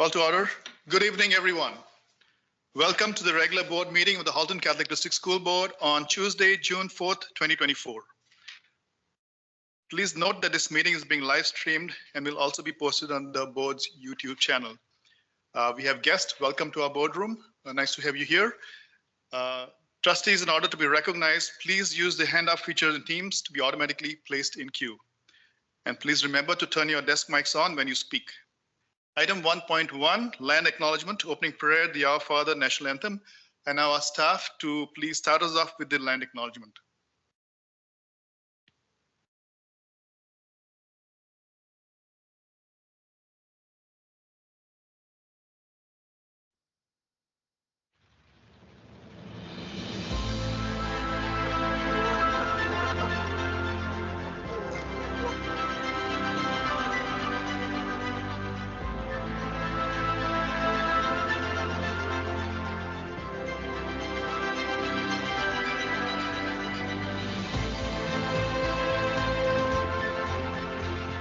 Call to order. Good evening, everyone. Welcome to the regular board meeting of the Halton Catholic District School Board on Tuesday, June 4th, 2024. Please note that this meeting is being live streamed and will also be posted on the board's YouTube channel. We have guests. Welcome to our boardroom. Nice to have you here. Trustees, in order to be recognized, please use the hand up feature in Teams to be automatically placed in queue. And please remember to turn your desk mics on when you speak. Item 1.1, land acknowledgement, opening prayer, the Our Father national anthem. And now our staff to please start us off with the land acknowledgement.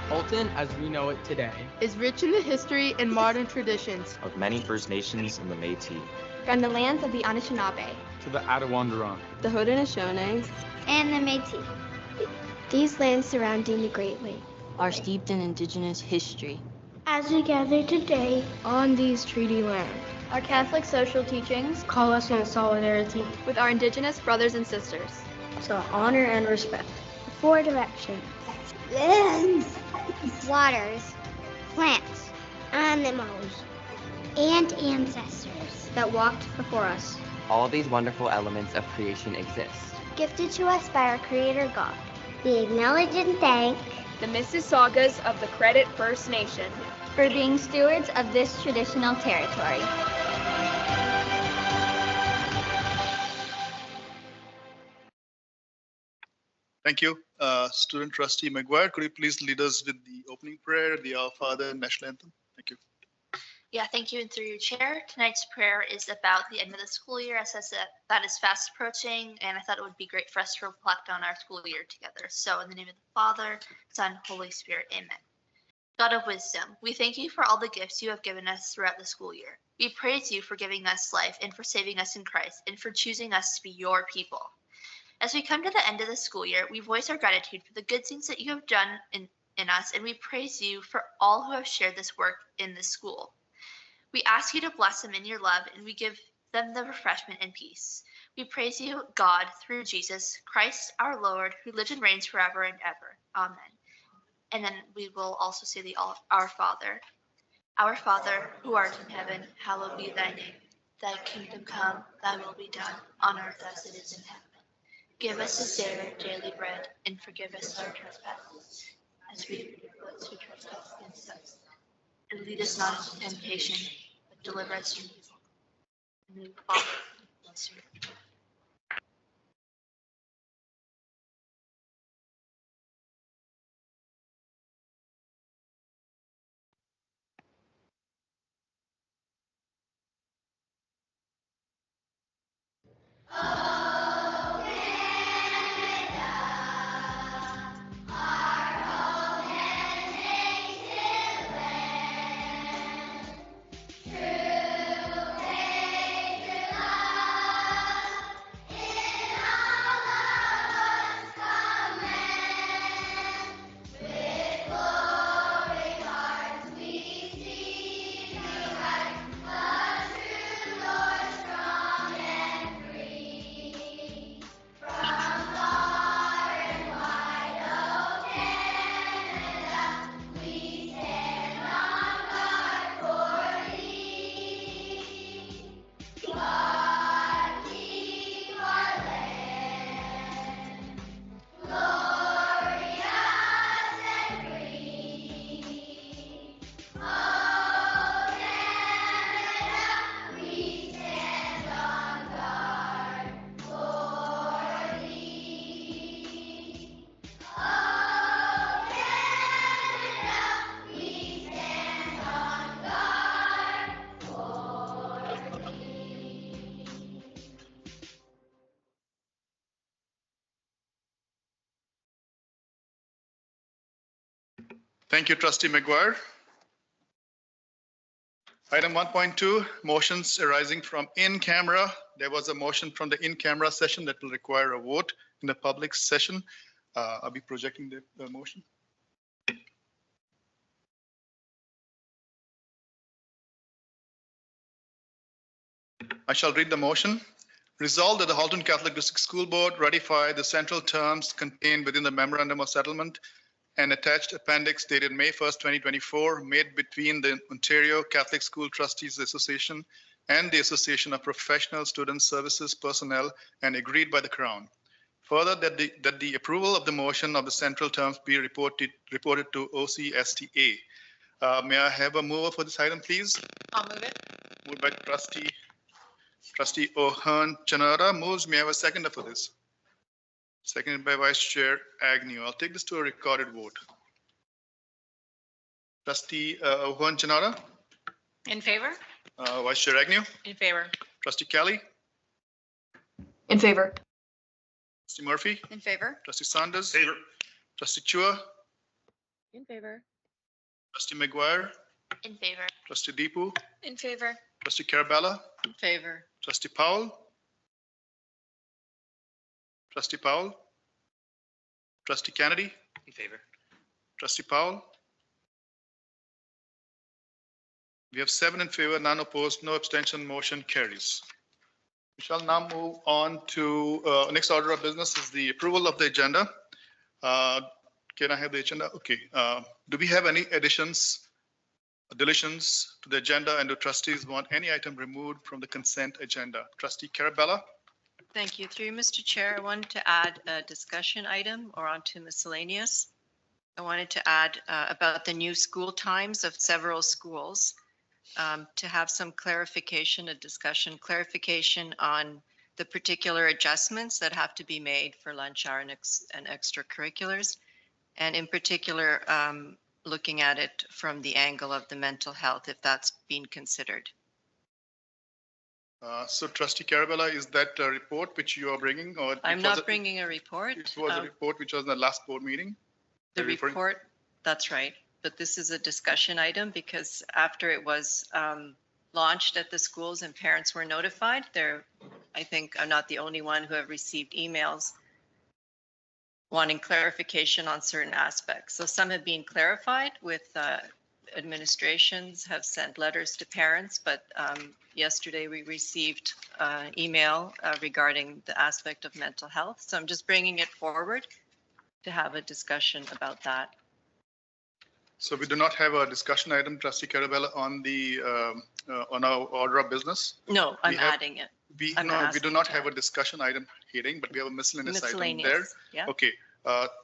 Halton, as we know it today, is rich in the history and modern traditions of many First Nations and the Métis, from the lands of the Anishinaabe to the Attawandaron, the Haudenosaunee, and the Métis. These lands surrounding the Great Lake are steeped in Indigenous history. As we gather today on these treaty lands, our Catholic social teachings call us in solidarity with our Indigenous brothers and sisters to honor and respect four directions: lands, waters, plants, animals, and ancestors that walked before us. All of these wonderful elements of creation exist, gifted to us by our Creator God. We acknowledge and thank the Mississaugas of the Credit First Nation for being stewards of this traditional territory. Thank you. Student Trustee McGuire, could you please lead us with the opening prayer, the Our Father national anthem? Thank you. Yeah, thank you. And through your chair, tonight's prayer is about the end of the school year, as that is fast approaching, and I thought it would be great for us to reflect on our school year together. So in the name of the Father, Son, Holy Spirit, amen. God of wisdom, we thank you for all the gifts you have given us throughout the school year. We praise you for giving us life and for saving us in Christ and for choosing us to be your people. As we come to the end of the school year, we voice our gratitude for the good things that you have done in us, and we praise you for all who have shared this work in this school. We ask you to bless them in your love, and we give them the refreshment and peace. We praise you, God, through Jesus Christ, our Lord, who lives and reigns forever and ever. Amen. And then we will also say the Our Father. Our Father, who art in heaven, hallowed be thy name. Thy kingdom come, thy will be done, on earth as it is in heaven. Give us this day our daily bread, and forgive us our trespasses, as we forgive those who trespass against us. And lead us not into temptation, but deliver us from evil. In the Father, and Spirit. Thank you, Trustee McGuire. Item 1.2, motions arising from in-camera. There was a motion from the in-camera session that will require a vote in the public session. I'll be projecting the motion. I shall read the motion. Resolved that the Halton Catholic District School Board ratify the central terms contained within the Memorandum of Settlement and attached appendix dated May 1st, 2024, made between the Ontario Catholic School Trustees Association and the Association of Professional Student Services Personnel and agreed by the Crown. Further, that the approval of the motion of the central terms be reported to OCSTA. May I have a mover for this item, please? I'll move it. Moved by Trustee O'Hearn Chanara moves. May I have a seconder for this? Seconded by Vice Chair Agnew. I'll take this to a recorded vote. Trustee O'Hearn Chanara. In favor? Vice Chair Agnew. In favor. Trustee Kelly. In favor. Trustee Murphy. In favor. Trustee Saunders. Favor. Trustee Chua. In favor. Trustee McGuire. In favor. Trustee Deepu. In favor. Trustee Carabella. In favor. Trustee Powell. Trustee Powell. Trustee Kennedy. In favor. Trustee Powell. We have 7 in favor, none opposed, no abstention, motion carries. We shall now move on to next order of business is the approval of the agenda. Can I have the agenda? Okay. Do we have any additions, deletions to the agenda, and do trustees want any item removed from the consent agenda? Trustee Carabella. Thank you. Through you, Mr. Chair, I wanted to add a discussion item or onto miscellaneous. I wanted to add about the new school times of several schools to have some clarification, clarification on the particular adjustments that have to be made for lunch hour and extracurriculars, and in particular, looking at it from the angle of the mental health, if that's being considered. So Trustee Carabella, is that a report which you are bringing? Or I'm not bringing a report. It was a report which was in the last board meeting? The report, that's right. But this is a discussion item because after it was launched at the schools and parents were notified, I think I'm not the only one who have received emails wanting clarification on certain aspects. So some have been clarified with administrations have sent letters to parents, but yesterday we received email regarding the aspect of mental health. So I'm just bringing it forward to have a discussion about that. So we do not have a discussion item, Trustee Carabella, on the on our order of business? No, I'm adding it. We do not have a discussion item hearing, but we have a miscellaneous item there. Yeah. Okay,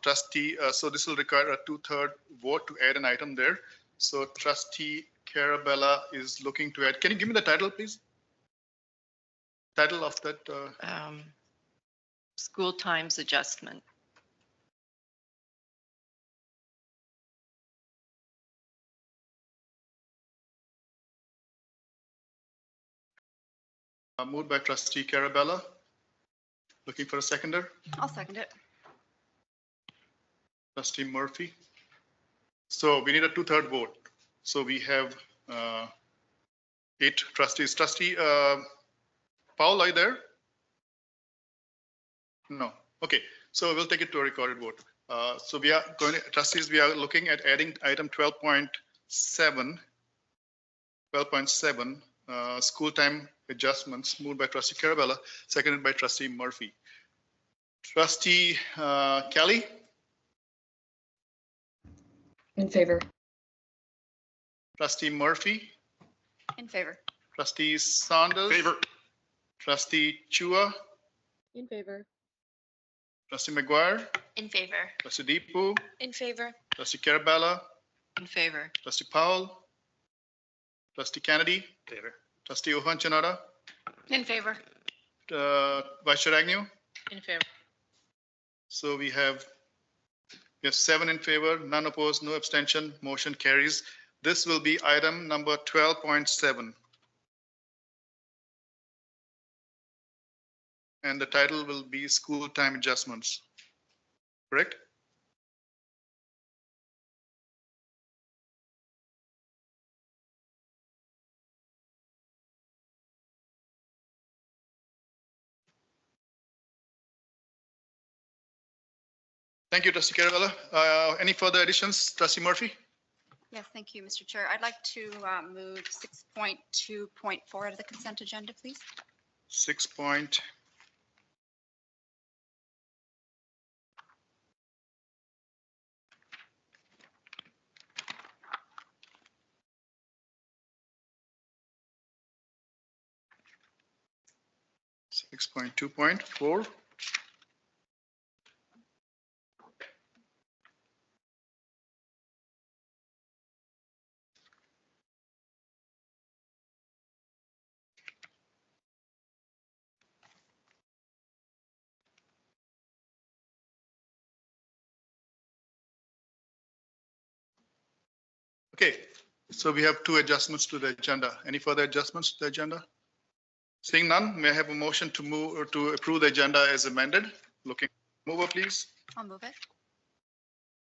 Trustee, so this will require a 2/3 vote to add an item there. So Trustee Carabella is looking to add. Can you give me the title, please? Title of that? School times adjustment. Moved by Trustee Carabella. Looking for a seconder? I'll second it. Trustee Murphy. So we need a 2/3 vote. So we have 8 trustees. Trustee Paul, are you there? No. Okay. So we'll take it to a recorded vote. So we are going to, trustees, we are looking at adding item 12.7, school time adjustments, moved by Trustee Carabella, seconded by Trustee Murphy. Trustee Kelly? In favor. Trustee Murphy? In favor. Trustee Saunders? Favor. Trustee Chua? In favor. Trustee McGuire? In favor. Trustee Deepu? In favor. Trustee Carabella? In favor. Trustee Powell? Trustee Kennedy? Favor. Trustee O'Hearn Chanara? In favor. Vice Chair Agnew? In favor. So we have 7 in favor, none opposed, no abstention, motion carries. This will be item number 12.7. And the title will be School Time Adjustments, correct? Thank you, Trustee Caravella. Any further additions, Trustee Murphy? Yes, thank you, Mr. Chair. I'd like to move 6.2.4 out of the consent agenda, please. 6 point. Six point 2.4. Okay, so we have 2 adjustments to the agenda. Any further adjustments to the agenda? Seeing none, may I have a motion to move or to approve the agenda as amended? Looking mover, please. I'll move it.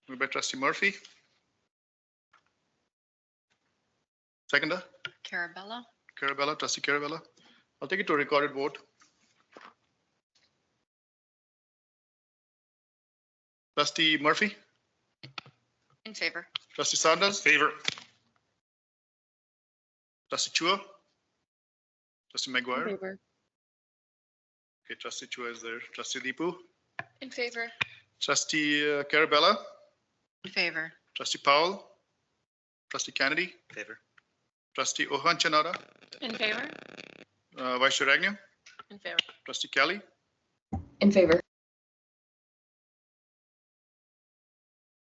Moved by Trustee Murphy. Seconder, Carabella. Carabella, Trustee Carabella. I'll take it to a recorded vote. Trustee Murphy, In favor. Trustee Sanders. Favor. Trustee Chua. Trustee Maguire. favor. Okay, Trustee Chua is there. Trustee Deepu. In favor. Trustee Carabella. In favor. Trustee Powell. Trustee Kennedy. Favor. Trustee Ohan Chanara. In favor. Vice Chair Agnew. In favor. Trustee Kelly. In favor.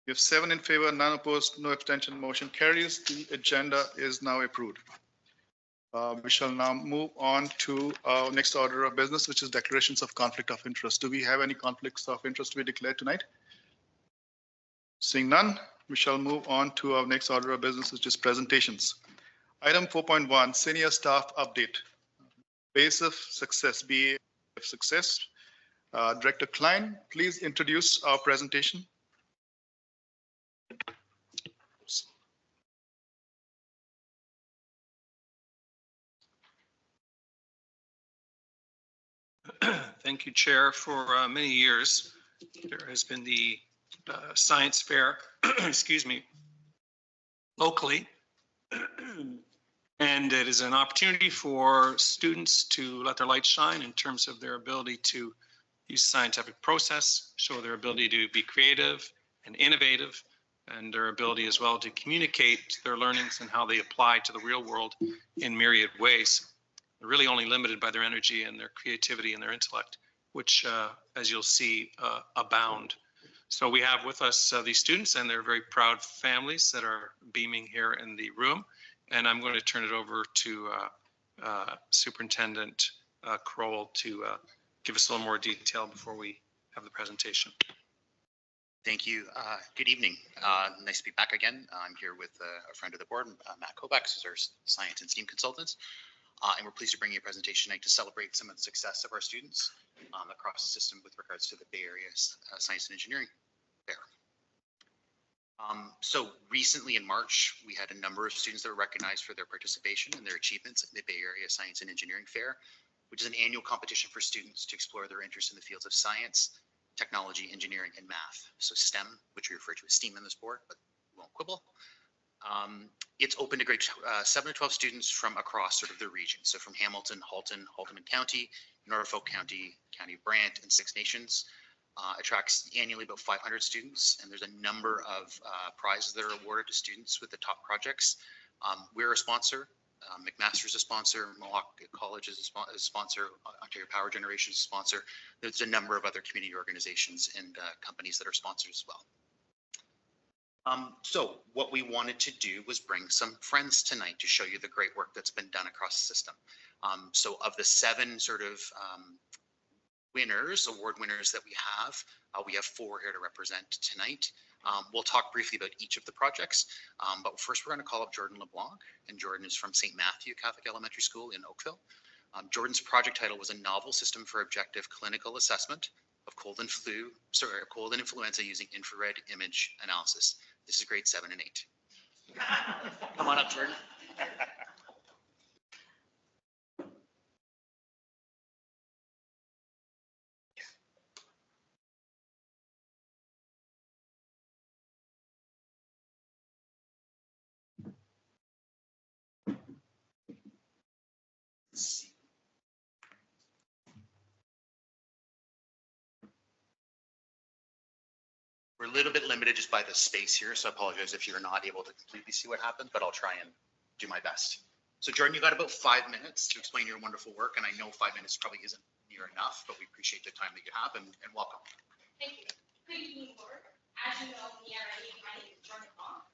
We have 7 in favor, none opposed, no abstention. Motion carries. The agenda is now approved. We shall now move on to our next order of business, which is declarations of conflict of interest. Do we have any conflicts of interest to be declared tonight? Seeing none, we shall move on to our next order of business, which is presentations. Item 4.1, senior staff update. Base of success, BA of success. Director Klein, please introduce our presentation. Thank you, Chair. For many years, there has been the science fair, excuse me, locally. And it is an opportunity for students to let their light shine in terms of their ability to use scientific process, show their ability to be creative and innovative, and their ability as well to communicate their learnings and how they apply to the real world in myriad ways. They're really only limited by their energy and their creativity and their intellect, which, as you'll see, abound. So we have with us these students and their very proud families that are beaming here in the room. And I'm going to turn it over to Superintendent Crowell to give us a little more detail before we have the presentation. Thank you. Good evening. Nice to be back again. I'm here with a friend of the board, Matt Kovacs, who's our science and STEAM consultant. And we're pleased to bring you a presentation tonight to celebrate some of the success of our students across the system with regards to the Bay Area Science and Engineering Fair. So recently in March, we had a number of students that were recognized for their participation and their achievements in the Bay Area Science and Engineering Fair, which is an annual competition for students to explore their interest in the fields of science, technology, engineering, and math. So STEM, which we refer to as STEAM in this board, but we won't quibble. It's open to grade 7 to 12 students from across sort of the region. So from Hamilton, Halton County, Norfolk County, County of Brant, and Six Nations. Attracts annually about 500 students, and there's a number of prizes that are awarded to students with the top projects. We're a sponsor. McMaster's a sponsor. Mohawk College is a sponsor. Ontario Power Generation is a sponsor. There's a number of other community organizations and companies that are sponsors as well. So what we wanted to do was bring some friends tonight to show you the great work that's been done across the system. So of the 7 sort of award winners that we have 4 here to represent tonight. We'll talk briefly about each of the projects, but first we're going to call up Jordan LeBlanc, and Jordan is from St. Matthew Catholic Elementary School in Oakville. Jordan's project title was a novel system for objective clinical assessment of cold and influenza using infrared image analysis. This is grade 7 and 8. Come on up, Jordan. We're a little bit limited just by the space here, so I apologize if you're not able to completely see what happened, but I'll try and do my best. So Jordan, you got about 5 minutes to explain your wonderful work, and I know 5 minutes probably isn't near enough, but we appreciate the time that you have, and welcome. Thank you. Good evening, board. As you know, me already, my name is Jordan Long.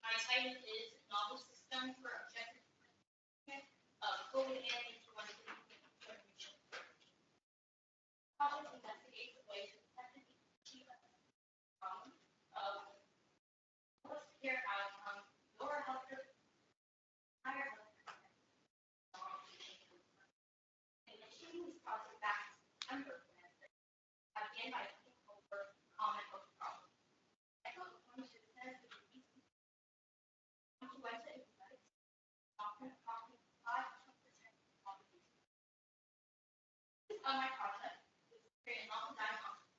My title is Novel System for Objective of Code and Influence. Project investigates the ways to effectively achieve a problem of lowest care outcome, lower healthcare, higher healthcare. And achieving these project back to September again by looking over common health problems. I thought one should sense the influenza epidemics often approximately 5 to 10% of the population. This on my project is to create a novel diagnostic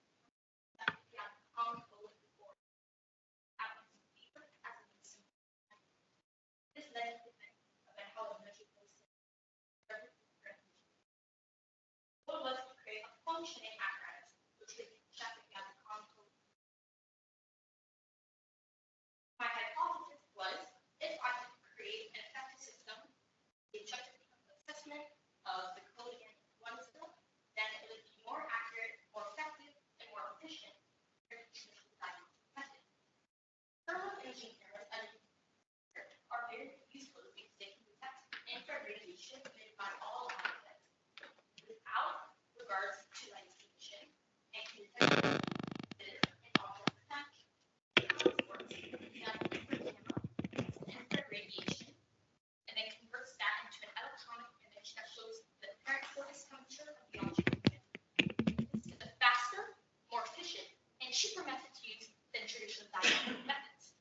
that would be on common cold before outcomes of fever as a medicine. This led to think about how a measure what was to create a functioning apparatus which could be checking out the common cold. My hypothesis was if I could create an effective system, the objective assessment of the code against influenza, then it would be more accurate, more effective, and more efficient compared to traditional diagnostic methods. Thermal imaging cameras are very useful because they can detect infrared radiation emitted by all objects without regards to light emission and can detect and object protection. Infrared radiation and then converts that into an electronic image that shows the apparent surface temperature of the object. This is a faster, more efficient, and cheaper method to use than traditional diagnostic methods.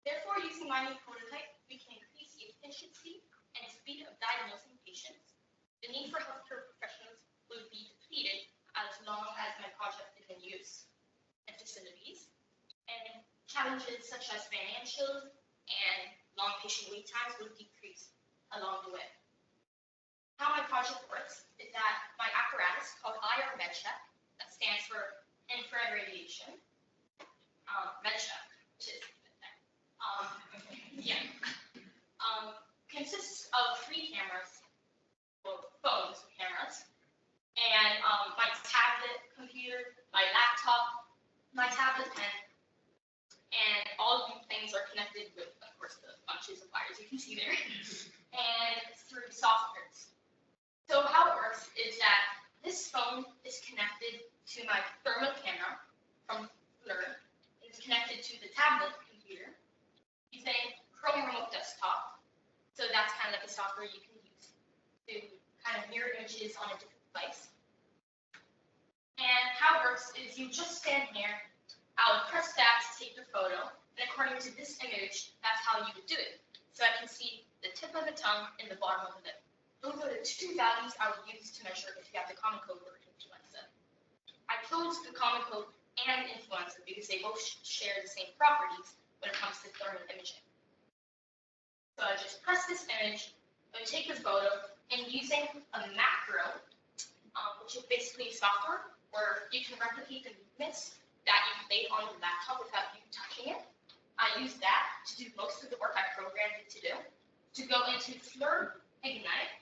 Therefore, using my new prototype, we can increase the efficiency and speed of diagnosing patients. The need for healthcare professionals would be depleted as long as my project is in use and facilities. And challenges such as financial and long patient wait times would decrease along the way. How my project works is that my apparatus called IR MedCheck, that stands for infrared radiation, MedCheck, which is consists of 3 cameras, well, phones cameras, and my tablet computer, my laptop, my tablet pen, and all of these things are connected with, of course, the bunches of wires you can see there, and through softwares. So how it works is that this phone is connected to my thermal camera from Blur. It's connected to the tablet computer using Chrome Remote Desktop. So that's kind of like a software you can use to kind of mirror images on a different device. And how it works is you just stand here, I'll press that to take the photo, and according to this image, that's how you would do it. So I can see the tip of the tongue and the bottom of the lip. Those are the 2 values I would use to measure if you have the common cold or influenza. I chose the common cold and influenza because they both share the same properties when it comes to thermal imaging. So I just press this image, I take the photo, and using a macro, which is basically software where you can replicate the movements that you made on the laptop without you touching it. I use that to do most of the work I programmed it to do. To go into Blur Ignite,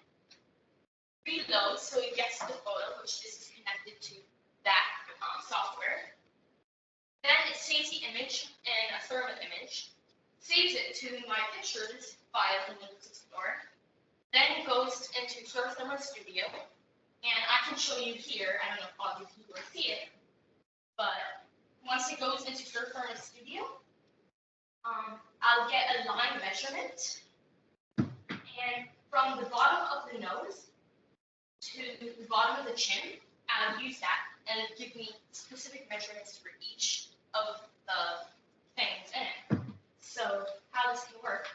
reload so it gets the photo, which this is connected to that software. Then it saves the image in a thermal image, saves it to my pictures file in Windows Explorer. Then it goes into Surf Thermal Studio, and I can show you here. I don't know if all of you will see it, but once it goes into Surf Thermal Studio, I'll get a line measurement, and from the bottom of the nose to the bottom of the chin, I'll use that and give me specific measurements for each of the things in it. So how this can work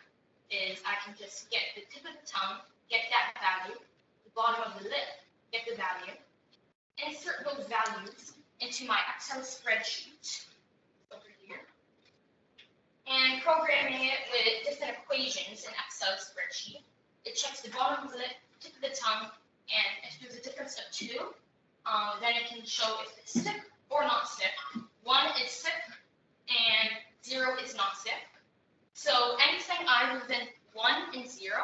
is I can just get the tip of the tongue, get that value, the bottom of the lip, get the value, insert those values into my Excel spreadsheet over here, and programming it with different equations in Excel spreadsheet. It checks the bottom of the lip, tip of the tongue, and if there's a difference of 2, then it can show if it's sick or not sick 1 is sick and 0 is not sick. So anything either than 1 and 0,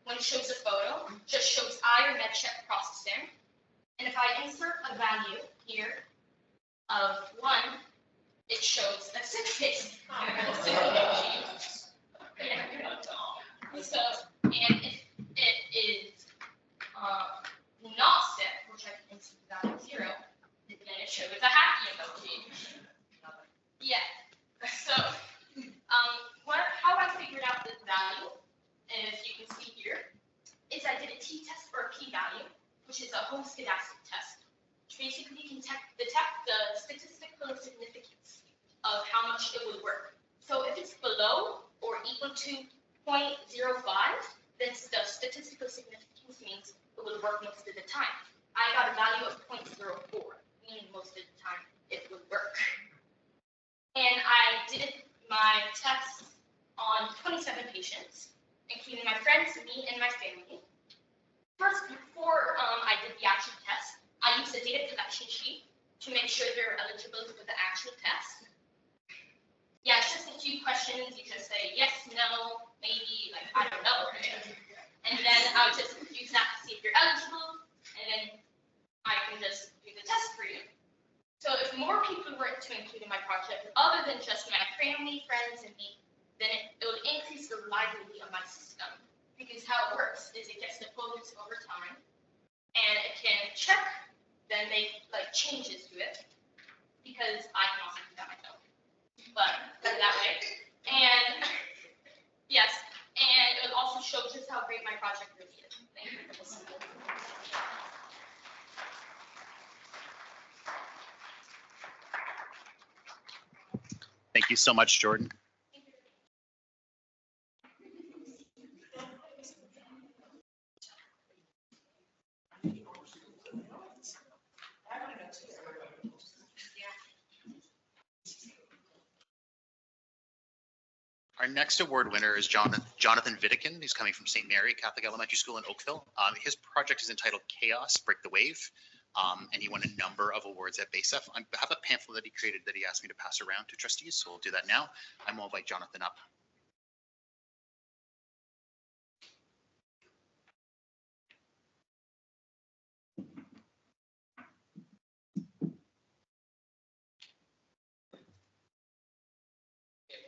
when it shows a photo, just shows I or MedCheck processing. And if I insert a value here of 1, it shows a sick face. So, and if it is not sick, which I can insert the value of 0, then it shows a happy emoji. Yeah. So, how I figured out this value, as you can see here, is I did a t-test or a p-value, which is a homoscedastic test, which basically can detect the statistical significance of how much it would work. So if it's below or equal to 0.05, then the statistical significance means it would work most of the time. I got a value of 0.04, meaning most of the time it would work. And I did my tests on 27 patients, including my friends, me, and my family. First, before I did the actual test, I used a data collection sheet to make sure they're eligible for the actual test. Yeah, it's just a few questions. You just say yes, no, maybe, like, I don't know. And then I'll just use that to see if you're eligible, and then I can just do the test for you. So if more people were to include in my project, other than just my family, friends, and me, then it would increase the reliability of my system. Because how it works is it gets the quotas over time, and it can check, then make like changes to it, because I can also do that myself. But put it that way. And yes, and it would also show just how great my project really is. Thank you for listening. Thank you so much, Jordan. Our next award winner is Jonathan Vidican. He's coming from St. Mary Catholic Elementary School in Oakville. His project is entitled Chaos, Break the Wave, and he won a number of awards at BASF. I have a pamphlet that he created that he asked me to pass around to trustees, so we'll do that now. I'm going to invite Jonathan up.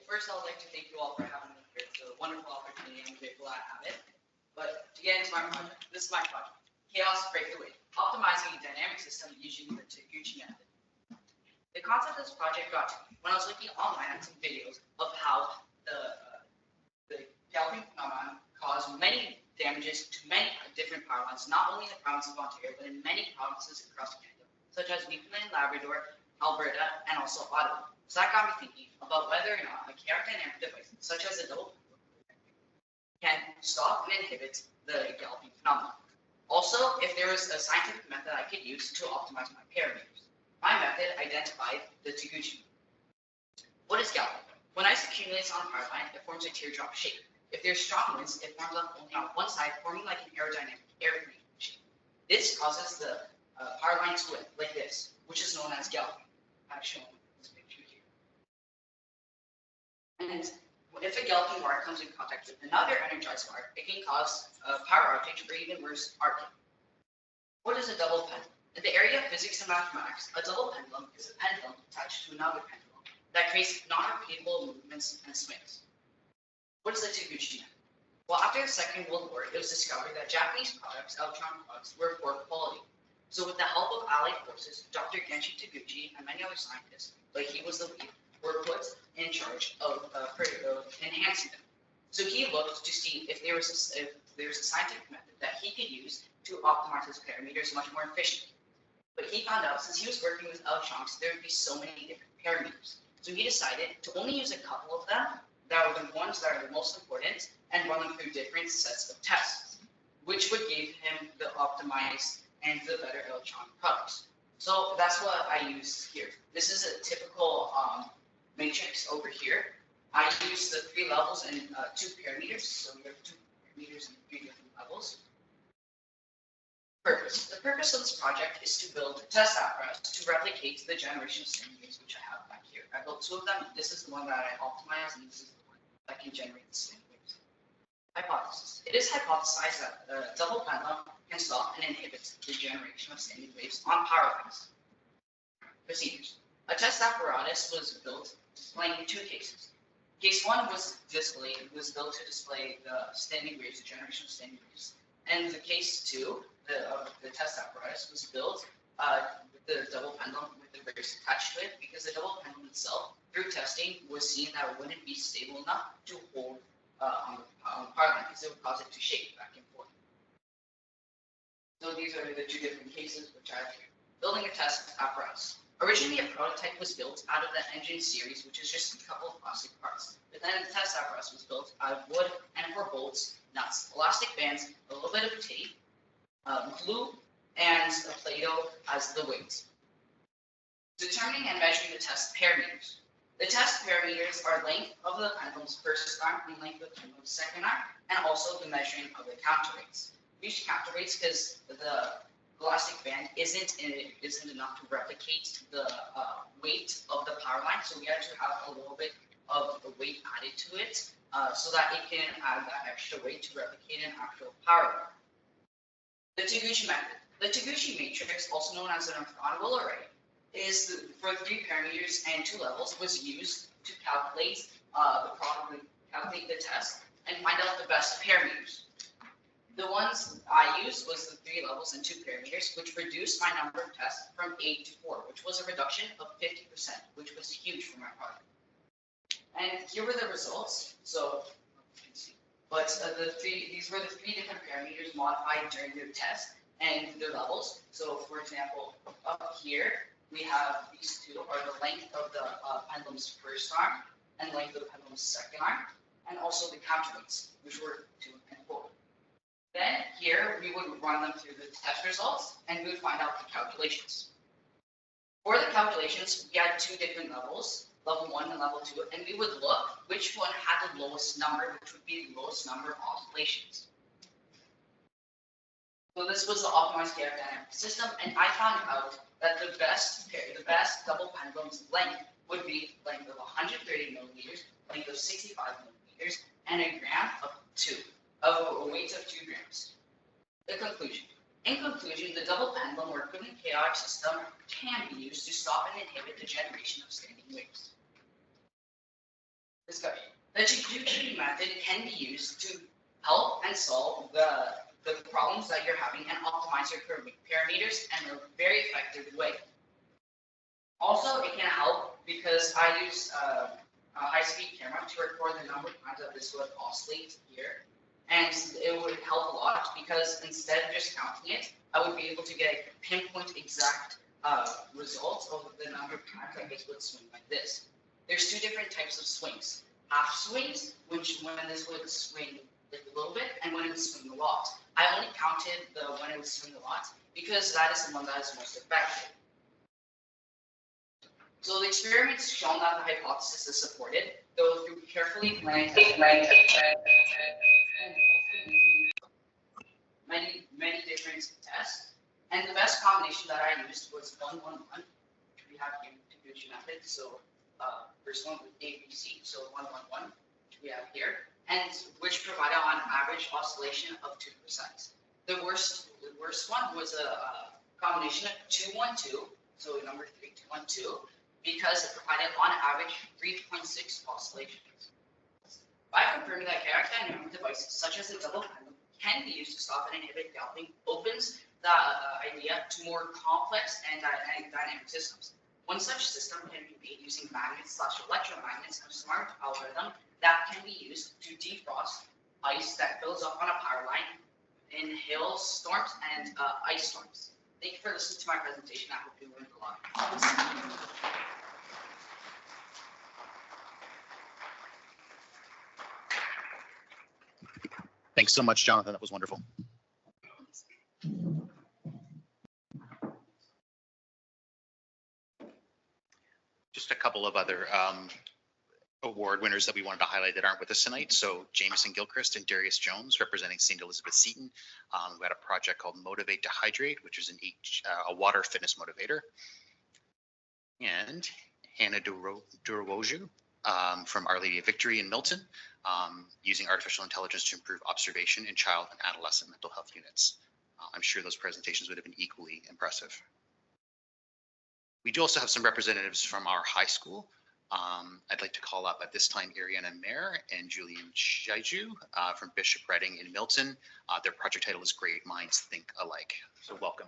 First, I would like to thank you all for having me here. It's a wonderful opportunity. I'm grateful I have it. But to get into my project, this is my project, Chaos Break the Wave, optimizing a dynamic system using the Taguchi method. The concept of this project got to me when I was looking online at some videos of how the galloping phenomenon caused many damages to many different power lines, not only in the province of Ontario, but in many provinces across Canada, such as Newfoundland, Labrador, Alberta, and also Ottawa. So that got me thinking about whether or not a chaotic dynamic device, such as a double can stop and inhibit the galloping phenomenon. Also, if there was a scientific method I could use to optimize my parameters. My method identified the Taguchi. What is galloping? When ice accumulates on a power line, it forms a teardrop shape. If there's strong winds, it forms only on one side, forming like an aerodynamic air shape. This causes the power line to win, like this, which is known as galloping. I've shown this picture here. And if a galloping wire comes in contact with another energized wire, it can cause a power outage or even worse, arcing. What is a double pendulum? In the area of physics and mathematics, a double pendulum is a pendulum attached to another pendulum that creates non-repeatable movements and swings. What is the Taguchi method? Well, after the Second World War, it was discovered that Japanese products, electronic products, were poor quality. So with the help of Allied forces, Dr. Genshi Taguchi and many other scientists, but he was the lead, were put in charge of enhancing them. So he looked to see if there was a scientific method that he could use to optimize his parameters much more efficiently. But he found out, since he was working with electronics, there would be so many different parameters. So he decided to only use a couple of them that were the ones that are the most important and run them through different sets of tests, which would give him the optimized and the better electronic products. So that's what I use here. This is a typical matrix over here. I use the 3 levels and 2 parameters. So we have 2 parameters and 3 different levels. Purpose. The purpose of this project is to build a test apparatus to replicate the generation of standing waves, which I have back here. I built two of them. This is the one that I optimized, and this is the one that can generate the standing waves. Hypothesis. It is hypothesized that a double pendulum can stop and inhibit the generation of standing waves on power lines. Procedures. A test apparatus was built displaying two cases. Case one was built to display the standing waves, the generation of standing waves. And the case two, the test apparatus, was built with the double pendulum with the brace attached to it, because the double pendulum itself, through testing, was seen that it wouldn't be stable enough to hold on the power line, because it would cause it to shake back and forth. So these are the two different cases which I have here. Building a test apparatus. Originally, a prototype was built out of the engine series, which is just a couple of plastic parts. But then the test apparatus was built out of wood and 4 bolts, nuts, elastic bands, a little bit of tape, glue, and a Play-Doh as the weights. Determining and measuring the test parameters. The test parameters are length of the pendulum's first arm and length of the pendulum's second arm, and also the measuring of the counter weights. We use counter weights because the elastic band isn't enough to replicate the weight of the power line, so we had to have a little bit of the weight added to it so that it can add that extra weight to replicate an actual power line. The Taguchi method. The Taguchi matrix, also known as an orthogonal array, is for 3 parameters and 2 levels, was used to calculate the test and find out the best parameters. The ones I used was the 3 levels and 2 parameters, which reduced my number of tests from 8 to 4, which was a reduction of 50%, which was huge for my product. And here were the results. So, but these were the 3 different parameters modified during the test and their levels. So, for example, up here we have these 2 are the length of the pendulum's first arm and length of the pendulum's second arm, and also the counterweights, which were 2 and 4. Then here we would run them through the test results and we would find out the calculations. For the calculations, we had 2 different levels, level 1 and level 2, and we would look which one had the lowest number, which would be the lowest number of oscillations. So this was the optimized chaotic dynamic system, and I found out that the best double pendulum's length would be length of 130 millimeters, length of 65 millimeters, and a gram of a weight of 2 grams. The conclusion. In conclusion, the double pendulum or equivalent chaotic system can be used to stop and inhibit the generation of standing waves. Discussion. The Taguchi method can be used to help and solve the problems that you're having and optimize your parameters in a very effective way. Also, it can help because I use a high-speed camera to record the number of times that this would oscillate here. And it would help a lot because instead of just counting it, I would be able to get a pinpoint exact result of the number of times that this would swing like this. There's 2 different types of swings. Half swings, which when this would swing like a little bit, and when it would swing a lot. I only counted the when it would swing a lot because that is the one that is most effective. So the experiments shown that the hypothesis is supported, though through carefully planned many different tests, and the best combination that I used was 111, which we have here in the Taguchi method. So first one with ABC, so 111, which we have here, and which provided on average oscillation of 2%. The worst one was a combination of 212, so number 3, 212, because it provided on average 3.6 oscillations. By confirming that chaotic dynamic devices such as the double pendulum can be used to stop and inhibit galloping opens the idea to more complex and dynamic systems. One such system can be made using magnets/electromagnets and a smart algorithm that can be used to defrost ice that builds up on a power line in hailstorms and ice storms. Thank you for listening to my presentation. I hope you learned a lot. Thanks so much, Jonathan. That was wonderful. Just a couple of other award winners that we wanted to highlight that aren't with us tonight. So Jameson Gilchrist and Darius Jones representing St. Elizabeth Seton. We had a project called Motivate to Hydrate, which is a water fitness motivator. And Hannah Durwoju from Our Lady of Victory in Milton, using artificial intelligence to improve observation in child and adolescent mental health units. I'm sure those presentations would have been equally impressive. We do also have some representatives from our high school. I'd like to call up at this time Ariana Mayer and Julian Shaiju from Bishop Redding in Milton. Their project title is Great Minds Think Alike. So welcome.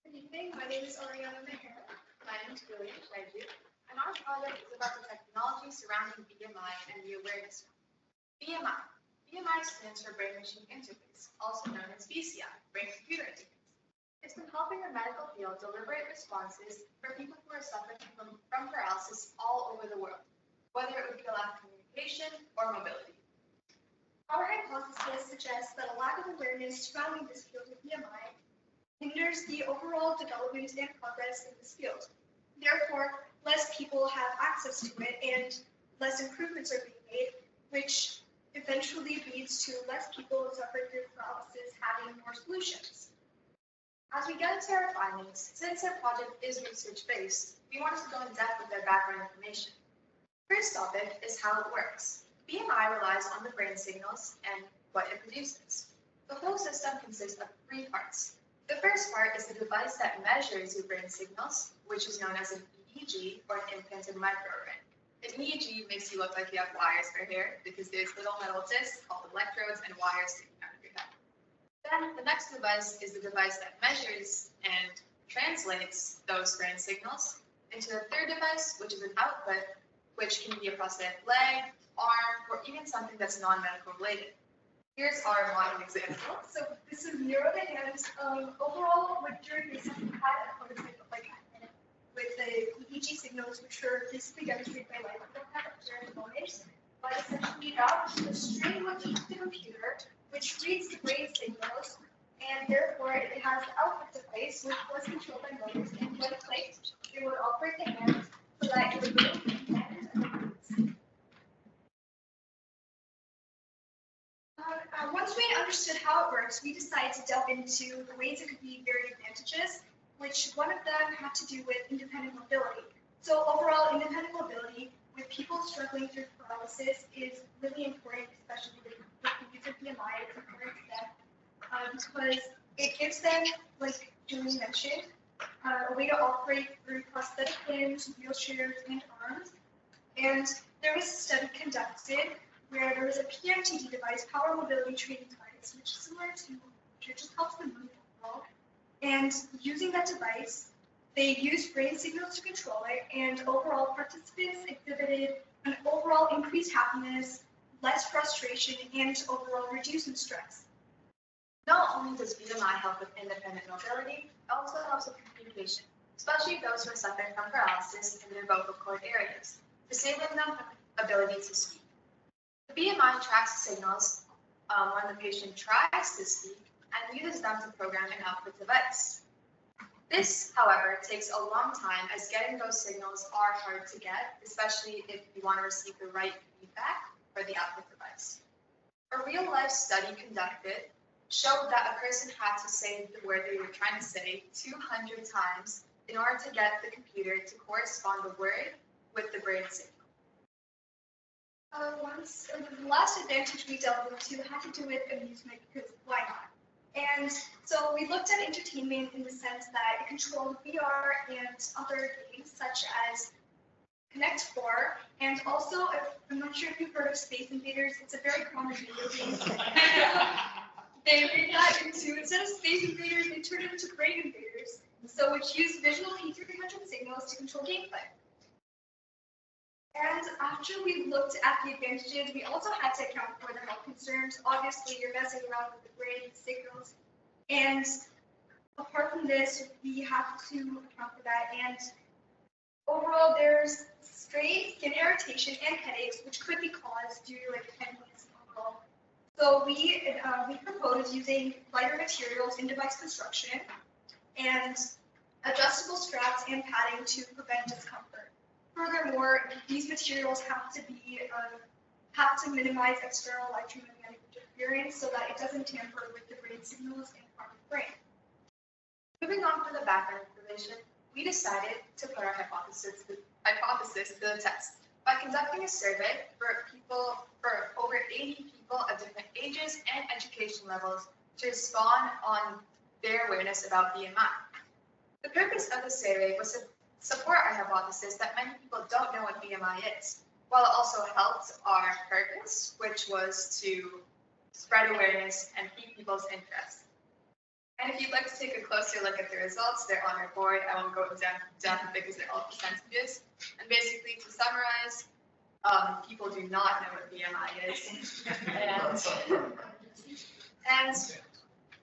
Good evening, my name is Ariana Maher. My name is Julian Shaiju, and our project is about the technology surrounding BMI and the awareness. BMI. BMI stands for Brain Machine Interface, also known as BCI, Brain Computer Interface. It's been helping the medical field deliberate responses for people who are suffering from paralysis all over the world, whether it would be a lack of communication or mobility. Our hypothesis suggests that a lack of awareness surrounding this field of BMI hinders the overall development and progress in this field. Therefore, less people have access to it and less improvements are being made, which eventually leads to less people suffering through paralysis having more solutions. As we get into our findings, since our project is research-based, we wanted to go in depth with their background information. First topic is how it works. BMI relies on the brain signals and what it produces. The whole system consists of 3 parts. The first part is the device that measures your brain signals, which is known as an EEG or an implanted microarray. An EEG makes you look like you have wires for hair because there's little metal discs called electrodes and wires sticking out of your head. Then the next device is the device that measures and translates those brain signals into the third device, which is an output, which can be a prosthetic leg, arm, or even something that's non-medical related. Here's our modern example. So this is neurodynamics. Overall, what during this we had a prototype of like with the EEG signals, which are basically demonstrated by light observed noise. But essentially, that the string will teach the computer, which reads the brain signals, and therefore it has an output device which was controlled by motors, and when clicked, it would operate the hand so that it would move the hand. Once we understood how it works, we decided to delve into the ways it could be very advantageous, which one of them had to do with independent mobility. So overall, independent mobility with people struggling through paralysis is really important, especially with the use of BMI. It's important to them because it gives them, like Julie mentioned, a way to operate through prosthetic limbs, wheelchairs, and arms. And there was a study conducted where there was a PMTD device, power mobility training device, which is similar to, which just helps them move overall. And using that device, they used brain signals to control it, and overall participants exhibited an overall increased happiness, less frustration, and overall reducing stress. Not only does BMI help with independent mobility, it also helps with communication, especially those who are suffering from paralysis in their vocal cord areas, disabling them the ability to speak. The BMI tracks signals when the patient tries to speak and uses them to program an output device. This, however, takes a long time as getting those signals are hard to get, especially if you want to receive the right feedback for the output device. A real-life study conducted showed that a person had to say the word they were trying to say 200 times in order to get the computer to correspond the word with the brain signal. The last advantage we delved into had to do with amusement, because why not? And so we looked at entertainment in the sense that it controlled VR and other games such as Connect 4, and also, I'm not sure if you've heard of Space Invaders, it's a very common video game. They made that into, instead of Space Invaders, they turned it into Brain Invaders, so which use visual P300 signals to control gameplay. And after we looked at the advantages, we also had to account for the health concerns. Obviously, you're messing around with the brain signals. And apart from this, we have to account for that. And overall, there's strain, skin irritation, and headaches, which could be caused due to attendance overall. So we propose using lighter materials in device construction and adjustable straps and padding to prevent discomfort. Furthermore, these materials have to minimize external electromagnetic interference so that it doesn't tamper with the brain signals and harm the brain. Moving on to the background information, we decided to put our hypothesis to the test by conducting a survey for over 80 people of different ages and education levels to respond on their awareness about BMI. The purpose of the survey was to support our hypothesis that many people don't know what BMI is, while it also helped our purpose, which was to spread awareness and keep people's interest. And if you'd like to take a closer look at the results, they're on our board. I won't go down because they're all percentages. And basically, to summarize, people do not know what BMI is. And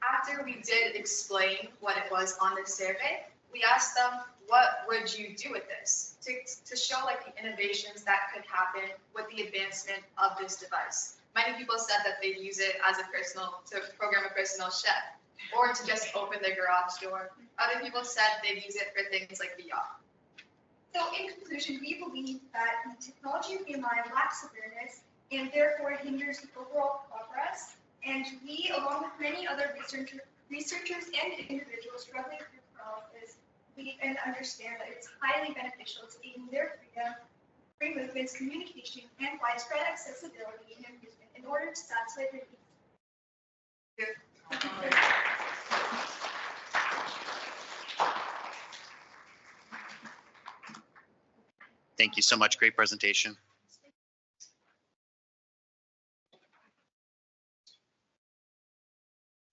after we did explain what it was on the survey, we asked them, what would you do with this? To show like the innovations that could happen with the advancement of this device. Many people said that they'd use it as to program a personal chef, or to just open their garage door. Other people said they'd use it for things like VR. So in conclusion, we believe that the technology of BMI lacks awareness and therefore hinders the overall progress. And we, along with many other researchers and individuals struggling through paralysis, we understand that it's highly beneficial to aid in their freedom, free movements, communication, and widespread accessibility and amusement in order to satisfy their needs. Thank you so much. Great presentation.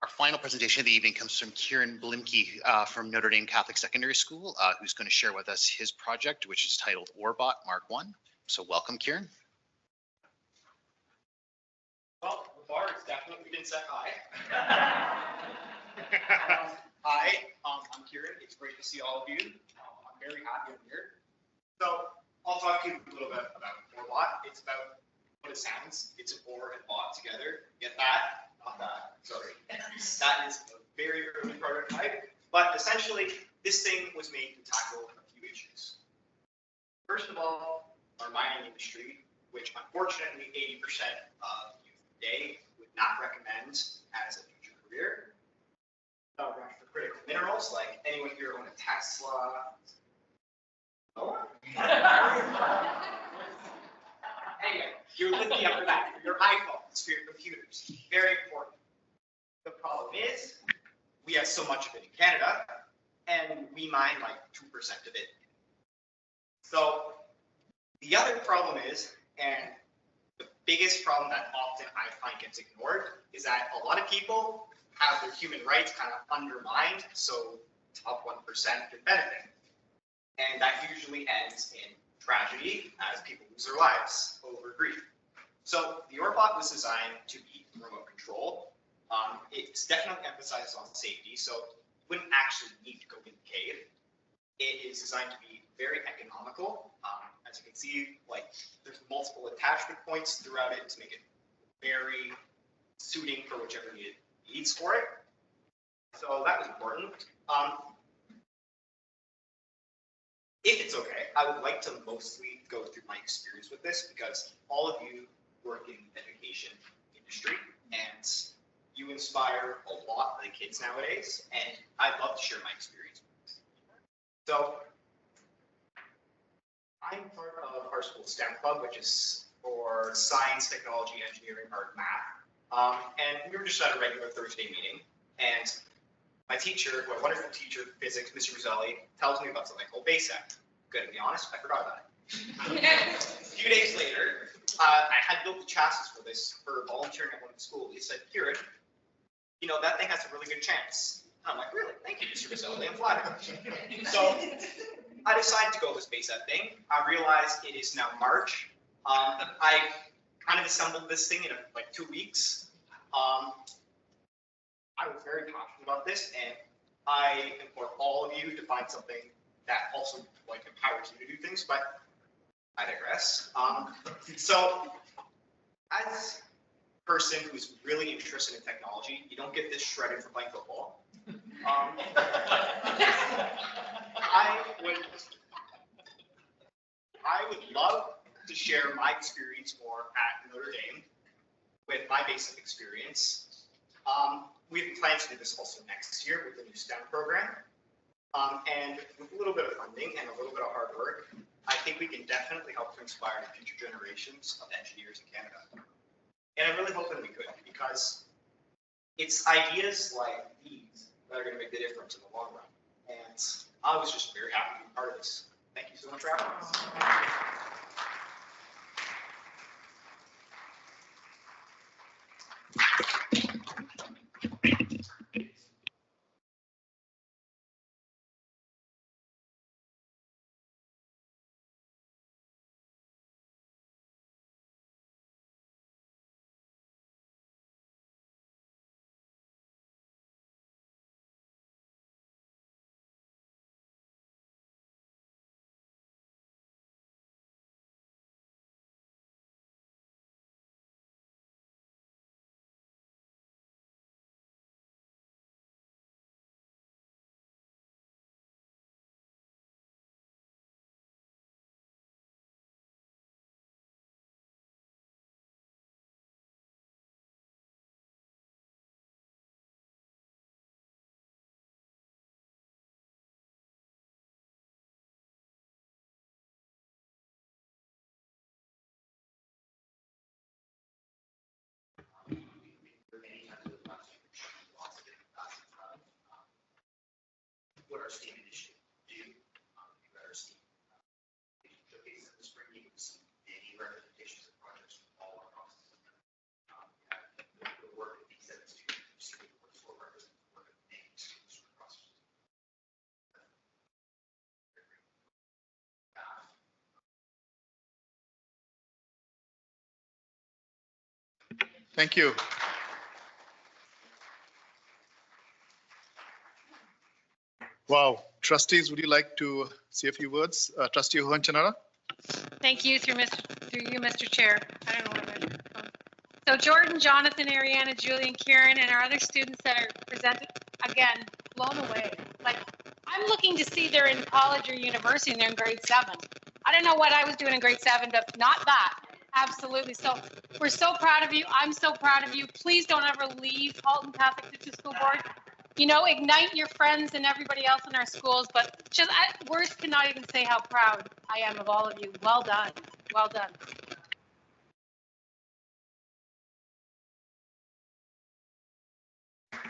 Our final presentation of the evening comes from Kieran Blimke from Notre Dame Catholic Secondary School, who's going to share with us his project, which is titled Orbot Mark 1. So welcome, Kieran. Well, the bar has definitely been set high. Hi, I'm Kieran. It's great to see all of you. I'm very happy I'm here. So I'll talk to you a little bit about Orbot. It's about what it sounds. It's an or and bot together. Get that? Not that. Sorry. That is a very early prototype. But essentially, this thing was made to tackle a few issues. First of all, our mining industry, which unfortunately 80% of youth today would not recommend as a future career. For critical minerals, like anyone here own a Tesla? No? Anyway, you're looking up for that for your iPhones, for your computers. Very important. The problem is, we have so much of it in Canada, and we mine like 2% of it. So the other problem is, and the biggest problem that often I find gets ignored, is that a lot of people have their human rights kind of undermined, so top 1% can benefit. And that usually ends in tragedy as people lose their lives over grief. So the Orbot was designed to be remote control. It's definitely emphasizes on safety, so you wouldn't actually need to go in the cave. It is designed to be very economical. As you can see, like there's multiple attachment points throughout it to make it very suiting for whichever needs for it. So that was important. If it's okay, I would like to mostly go through my experience with this because all of you work in the education industry and you inspire a lot of the kids nowadays, and I'd love to share my experience with this. So I'm part of our school STEM club, which is for science, technology, engineering, art, math. And we were just at a regular Thursday meeting, and my teacher, my wonderful teacher, physics, Mr. Roselli, tells me about something called BASEC. Good, to be honest, I forgot about it. A few days later, I had built the chassis for this for volunteering at one of the schools. He said, Kieran, you know, that thing has a really good chance. And I'm like, really? Thank you, Mr. Roselli. I'm flattered. So I decided to go with Space Ed thing. I realized it is now March. I kind of assembled this thing in like 2 weeks. I was very passionate about this, and I implore all of you to find something that also like empowers you to do things, but I digress. So as a person who's really interested in technology, you don't get this shredded for playing football. I would love to share my experience more at Notre Dame with my basic experience. We have plans to do this also next year with the new STEM program. And with a little bit of funding and a little bit of hard work, I think we can definitely help to inspire the future generations of engineers in Canada. And I'm really hoping we could, because it's ideas like these that are going to make the difference in the long run. And I was just very happy to be part of this. Thank you so much for having us. What our STEAM initiative do, our STEAM showcase in the spring, you can see many representations of projects from all across the system. The work that these students do, you see the work for represent the work of many students from across the system. Thank you. Wow. Trustees, would you like to say a few words? Trustee Huanchanara? Thank you through you, Mr. Chair. I don't know what I'm doing. So Jordan, Jonathan, Ariana, Julie, Kieran, and our other students that are presented, again, blown away. Like, I'm looking to see they're in college or university and they're in grade 7. I don't know what I was doing in grade 7, but not that. Absolutely. So we're so proud of you. I'm so proud of you. Please don't ever leave Halton Catholic District School Board. You know, ignite your friends and everybody else in our schools, but just words cannot even say how proud I am of all of you. Well done. Well done.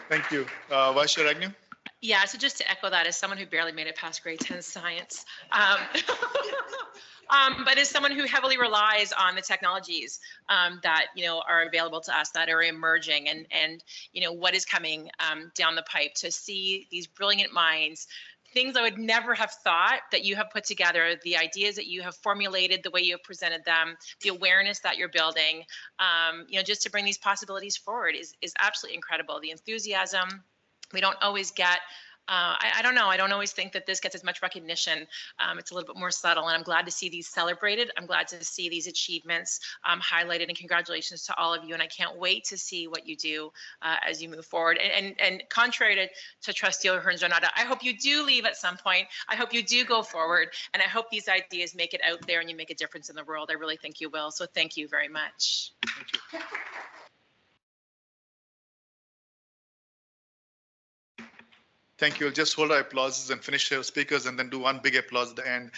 Thank you. Vice Chair Agnew? Yeah, so just to echo that, as someone who barely made it past grade 10 science, but as someone who heavily relies on the technologies that are available to us, that are emerging, and what is coming down the pipe, to see these brilliant minds, things I would never have thought that you have put together, the ideas that you have formulated, the way you have presented them, the awareness that you're building, just to bring these possibilities forward is absolutely incredible. The enthusiasm. We don't always get, I don't know, I don't always think that this gets as much recognition. It's a little bit more subtle, and I'm glad to see these celebrated. I'm glad to see these achievements highlighted, and congratulations to all of you. And I can't wait to see what you do as you move forward. And contrary to Trustee O'Hearn-Jonata, I hope you do leave at some point. I hope you do go forward, and I hope these ideas make it out there and you make a difference in the world. I really think you will. So thank you very much. Thank you. Thank you. We'll just hold our applauses and finish our speakers and then do one big applause at the end.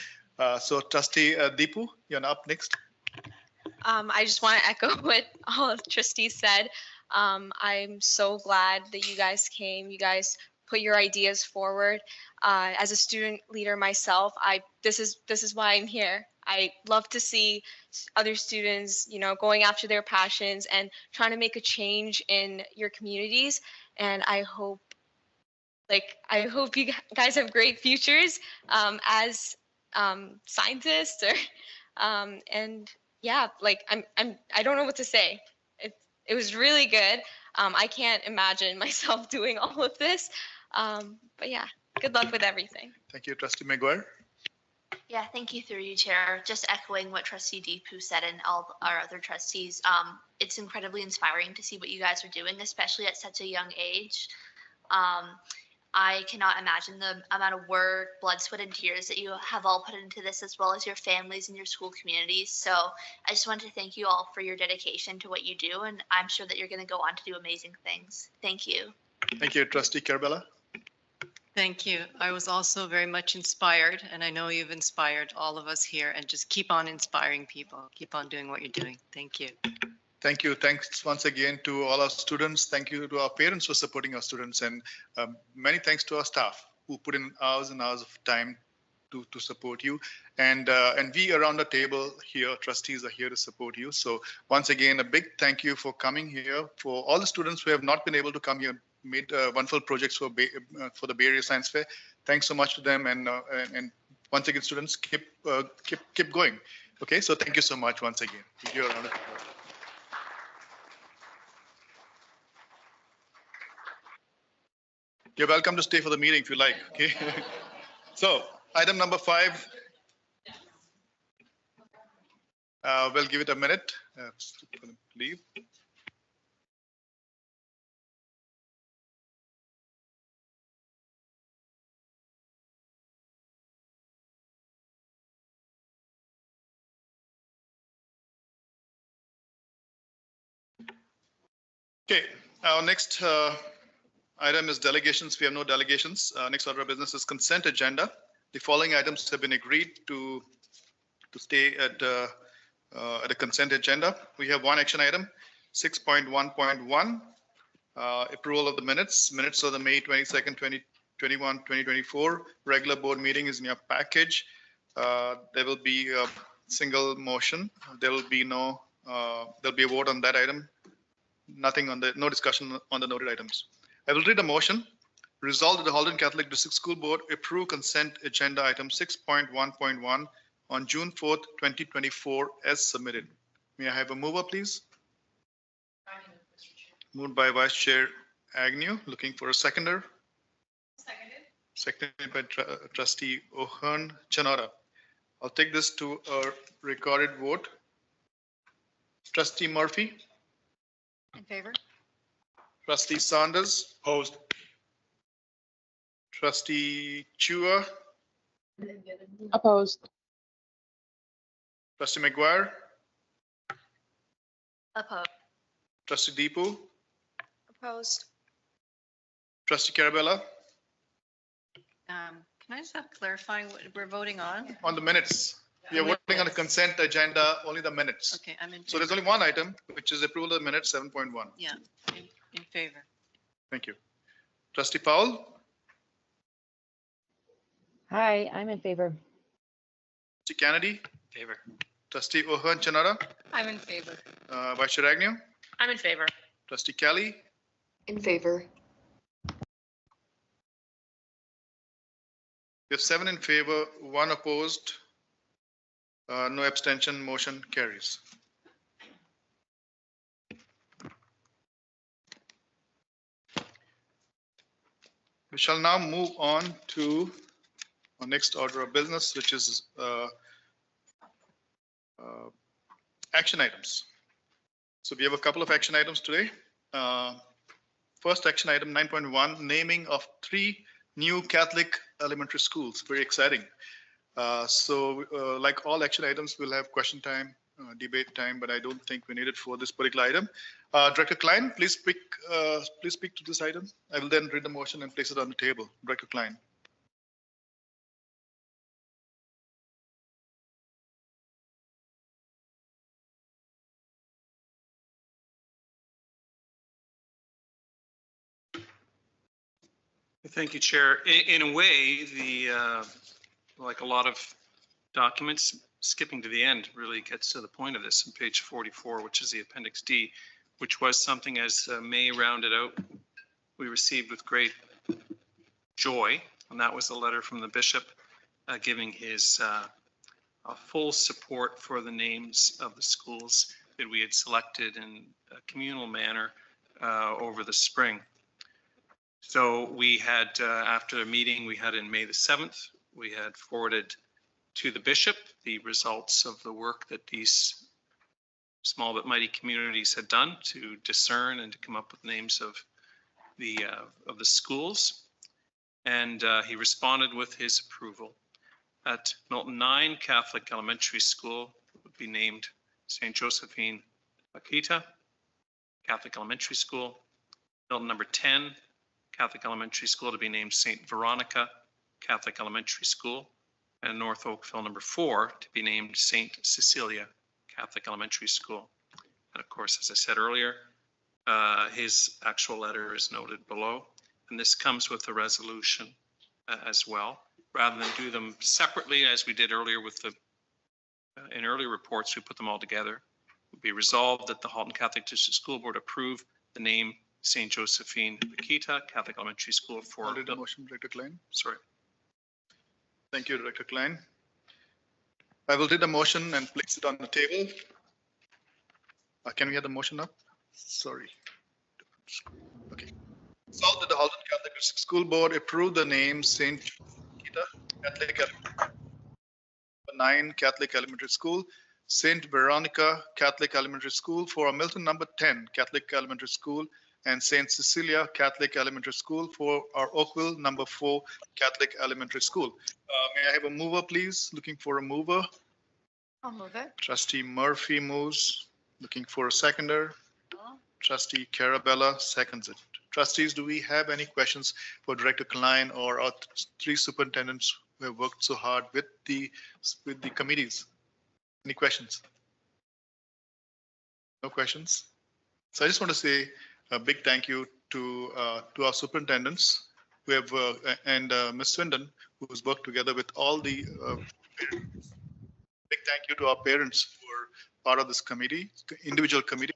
So Trustee Deepu, you're up next. I just want to echo what all of the trustees said. I'm so glad that you guys came. You guys put your ideas forward. As a student leader myself, this is why I'm here. I love to see other students, going after their passions and trying to make a change in your communities. And I hope you guys have great futures. As scientist or and yeah, like I don't know what to say. It was really good. I can't imagine myself doing all of this. But yeah, good luck with everything. Thank you, Trustee McGuire. Yeah, thank you through you, Chair. Just echoing what Trustee Deepu said and all our other trustees, it's incredibly inspiring to see what you guys are doing, especially at such a young age. I cannot imagine the amount of work, blood, sweat, and tears that you have all put into this, as well as your families and your school communities. So I just wanted to thank you all for your dedication to what you do, and I'm sure that you're going to go on to do amazing things. Thank you. Thank you, Trustee Carabella. Thank you. I was also very much inspired, and I know you've inspired all of us here, and just keep on inspiring people. Keep on doing what you're doing. Thank you. Thank you. Thanks once again to all our students. Thank you to our parents for supporting our students, and many thanks to our staff who put in hours and hours of time to support you. And we around the table here, trustees, are here to support you. So once again, a big thank you for coming here. For all the students who have not been able to come here, made wonderful projects for the Bay Area Science Fair. Thanks so much to them, and once again, students, keep going. Okay, so thank you so much once again. You're around. You're welcome to stay for the meeting if you like. Okay. So item number 5. We'll give it a minute. Leave. Okay. Our next item is delegations. We have no delegations. Next order of business is consent agenda. The following items have been agreed to stay at a consent agenda. We have one action item, 6.1.1, approval of the minutes. Minutes of the May 22nd, 2024 regular board meeting is in your package. There will be a single motion. There will be no. There'll be a vote on that item. No discussion on the noted items. I will read the motion. Resolved that the Halton Catholic District School Board approve consent agenda item 6.1.1 on June 4th, 2024 as submitted. May I have a mover, please? Moved by Vice Chair Agnew. Looking for a seconder. Seconded by Trustee O'Hearn Chanara. I'll take this to a recorded vote. Trustee Murphy. In favor? Trustee Sanders. Opposed. Trustee Chua. Opposed. Trustee McGuire. Opposed. Trustee Deepu. Opposed. Trustee Carabella. Can I just have clarifying what we're voting on? On the minutes. We are voting on the consent agenda, only the minutes. Okay, I'm in favor. So there's only one item, which is approval of the minutes 7.1. Yeah, in favor. Thank you. Trustee Powell. Hi, I'm in favor. Trustee Kennedy. Favor. Trustee O'Hearn Chanara. I'm in favor. Vice Chair Agnew. I'm in favor. Trustee Kelly. In favor. We have 7 in favor, 1 opposed, no abstention, motion carries. We shall now move on to our next order of business, which is action items. So we have a couple of action items today. First action item 9.1, naming of 3 new Catholic elementary schools. Very exciting. Like all action items, we'll have question time, debate time, but I don't think we need it for this particular item. Director Klein, please speak to this item. I will then read the motion and place it on the table. Director Klein. Thank you, Chair. In a way, like a lot of documents, skipping to the end really gets to the point of this on page 44, which is the Appendix D, which was something, as May rounded out, we received with great joy, and that was a letter from the bishop giving his full support for the names of the schools that we had selected in a communal manner over the spring. So we had, after a meeting we had in May the 7th, we had forwarded to the bishop the results of the work that these small but mighty communities had done to discern and to come up with names of the schools. And he responded with his approval. At Milton 9 Catholic Elementary School would be named St. Josephine Akita Catholic Elementary School. Milton number 10 Catholic Elementary School to be named St. Veronica Catholic Elementary School. And North Oakville number 4 to be named St. Cecilia Catholic Elementary School. And of course, as I said earlier, his actual letter is noted below. And this comes with a resolution as well. Rather than do them separately, as we did earlier with the, in earlier reports, we put them all together. It would be resolved that the Halton Catholic District School Board approve the name St. Josephine Akita Catholic Elementary School for. I'll read the motion, Director Klein. Sorry. Thank you, Director Klein. I will read the motion and place it on the table. Can we have the motion up? Sorry. Okay. Resolved that the Halton Catholic District School Board approve the name St. Catholic 9 Catholic Elementary School, St. Veronica Catholic Elementary School for Milton number 10 Catholic Elementary School, and St. Cecilia Catholic Elementary School for our Oakville number 4 Catholic Elementary School. May I have a mover, please? Looking for a mover. I'll move it. Trustee Murphy moves. Looking for a seconder. Trustee Carabella seconds it. Trustees, do we have any questions for Director Klein or our three superintendents who have worked so hard with the committees? Any questions? No questions? So I just want to say a big thank you to our superintendents who have and Ms. Swindon, who has worked together with all the parents. Big thank you to our parents who are part of this committee, individual committee,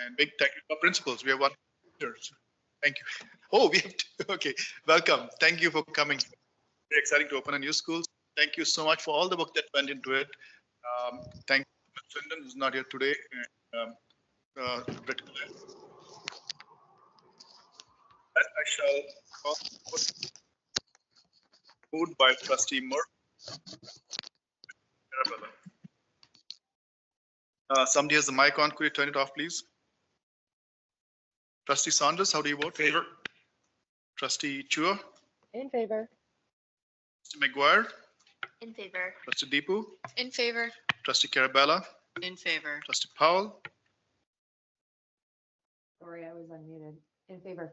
and big thank you to our principals. We have one here. Thank you. Oh, we have okay. Welcome. Thank you for coming. Very exciting to open a new school. Thank you so much for all the work that went into it. Thank you, Ms. Swindon, who's not here today. I shall call moved by Trustee Murphy. Somebody has the mic on. Could you turn it off, please? Trustee Saunders, how do you vote? Favor. Trustee Chua? In favor. Trustee McGuire? In favor. Trustee Deepu? In favor. Trustee Carabella? In favor. Trustee Powell? Sorry, I was unmuted. In favor.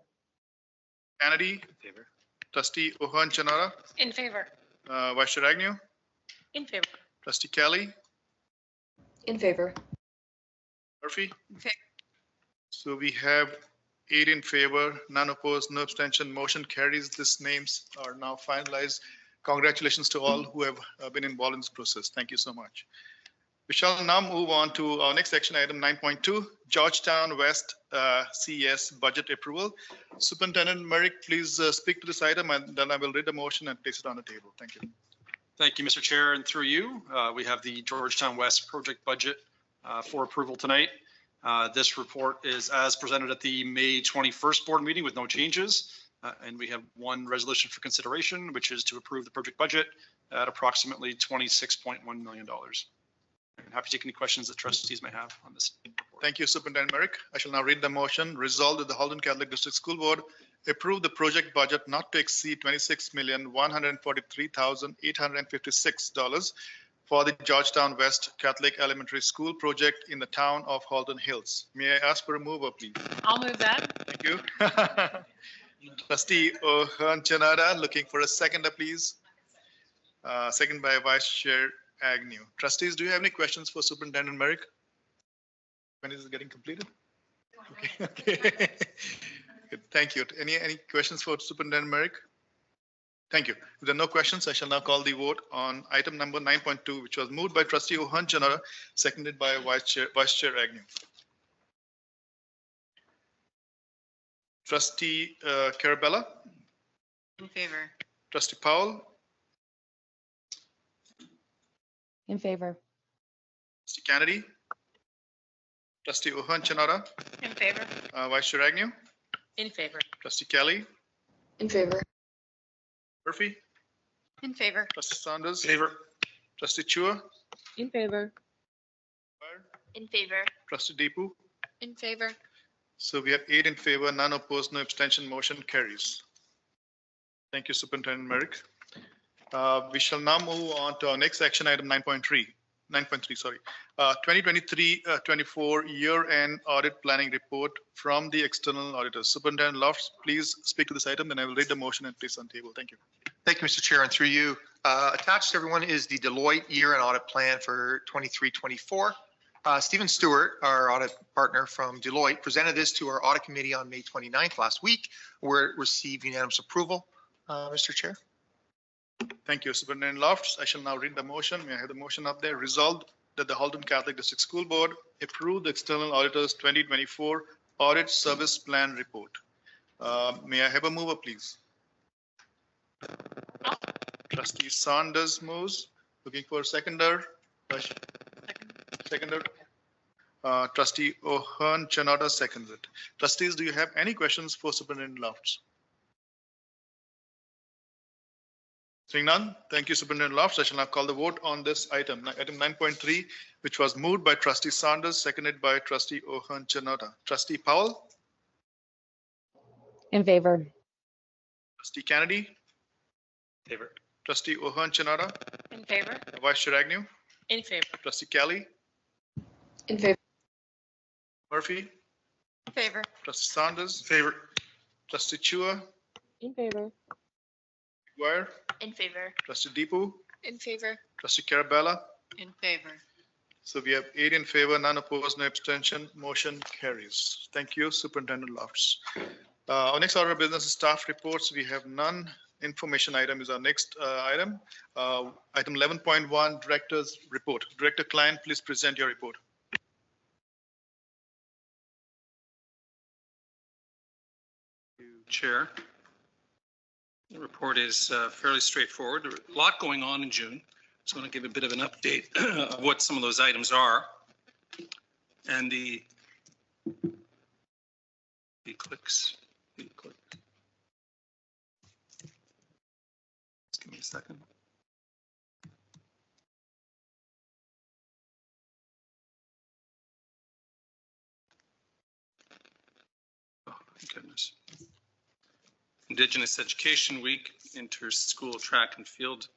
Kennedy? In favor. Trustee Ohan Chanara? In favor. Vice Chair Agnew? In favor. Trustee Kelly? In favor. Murphy? In favor. So we have 8 in favor, none opposed, no abstention. Motion carries. These names are now finalized. Congratulations to all who have been involved in this process. Thank you so much. We shall now move on to our next action item 9.2, Georgetown West CES budget approval. Superintendent Merrick, please speak to this item, and then I will read the motion and place it on the table. Thank you. Thank you, Mr. Chair, and through you, we have the Georgetown West project budget for approval tonight. This report is as presented at the May 21st board meeting with no changes. And we have one resolution for consideration, which is to approve the project budget at approximately $26.1 million. I'm happy to take any questions that trustees may have on this. Thank you, Superintendent Merrick. I shall now read the motion. Resolved that the Halton Catholic District School Board approve the project budget not to exceed $26,143,856 for the Georgetown West Catholic Elementary School project in the town of Halton Hills. May I ask for a mover, please? I'll move that. Thank you. Trustee Ohan Chanara, looking for a seconder, please. Second by Vice Chair Agnew. Trustees, do you have any questions for Superintendent Merrick? When is it getting completed? Okay. Okay. Good. Thank you. Any questions for Superintendent Merrick? Thank you. If there are no questions, I shall now call the vote on item number 9.2, which was moved by Trustee Ohan Chanara, seconded by Vice Chair Agnew. Trustee Carabella? In favor. Trustee Powell? In favor. Trustee Kennedy? Trustee Ohan Chanara? In favor. Vice Chair Agnew? In favor. Trustee Kelly? In favor. Murphy? In favor. Trustee Saunders? Favor. Trustee Chua? In favor. In favor. Trustee Deepu? In favor. So we have 8 in favor, none opposed, no abstention, motion carries. Thank you, Superintendent Merrick. We shall now move on to our next action item 9.3, 2023-24 year-end audit planning report from the external auditors. Superintendent Lofts, please speak to this item, then I will read the motion and place on table. Thank you. Thank you, Mr. Chair, and through you. Attached to everyone is the Deloitte year-end audit plan for 23-24. Stephen Stewart, our audit partner from Deloitte, presented this to our audit committee on May 29th last week, where it received unanimous approval. Mr. Chair. Thank you, Superintendent Lofts. I shall now read the motion. May I have the motion up there? Resolved that the Halton Catholic District School Board approve the external auditors 2024 audit service plan report. May I have a mover, please? Trustee Saunders moves. Looking for a seconder. Seconder. Trustee Ohan Chanada seconds it. Trustees, do you have any questions for Superintendent Lofts? Seeing none, thank you, Superintendent Lofts. I shall now call the vote on this item, item 9.3, which was moved by Trustee Saunders, seconded by Trustee Ohan Chanada. Trustee Powell? In favor. Trustee Kennedy? Favor. Trustee Ohan Chanada? In favor. Vice Chair Agnew? In favor. Trustee Kelly? In favor. Murphy? In favor. Trustee Saunders? Favor. Trustee Chua? In favor. Guire? In favor. Trustee Deepu? In favor. Trustee Carabella? In favor. So we have 8 in favor, none opposed, no abstention. Motion carries. Thank you, Superintendent Lofts. Our next order of business is staff reports. We have none. Information item is our next item. Item 11.1, Director's Report. Director Klein, please present your report. Chair. The report is fairly straightforward. There's a lot going on in June. So I want to give a bit of an update of what some of those items are. And the clicks. Just give me a second. Oh, my goodness. Indigenous Education Week, Inter-School Track and Field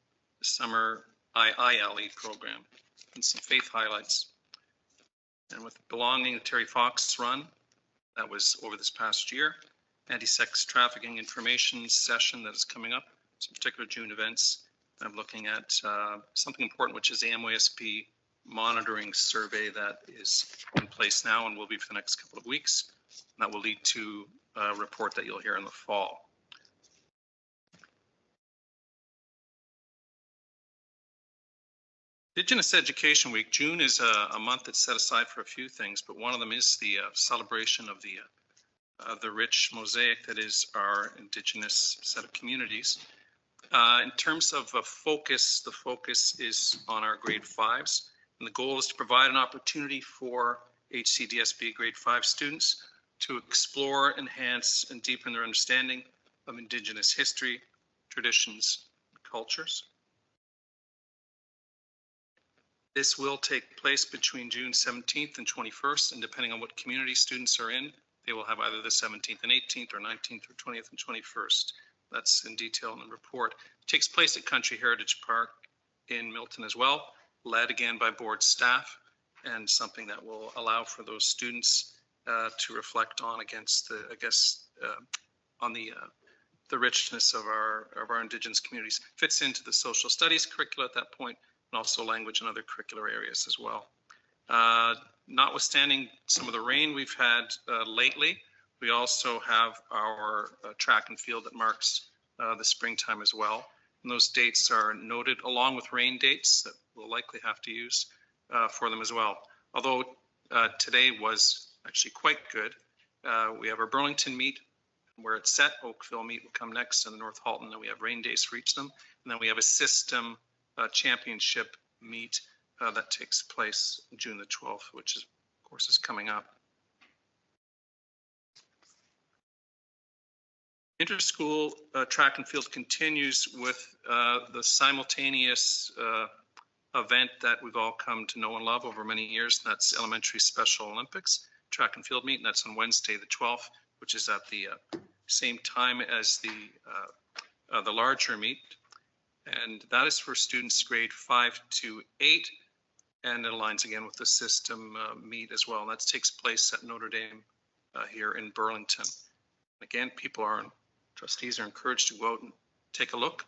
Summer IILE program, and some faith highlights. And with the Belonging to Terry Fox run, that was over this past year, anti-sex trafficking information session that is coming up, some particular June events. I'm looking at something important, which is the MOSP monitoring survey that is in place now and will be for the next couple of weeks. And that will lead to a report that you'll hear in the fall. Indigenous Education Week, June is a month that's set aside for a few things, but one of them is the celebration of the rich mosaic that is our Indigenous set of communities. In terms of a focus, the focus is on our grade 5s, and the goal is to provide an opportunity for HCDSB grade 5 students to explore, enhance, and deepen their understanding of Indigenous history, traditions, and cultures. This will take place between June 17th and 21st, and depending on what community students are in, they will have either the 17th and 18th or 19th or 20th and 21st. That's in detail in the report. It takes place at Country Heritage Park in Milton as well, led again by board staff, and something that will allow for those students to reflect on against the, on the richness of our Indigenous communities. Fits into the social studies curricula at that point, and also language and other curricular areas as well. Notwithstanding some of the rain we've had lately, we also have our track and field that marks the springtime as well. And those dates are noted along with rain dates that we'll likely have to use for them as well. Although today was actually quite good. We have our Burlington meet where it's set. Oakville meet will come next, and the North Halton, then we have rain days for each of them. And then we have a system championship meet that takes place June the 12th, which is, of course, is coming up. Interschool track and field continues with the simultaneous event that we've all come to know and love over many years. That's Elementary Special Olympics track and field meet, and that's on Wednesday the 12th, which is at the same time as the larger meet. And that is for students grade 5 to 8, and it aligns again with the system meet as well. And that takes place at Notre Dame here in Burlington. Again, trustees are encouraged to go out and take a look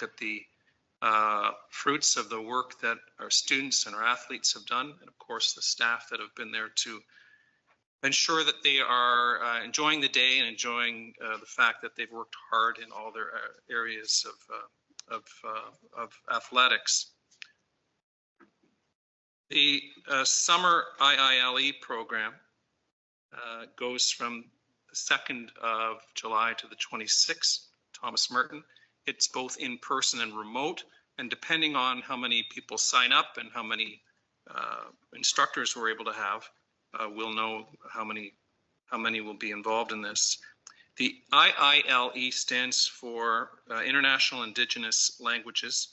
at the fruits of the work that our students and our athletes have done, and of course the staff that have been there to ensure that they are enjoying the day and enjoying the fact that they've worked hard in all their areas of athletics. The summer IILE program goes from the 2nd of July to the 26th, Thomas Merton. It's both in person and remote, and depending on how many people sign up and how many instructors we're able to have, we'll know how many will be involved in this. The IILE stands for International Indigenous Languages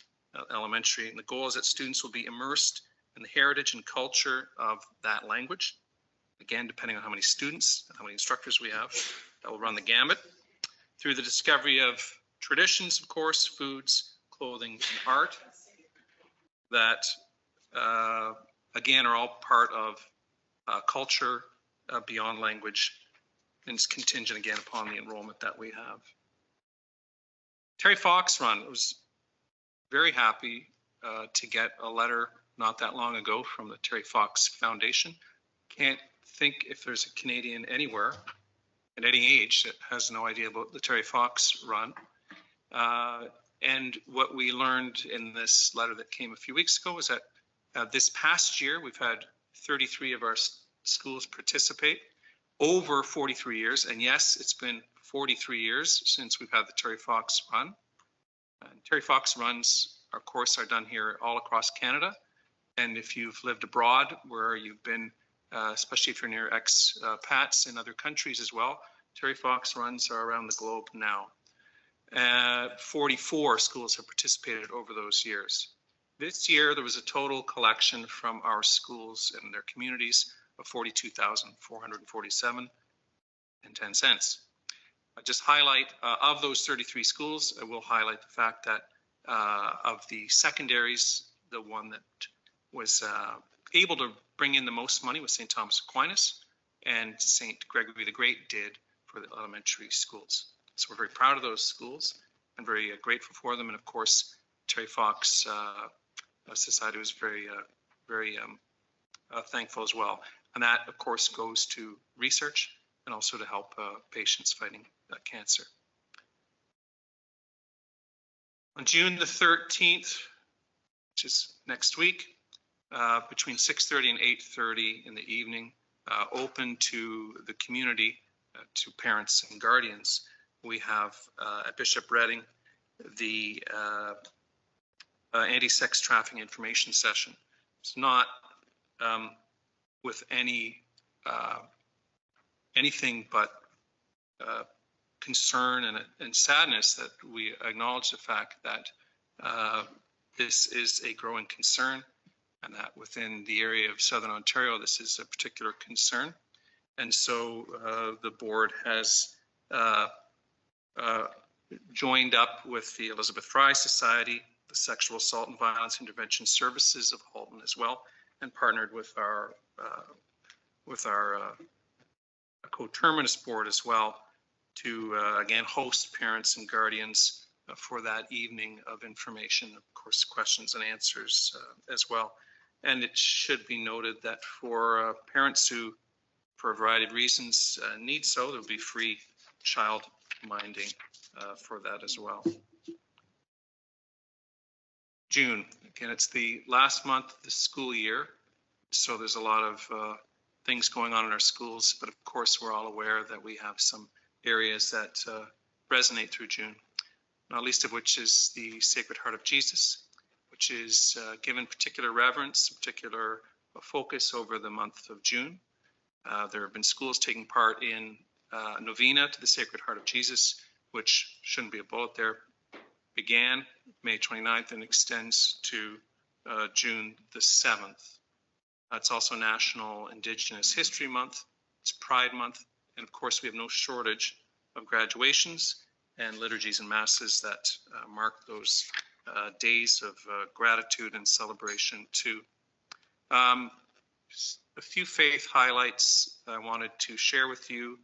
Elementary, and the goal is that students will be immersed in the heritage and culture of that language. Again, depending on how many students and how many instructors we have, that will run the gamut through the discovery of traditions, of course, foods, clothing, and art that, again, are all part of culture beyond language, and it's contingent, again, upon the enrollment that we have. Terry Fox Run was very happy to get a letter not that long ago from the Terry Fox Foundation. Can't think if there's a Canadian anywhere at any age that has no idea about the Terry Fox Run. And what we learned in this letter that came a few weeks ago is that this past year, we've had 33 of our schools participate over 43 years. And yes, it's been 43 years since we've had the Terry Fox Run. And Terry Fox Runs, of course, are done here all across Canada. And if you've lived abroad where you've been, especially if you're near expats in other countries as well, Terry Fox Runs are around the globe now. 44 schools have participated over those years. This year, there was a total collection from our schools and their communities of $42,447.10. I just highlight, of those 33 schools, I will highlight the fact that of the secondaries, the one that was able to bring in the most money was St. Thomas Aquinas, and St. Gregory the Great did for the elementary schools. So we're very proud of those schools and very grateful for them. And of course, Terry Fox Society was very thankful as well. And that, of course, goes to research and also to help patients fighting cancer. On June the 13th, which is next week, between 6:30 and 8:30 in the evening, open to the community, to parents and guardians. We have at Bishop Redding the anti-sex trafficking information session. It's not with anything but concern and sadness that we acknowledge the fact that this is a growing concern, and that within the area of Southern Ontario, this is a particular concern. And so the board has joined up with the Elizabeth Fry Society, the Sexual Assault and Violence Intervention Services of Halton as well, and partnered with our coterminous board as well to again host parents and guardians for that evening of information, of course, questions and answers as well. And it should be noted that for parents who, for a variety of reasons, need so, there'll be free child minding for that as well. June, again, it's the last month of the school year, so there's a lot of things going on in our schools, but of course we're all aware that we have some areas that resonate through June, not least of which is the Sacred Heart of Jesus, which is given particular reverence, particular focus over the month of June. There have been schools taking part in Novena to the Sacred Heart of Jesus, which shouldn't be a bullet there, began May 29th and extends to June the 7th. It's also National Indigenous History Month. It's Pride Month. And of course, we have no shortage of graduations and liturgies and masses that mark those days of gratitude and celebration too. A few faith highlights I wanted to share with you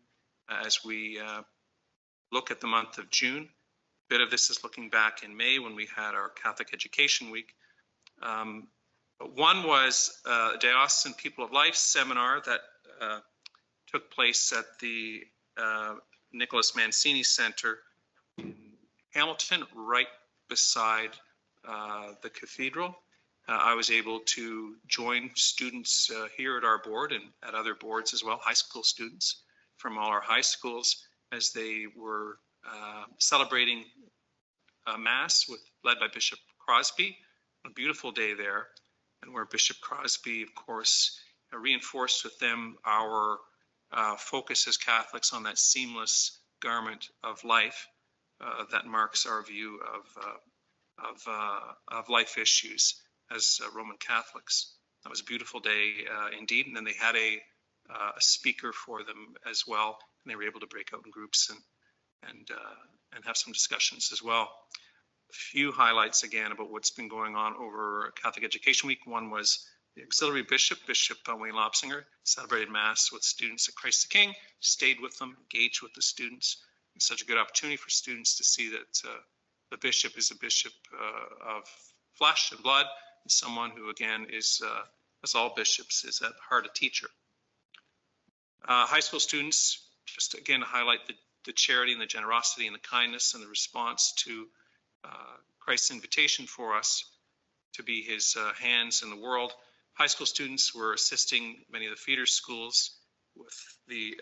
as we look at the month of June. A bit of this is looking back in May when we had our Catholic Education Week. One was a Diocesan People of Life seminar that took place at the Nicholas Mancini Center in Hamilton, right beside the cathedral. I was able to join students here at our board and at other boards as well, high school students from all our high schools, as they were celebrating Mass led by Bishop Crosby. A beautiful day there, and where Bishop Crosby, of course, reinforced with them our focus as Catholics on that seamless garment of life that marks our view of life issues as Roman Catholics. That was a beautiful day indeed, and then they had a speaker for them as well, and they were able to break out in groups and have some discussions as well. A few highlights again about what's been going on over Catholic Education Week. One was the auxiliary bishop, Bishop Wayne Lopsinger, celebrated Mass with students at Christ the King, stayed with them, engaged with the students. It's such a good opportunity for students to see that the bishop is a bishop of flesh and blood, and someone who, again, is, as all bishops, is at heart a teacher. High school students, just again to highlight the charity and the generosity and the kindness and the response to Christ's invitation for us to be his hands in the world. High school students were assisting many of the feeder schools with the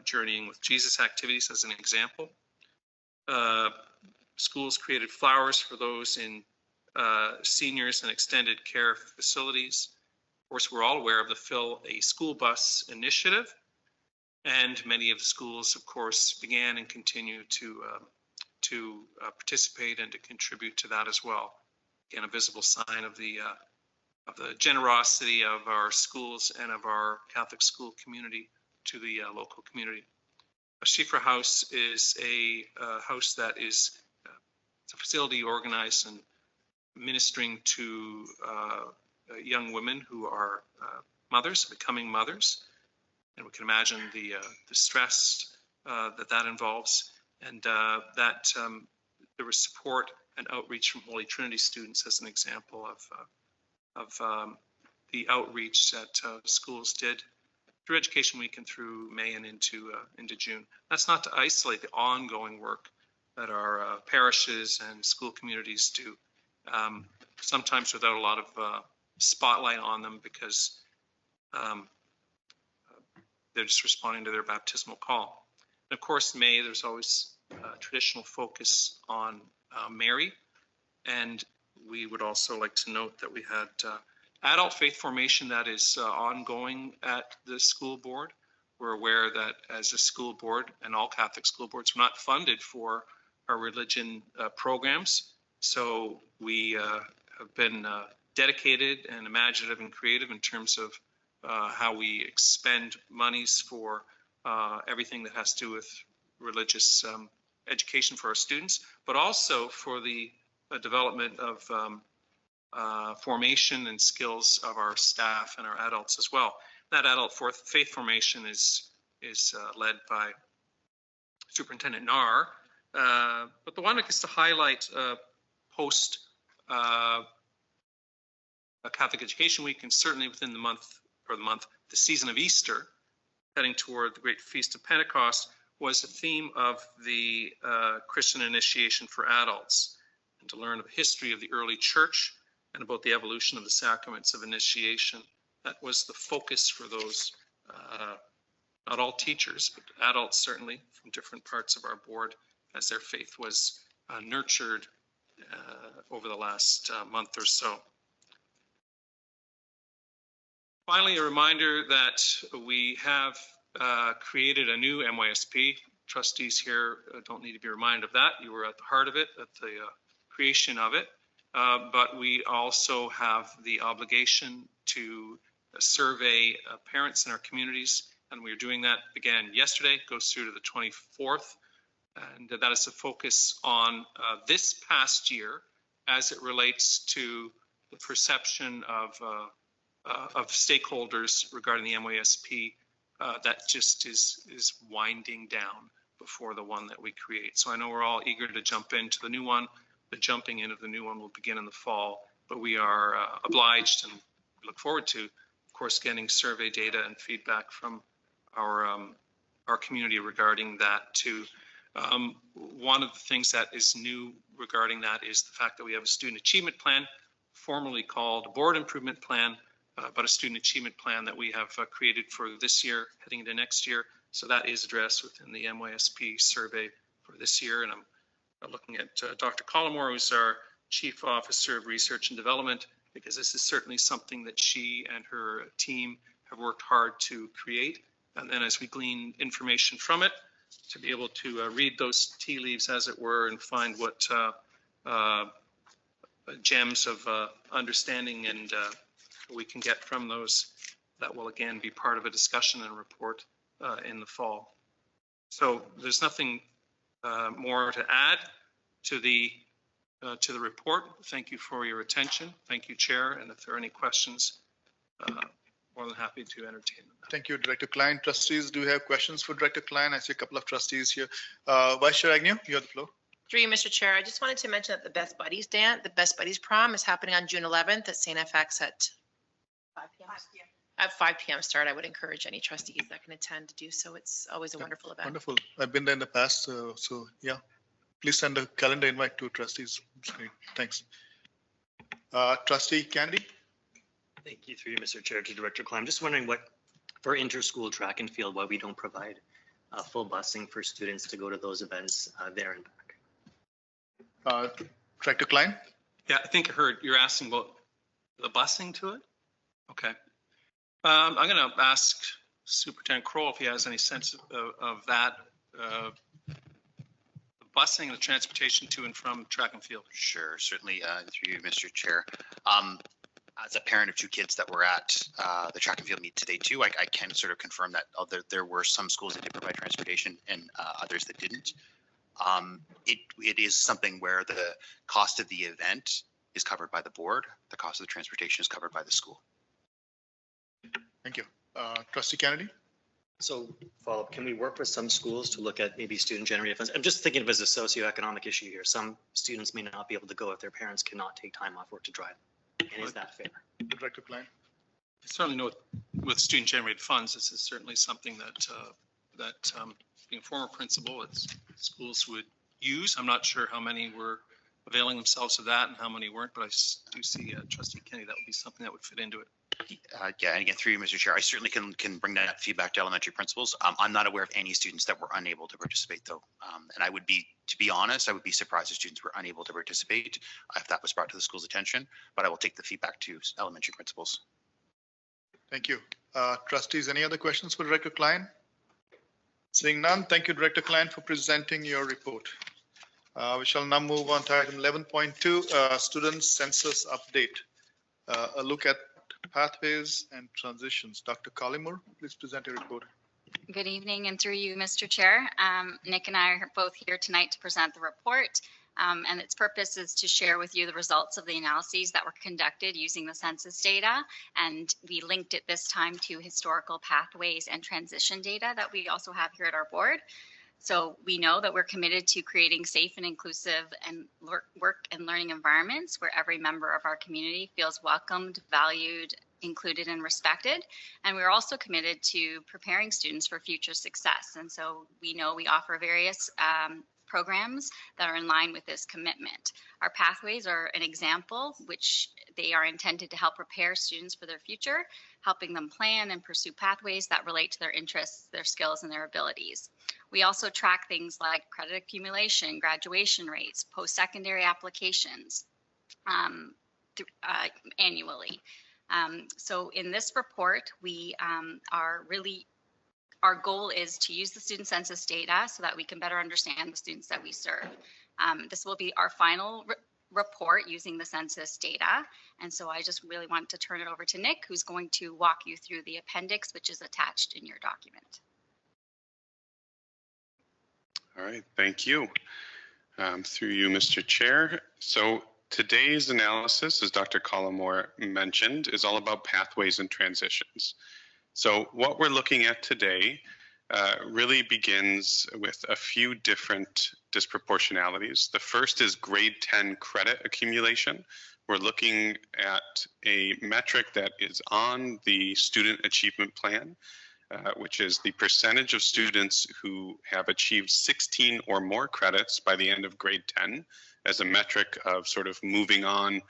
Journeying with Jesus activities as an example. Schools created flowers for those in seniors and extended care facilities. Of course, we're all aware of the Fill a School Bus initiative, and many of the schools, of course, began and continue to participate and to contribute to that as well. Again, a visible sign of the generosity of our schools and of our Catholic school community to the local community. A Shifra House is a house that is it's a facility organized and ministering to young women who are mothers, becoming mothers, and we can imagine the stress that involves, and that there was support and outreach from Holy Trinity students as an example of the outreach that schools did through Education Week and through May and into June. That's not to isolate the ongoing work that our parishes and school communities do, sometimes without a lot of spotlight on them because they're just responding to their baptismal call. And of course, May, there's always a traditional focus on Mary. And we would also like to note that we had adult faith formation that is ongoing at the school board. We're aware that as a school board and all Catholic school boards, we're not funded for our religion programs. So we have been dedicated and imaginative and creative in terms of how we expend monies for everything that has to do with religious education for our students, but also for the development of formation and skills of our staff and our adults as well. That adult faith formation is led by Superintendent Nar, but the one that gets to highlight post Catholic Education Week, and certainly within the season of Easter, heading toward the great feast of Pentecost, was the theme of the Christian initiation for adults, and to learn of the history of the early church and about the evolution of the sacraments of initiation. That was the focus for those, not all teachers, but adults certainly from different parts of our board, as their faith was nurtured over the last month or so. Finally, a reminder that we have created a new MYSP. Trustees here don't need to be reminded of that. You were at the heart of it, at the creation of it. But we also have the obligation to survey parents in our communities, and we're doing that again yesterday, goes through to the 24th. And that is a focus on this past year as it relates to the perception of stakeholders regarding the MYSP that just is winding down before the one that we create. So I know we're all eager to jump into the new one. The jumping in of the new one will begin in the fall, but we are obliged and we look forward to, of course, getting survey data and feedback from our community regarding that too. One of the things that is new regarding that is the fact that we have a student achievement plan, formerly called a board improvement plan, but a student achievement plan that we have created for this year, heading into next year. So that is addressed within the MYSP survey for this year. And I'm looking at Dr. Collymore, who's our Chief Officer of Research and Development, because this is certainly something that she and her team have worked hard to create. And then as we glean information from it, to be able to read those tea leaves, as it were, and find what gems of understanding and we can get from those, that will again be part of a discussion and report in the fall. So there's nothing more to add to the report. Thank you for your attention. Thank you, Chair. And if there are any questions, more than happy to entertain them. Thank you, Director Klein. Trustees, do you have questions for Director Klein? I see a couple of trustees here. Vice Chair Agnew, you have the floor. Through you, Mr. Chair, I just wanted to mention that the Best Buddies Dance, the Best Buddies Prom is happening on June 11th at St. FX at 5 p.m. At 5 p.m. start. I would encourage any trustees that can attend to do so. It's always a wonderful event. Wonderful. I've been there in the past, so yeah. Please send a calendar invite to trustees. Great. Thanks. Trustee Candy. Thank you, through you, Mr. Chair, to Director Klein. I'm just wondering what, for inter-school track and field, why we don't provide full busing for students to go to those events there and back. Director Klein? Yeah, I think I heard you're asking about the busing to it. Okay. I'm going to ask Superintendent Kroll if he has any sense of that. Busing and the transportation to and from track and field. Sure, certainly through you, Mr. Chair. As a parent of two kids that were at the track and field meet today too, I can sort of confirm that there were some schools that did provide transportation and others that didn't. It is something where the cost of the event is covered by the board. The cost of the transportation is covered by the school. Thank you. Trustee Kennedy? So follow-up, can we work with some schools to look at maybe student generated funds? I'm just thinking of it as a socioeconomic issue here. Some students may not be able to go if their parents cannot take time off work to drive. And is that fair? Director Klein? I certainly know with student generated funds, this is certainly something that being a former principal, it's schools would use. I'm not sure how many were availing themselves of that and how many weren't, but I do see Trustee Kennedy, that would be something that would fit into it. Yeah, and again, through you, Mr. Chair, I certainly can bring that feedback to elementary principals. I'm not aware of any students that were unable to participate, though. And I would be, to be honest, I would be surprised if students were unable to participate if that was brought to the school's attention. But I will take the feedback to elementary principals. Thank you. Trustees, any other questions for Director Klein? Seeing none, thank you, Director Klein, for presenting your report. We shall now move on to item 11.2, student census update. A look at pathways and transitions. Dr. Collymore, please present your report. Good evening, and through you, Mr. Chair. Nick and I are both here tonight to present the report, and its purpose is to share with you the results of the analyses that were conducted using the census data, and we linked it this time to historical pathways and transition data that we also have here at our board. So we know that we're committed to creating safe and inclusive and work and learning environments where every member of our community feels welcomed, valued, included, and respected. And we're also committed to preparing students for future success. And so we know we offer various programs that are in line with this commitment. Our pathways are an example, which they are intended to help prepare students for their future, helping them plan and pursue pathways that relate to their interests, their skills, and their abilities. We also track things like credit accumulation, graduation rates, post-secondary applications, annually. So in this report, we our goal is to use the student census data so that we can better understand the students that we serve. This will be our final report using the census data. And so I just really want to turn it over to Nick, who's going to walk you through the appendix, which is attached in your document. All right, thank you. Through you, Mr. Chair. So today's analysis, as Dr. Collymore mentioned, is all about pathways and transitions. So what we're looking at today really begins with a few different disproportionalities. The first is grade 10 credit accumulation. We're looking at a metric that is on the student achievement plan, which is the percentage of students who have achieved 16 or more credits by the end of grade 10 as a metric of sort of moving on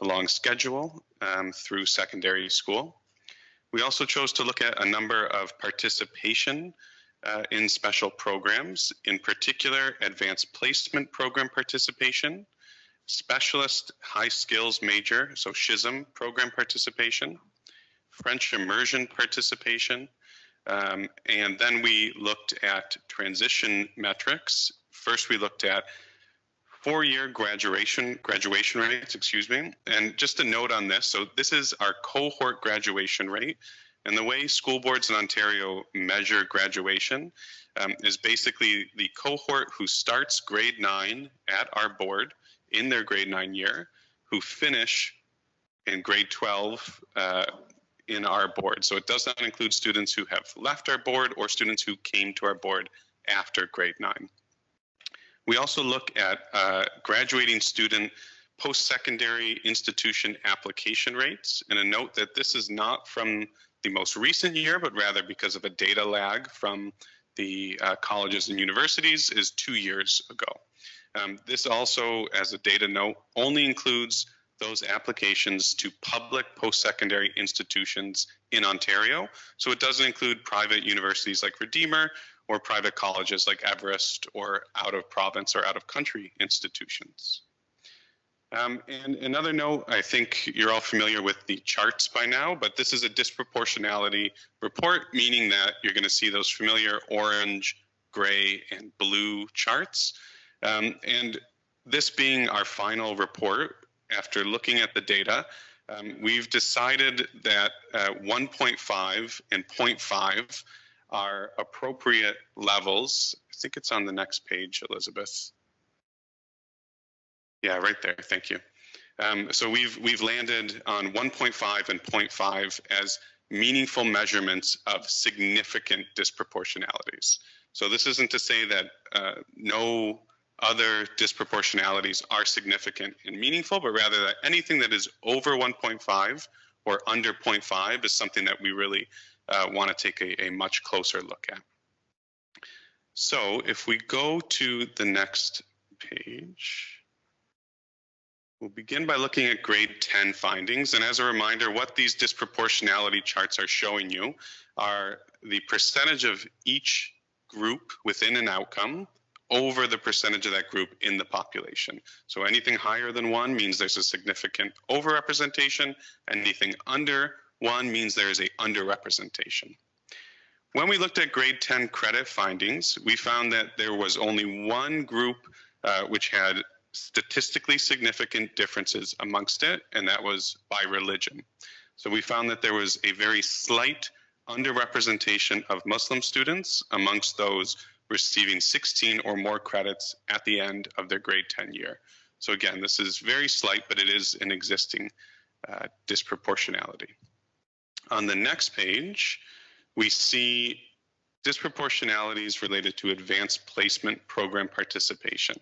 along schedule through secondary school. We also chose to look at a number of participation in special programs, in particular advanced placement program participation, specialist high skills major, so SHISM program participation, French immersion participation, and then we looked at transition metrics. First, we looked at four-year graduation rates, and just a note on this. So this is our cohort graduation rate. And the way school boards in Ontario measure graduation is basically the cohort who starts grade 9 at our board in their grade 9 year, who finish in grade 12 in our board. So it does not include students who have left our board or students who came to our board after grade 9. We also look at graduating student post-secondary institution application rates, and a note that this is not from the most recent year, but rather because of a data lag from the colleges and universities is 2 years ago. This also, as a data note, only includes those applications to public post-secondary institutions in Ontario. So it doesn't include private universities like Redeemer or private colleges like Everest or out of province or out of country institutions. And another note, I think you're all familiar with the charts by now, but this is a disproportionality report, meaning that you're going to see those familiar orange, gray, and blue charts. And this being our final report, after looking at the data, we've decided that 1.5 and 0.5 are appropriate levels. I think it's on the next page, Elizabeth. Yeah, right there. Thank you. So we've landed on 1.5 and 0.5 as meaningful measurements of significant disproportionalities. So this isn't to say that no other disproportionalities are significant and meaningful, but rather that anything that is over 1.5 or under 0.5 is something that we really want to take a much closer look at. So if we go to the next page, we'll begin by looking at grade 10 findings. And as a reminder, what these disproportionality charts are showing you are the percentage of each group within an outcome over the percentage of that group in the population. So anything higher than 1 means there's a significant overrepresentation. Anything under 1 means there is a underrepresentation. When we looked at grade 10 credit findings, we found that there was only one group which had statistically significant differences amongst it, and that was by religion. So we found that there was a very slight underrepresentation of Muslim students amongst those receiving 16 or more credits at the end of their grade 10 year. So again, this is very slight, but it is an existing disproportionality. On the next page, we see disproportionalities related to advanced placement program participation.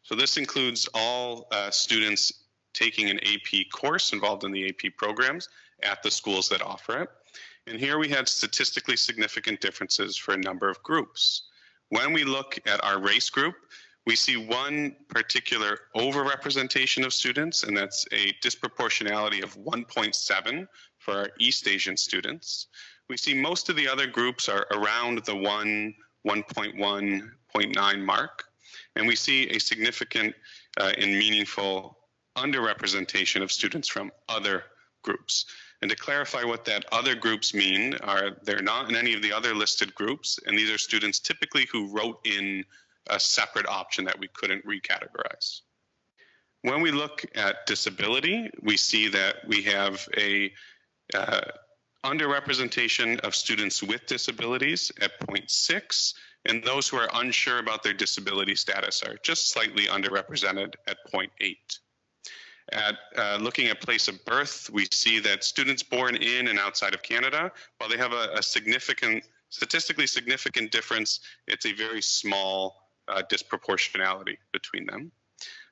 So this includes all students taking an AP course involved in the AP programs at the schools that offer it. And here we had statistically significant differences for a number of groups. When we look at our race group, we see one particular overrepresentation of students, and that's a disproportionality of 1.7 for our East Asian students. We see most of the other groups are around the 1, 1.1, 0.9 mark, and we see a significant and meaningful underrepresentation of students from other groups. And to clarify what that other groups mean, they're not in any of the other listed groups, and these are students typically who wrote in a separate option that we couldn't recategorize. When we look at disability, we see that we have a underrepresentation of students with disabilities at 0.6, and those who are unsure about their disability status are just slightly underrepresented at 0.8. Looking at place of birth, we see that students born in and outside of Canada, while they have a statistically significant difference, it's a very small disproportionality between them.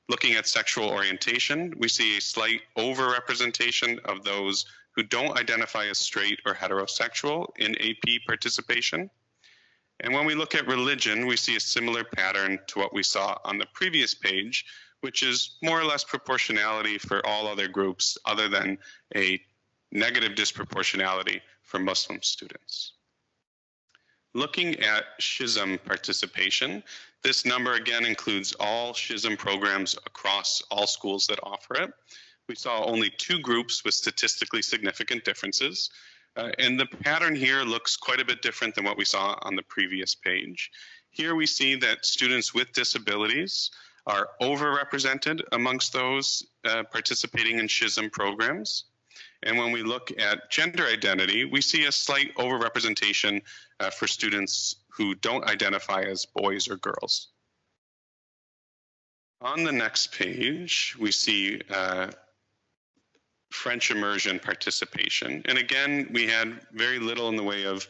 Looking at sexual orientation, we see a slight overrepresentation of those who don't identify as straight or heterosexual in AP participation. And when we look at religion, we see a similar pattern to what we saw on the previous page, which is more or less proportionality for all other groups other than a negative disproportionality for Muslim students. Looking at SHISM participation, this number again includes all SHISM programs across all schools that offer it. We saw only 2 groups with statistically significant differences. And the pattern here looks quite a bit different than what we saw on the previous page. Here we see that students with disabilities are overrepresented amongst those participating in SHISM programs. And when we look at gender identity, we see a slight overrepresentation for students who don't identify as boys or girls. On the next page, we see French immersion participation. And again, we had very little in the way of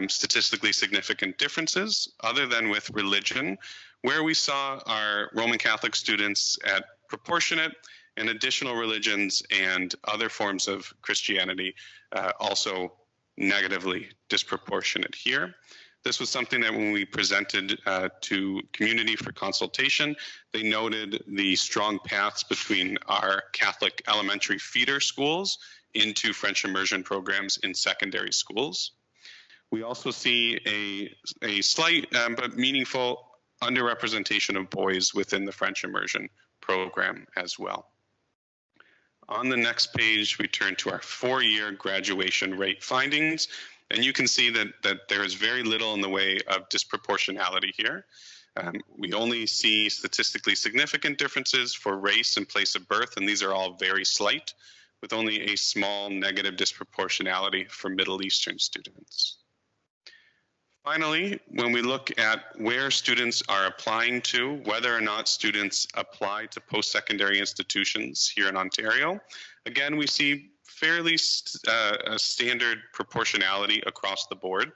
statistically significant differences other than with religion, where we saw our Roman Catholic students at proportionate and additional religions and other forms of Christianity also negatively disproportionate here. This was something that when we presented to community for consultation, they noted the strong paths between our Catholic elementary feeder schools into French immersion programs in secondary schools. We also see a slight but meaningful underrepresentation of boys within the French immersion program as well. On the next page, we turn to our 4-year graduation rate findings, and you can see that there is very little in the way of disproportionality here. We only see statistically significant differences for race and place of birth, and these are all very slight, with only a small negative disproportionality for Middle Eastern students. Finally, when we look at where students are applying to, whether or not students apply to post-secondary institutions here in Ontario, again, we see fairly standard proportionality across the board.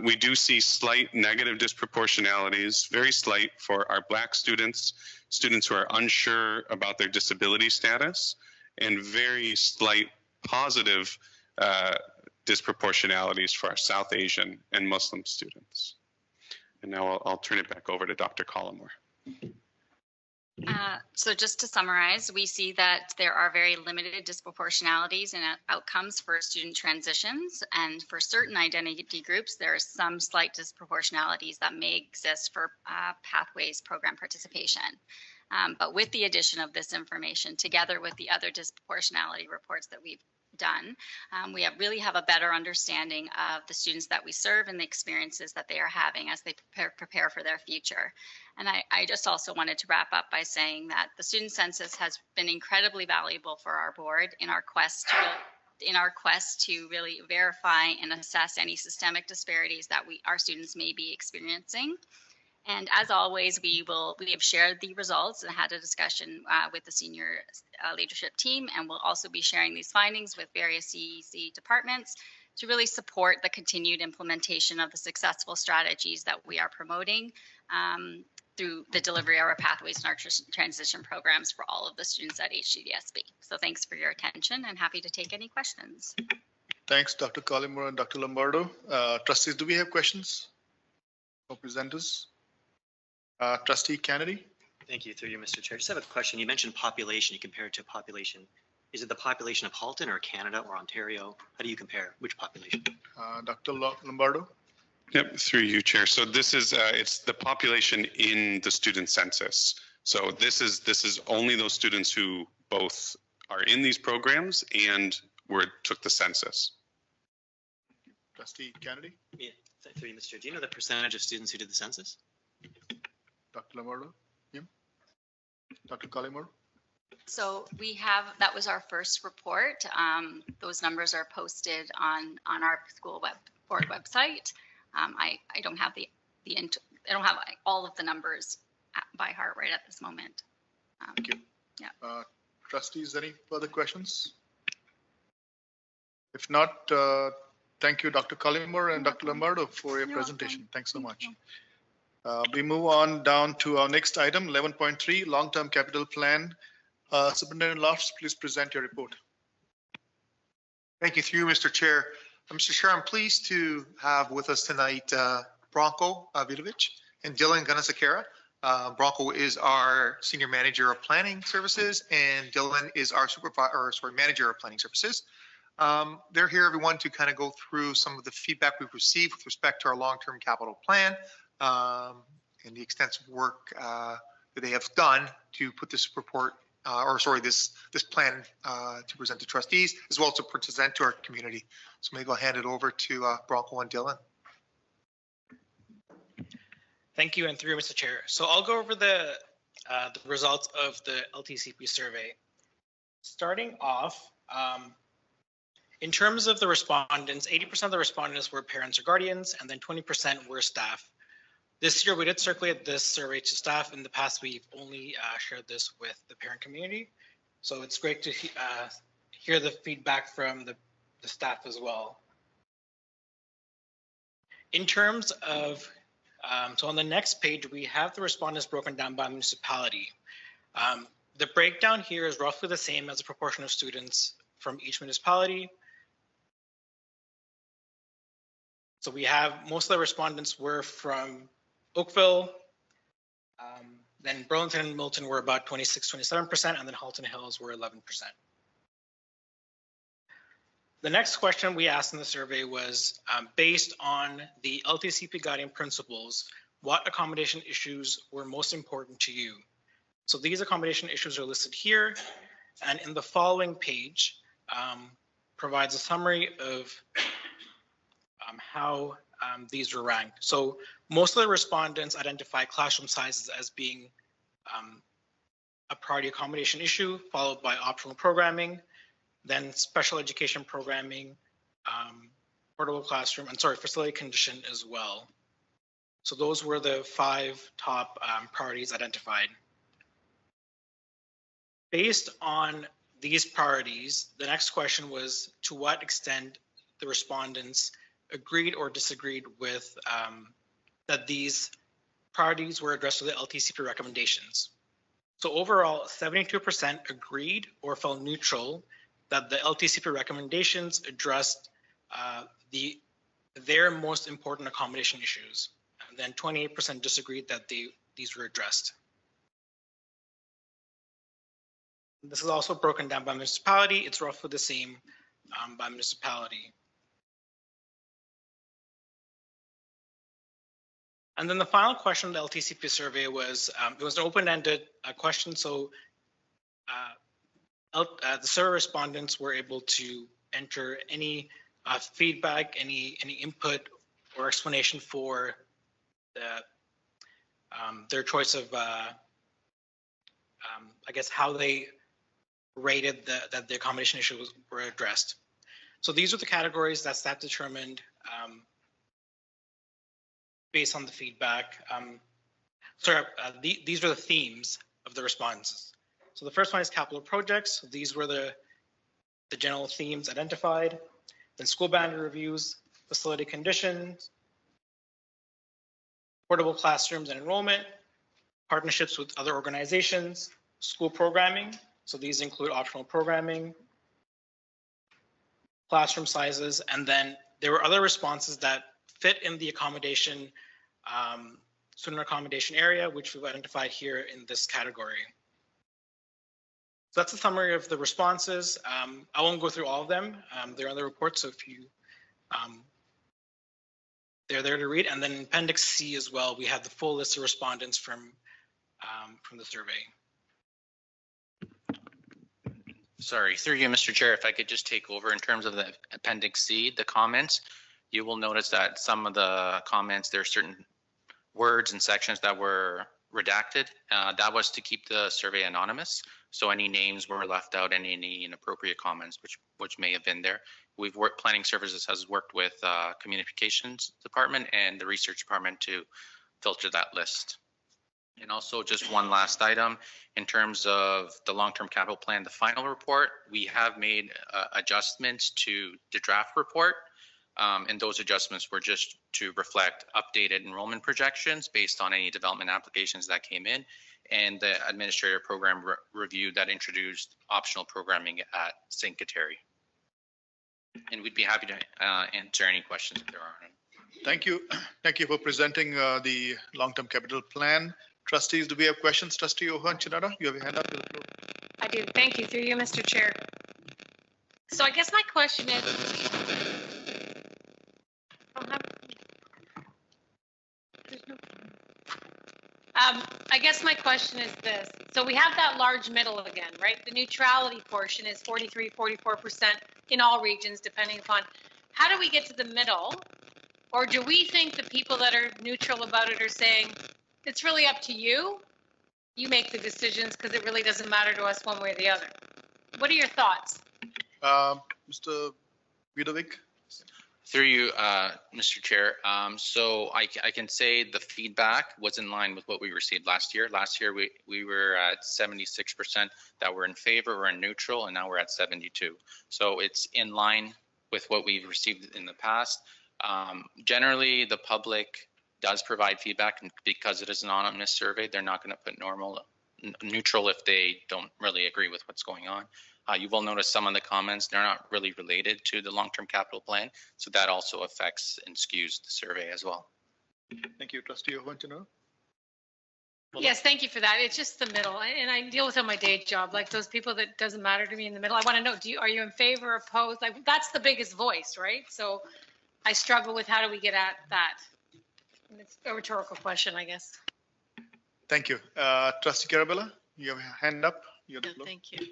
We do see slight negative disproportionalities, very slight for our Black students, students who are unsure about their disability status, and very slight positive disproportionalities for our South Asian and Muslim students. And now I'll turn it back over to Dr. Collymore. So just to summarize, we see that there are very limited disproportionalities in outcomes for student transitions, and for certain identity groups, there are some slight disproportionalities that may exist for Pathways program participation. But with the addition of this information, together with the other disproportionality reports that we've done, we really have a better understanding of the students that we serve and the experiences that they are having as they prepare for their future. And I just also wanted to wrap up by saying that the student census has been incredibly valuable for our board in our quest to really verify and assess any systemic disparities that our students may be experiencing. And as always, we have shared the results and had a discussion with the senior leadership team, and we'll also be sharing these findings with various CEC departments to really support the continued implementation of the successful strategies that we are promoting through the delivery of our Pathways and our transition programs for all of the students at HCDSB. So thanks for your attention, and happy to take any questions. Thanks, Dr. Collymore and Dr. Lombardo. Trustees, do we have questions for presenters? Trustee Kennedy. Thank you, through you, Mr. Chair. Just have a question. You mentioned population. You compare it to population. Is it the population of Halton or Canada or Ontario? How do you compare? Which population? Dr. Lombardo. Yep, through you, Chair. So this is it's the population in the student census. So this is only those students who both are in these programs and took the census. Trustee Kennedy, Yeah, through you, Mr. Chair. Do you know the percentage of students who did the census? Dr. Lamardo, yeah. Dr. Collymore. So we have, that was our first report. Those numbers are posted on our school board website. I don't have I don't have all of the numbers by heart right at this moment. Thank you. Yeah. Trustees, any further questions? If not, thank you, Dr. Collymore and Dr. Lombardo, for your presentation. Thanks so much. We move on down to our next item, 11.3, long-term capital plan. Superintendent Lofts, please present your report. Thank you, through you, Mr. Chair. Mr. Chair, I'm pleased to have with us tonight Bronco Vidovic and Dylan Ganasakara. Bronco is our Senior Manager of Planning Services, and Dylan is our Manager of Planning Services. They're here, everyone, to kind of go through some of the feedback we've received with respect to our long-term capital plan and the extensive work that they have done to put this report, this plan to present to trustees, as well as to present to our community. So maybe I'll hand it over to Bronco and Dylan. Thank you, and through Mr. Chair. So I'll go over the results of the LTCP survey. Starting off, in terms of the respondents, 80% of the respondents were parents or guardians, and then 20% were staff. This year, we did circulate this survey to staff. In the past, we've only shared this with the parent community. So it's great to hear the feedback from the staff as well. In terms of, so on the next page, we have the respondents broken down by municipality. The breakdown here is roughly the same as the proportion of students from each municipality. So we have most of the respondents were from Oakville, then Burlington and Milton were about 26-27%, and then Halton Hills were 11%. The next question we asked in the survey was, based on the LTCP guiding principles, what accommodation issues were most important to you? So these accommodation issues are listed here, and in the following page provides a summary of how these were ranked. So most of the respondents identify classroom sizes as being a priority accommodation issue, followed by optional programming, then special education programming, portable classroom, and facility condition as well. So those were the 5 top priorities identified. Based on these priorities, the next question was, to what extent the respondents agreed or disagreed with that these priorities were addressed with the LTCP recommendations. So overall, 72% agreed or felt neutral that the LTCP recommendations addressed their most important accommodation issues. And then 28% disagreed that these were addressed. This is also broken down by municipality. It's roughly the same by municipality. And then the final question of the LTCP survey was, it was an open-ended question. So the survey respondents were able to enter any feedback, any input or explanation for their choice of, I guess, how they rated that the accommodation issues were addressed. So these are the categories that staff determined based on the feedback. These are the themes of the responses. So the first one is capital projects. These were the general themes identified. Then school boundary reviews, facility conditions, portable classrooms and enrollment, partnerships with other organizations, school programming. So these include optional programming, classroom sizes, and then there were other responses that fit in the accommodation, student accommodation area, which we've identified here in this category. So that's a summary of the responses. I won't go through all of them. They're on the report, so if you, they're there to read. And then in Appendix C as well, we have the full list of respondents from the survey. Sorry, through you, Mr. Chair, if I could just take over in terms of the Appendix C, the comments, you will notice that some of the comments, there are certain words and sections that were redacted. That was to keep the survey anonymous. So any names were left out and any inappropriate comments, which may have been there. Planning Services has worked with Communications Department and the Research Department to filter that list. And also just one last item, in terms of the long-term capital plan, the final report, we have made adjustments to the draft report. And those adjustments were just to reflect updated enrollment projections based on any development applications that came in, and the administrator program review that introduced optional programming at St. Kateri. And we'd be happy to answer any questions if there are any. Thank you. Thank you for presenting the long-term capital plan. Trustees, do we have questions? Trustee Ohan Chinada, you have your hand up. I do. Thank you. Through you, Mr. Chair. So I guess my question is, I guess my question is this. So we have that large middle again, right? The neutrality portion is 43, 44% in all regions, depending upon how do we get to the middle? Or do we think the people that are neutral about it are saying, it's really up to you. You make the decisions because it really doesn't matter to us one way or the other. What are your thoughts? Mr. Vidovic? Through you, Mr. Chair. So I can say the feedback was in line with what we received last year. Last year, we were at 76% that were in favor or in neutral, and now we're at 72. So it's in line with what we've received in the past. Generally, the public does provide feedback, and because it is an anonymous survey, they're not going to put neutral if they don't really agree with what's going on. You will notice some of the comments, they're not really related to the long-term capital plan, so that also affects and skews the survey as well. Thank you, Trustee Ohontino. Yes, thank you for that. It's just the middle, and I deal with it on my day job, like those people that doesn't matter to me in the middle. I want to know, are you in favor, opposed? Like, that's the biggest voice, right? So I struggle with how do we get at that? And it's a rhetorical question, I guess. Thank you. Trustee Carabella, you have your hand up. Thank you.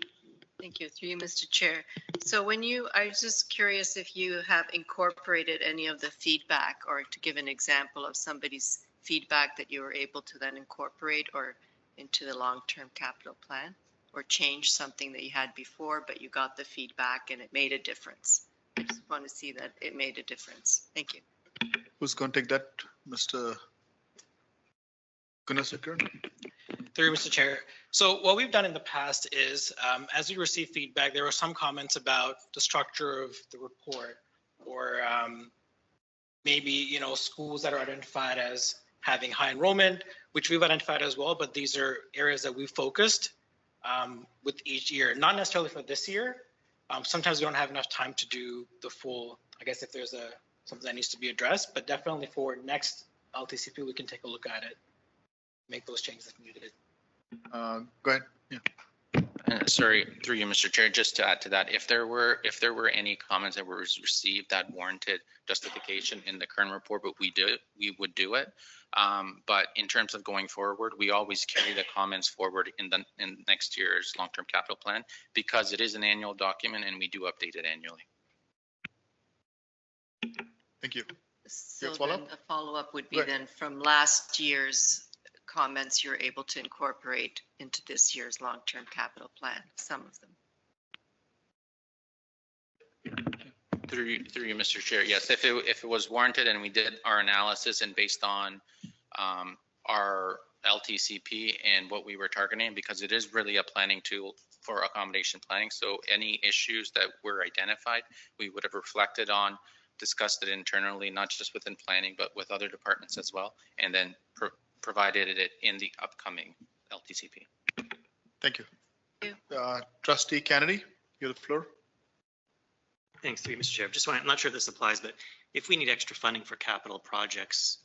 Thank you. Through you, Mr. Chair. So I was just curious if you have incorporated any of the feedback, or to give an example of somebody's feedback that you were able to then incorporate or into the long-term capital plan, or change something that you had before, but you got the feedback and it made a difference. I just want to see that it made a difference. Thank you. Who's going to take that? Mr. Gunasekar? Through Mr. Chair. So what we've done in the past is, as we receive feedback, there were some comments about the structure of the report, or maybe, schools that are identified as having high enrollment, which we've identified as well, but these are areas that we've focused with each year, not necessarily for this year. Sometimes we don't have enough time to do the full, I guess if there's something that needs to be addressed, but definitely for next LTCP, we can take a look at it, make those changes if needed. Go ahead. Yeah. Sorry, through you, Mr. Chair, just to add to that, if there were any comments that were received that warranted justification in the current report, but we would do it. But in terms of going forward, we always carry the comments forward in next year's long-term capital plan, because it is an annual document and we do update it annually. Thank you. So then the follow-up would be then from last year's comments you're able to incorporate into this year's long-term capital plan, some of them. Through you, Mr. Chair, yes, if it was warranted and we did our analysis and based on our LTCP and what we were targeting, because it is really a planning tool for accommodation planning. So any issues that were identified, we would have reflected on, discussed it internally, not just within planning, but with other departments as well, and then provided it in the upcoming LTCP. Thank you. Trustee Kennedy, you have the floor. Thanks, Mr. Chair. I'm not sure if this applies, but if we need extra funding for capital projects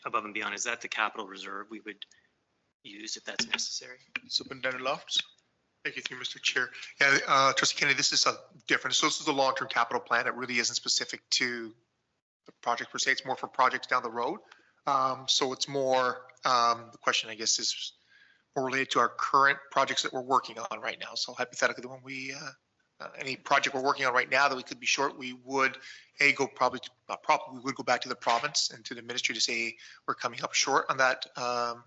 above and beyond, is that the capital reserve we would use if that's necessary? Superintendent Lofts. Thank you, Mr. Chair. Yeah, Trustee Kennedy, this is a different. So this is a long-term capital plan. It really isn't specific to the project per se. It's more for projects down the road. So it's more, the question, I guess, is more related to our current projects that we're working on right now. So hypothetically, when we, any project we're working on right now that we could be short, we would, we would go back to the province and to the ministry to say we're coming up short on that, on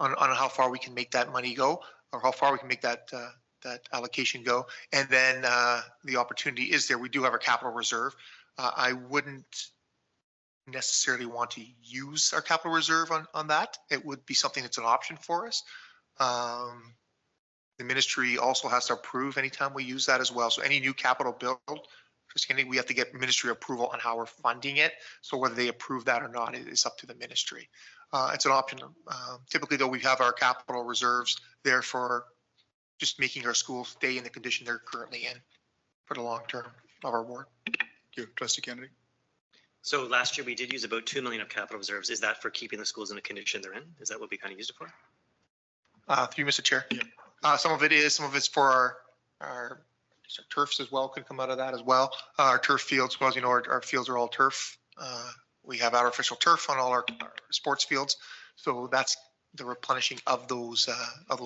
how far we can make that money go, or how far we can make that that allocation go. And then the opportunity is there. We do have our capital reserve. I wouldn't necessarily want to use our capital reserve on that. It would be something that's an option for us. The ministry also has to approve anytime we use that as well. So any new capital build, we have to get ministry approval on how we're funding it. So whether they approve that or not is up to the ministry. It's an option. Typically though, we have our capital reserves there for just making our schools stay in the condition they're currently in for the long term of our ward. Thank you, Trustee Kennedy. So last year we did use about 2 million of capital reserves. Is that for keeping the schools in the condition they're in? Is that what we kind of used it for? Through Mr. Chair. Yeah. Some of it's for our turfs as well, could come out of that as well. Our turf fields, well, as you know, our fields are all turf. We have artificial turf on all our sports fields. So that's the replenishing of those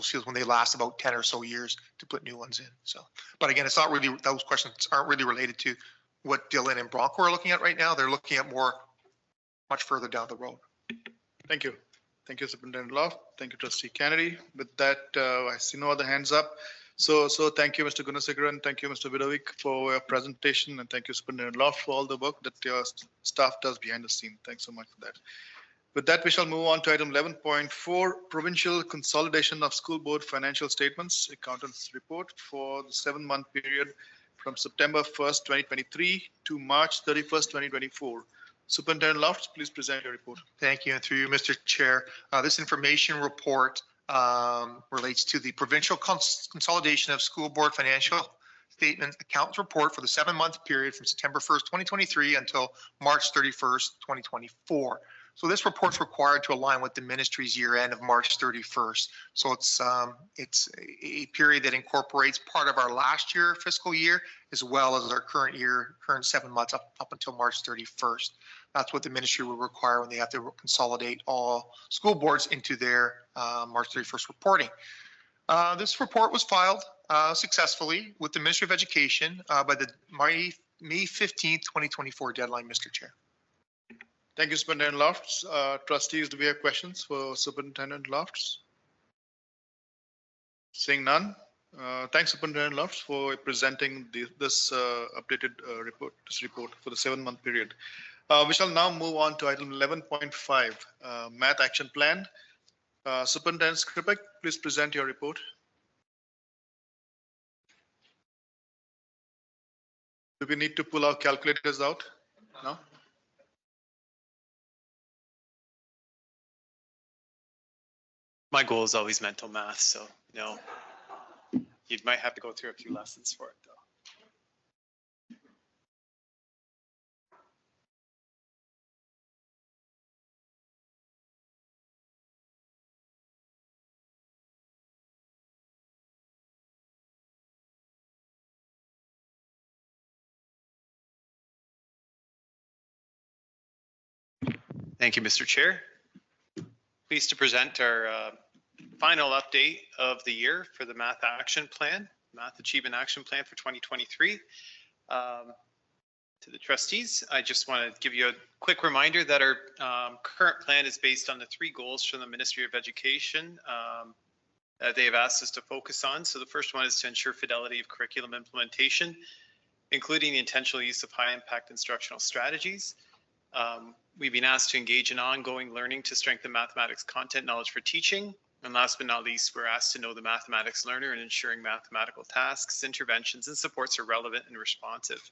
fields when they last about 10 or so years to put new ones in. So, but again, it's not really, those questions aren't really related to what Dillon and Bronco are looking at right now. They're looking at much further down the road. Thank you. Thank you, Superintendent Loft. Thank you, Trustee Kennedy. With that, I see no other hands up. So thank you, Mr. Gunasekaran. Thank you, Mr. Vidovic, for your presentation. And thank you, Superintendent Loft, for all the work that your staff does behind the scene. Thanks so much for that. With that, we shall move on to item 11.4, Provincial Consolidation of School Board Financial Statements, Accountant's Report for the 7-month period from September 1st, 2023 to March 31st, 2024. Superintendent Lofts, please present your report. Thank you, and through you, Mr. Chair. This information report relates to the Provincial Consolidation of School Board Financial Statement Accounts Report for the 7-month period from September 1st, 2023 until March 31st, 2024. So this report's required to align with the ministry's year end of March 31st. So it's a period that incorporates part of our last year fiscal year, as well as our current 7 months up until March 31st. That's what the ministry will require when they have to consolidate all school boards into their March 31st reporting. This report was filed successfully with the Ministry of Education by the May 15th, 2024 deadline, Mr. Chair. Thank you, Superintendent Lofts. Trustees, do we have questions for Superintendent Lofts? Seeing none. Thanks, Superintendent Lofts, for presenting this updated report for the 7-month period. We shall now move on to item 11.5, Math Action Plan. Superintendent Skripek, please present your report. Do we need to pull our calculators out? No? My goal is always mental math, so no. You might have to go through a few lessons for it, though. Thank you, Mr. Chair. Pleased to present our final update of the year for the Math Action Plan, Math Achievement Action Plan for 2023. To the trustees, I just want to give you a quick reminder that our current plan is based on the 3 goals from the Ministry of Education that they have asked us to focus on. So the first one is to ensure fidelity of curriculum implementation, including the intentional use of high impact instructional strategies. We've been asked to engage in ongoing learning to strengthen mathematics content knowledge for teaching. And last but not least, we're asked to know the mathematics learner and ensuring mathematical tasks, interventions, and supports are relevant and responsive.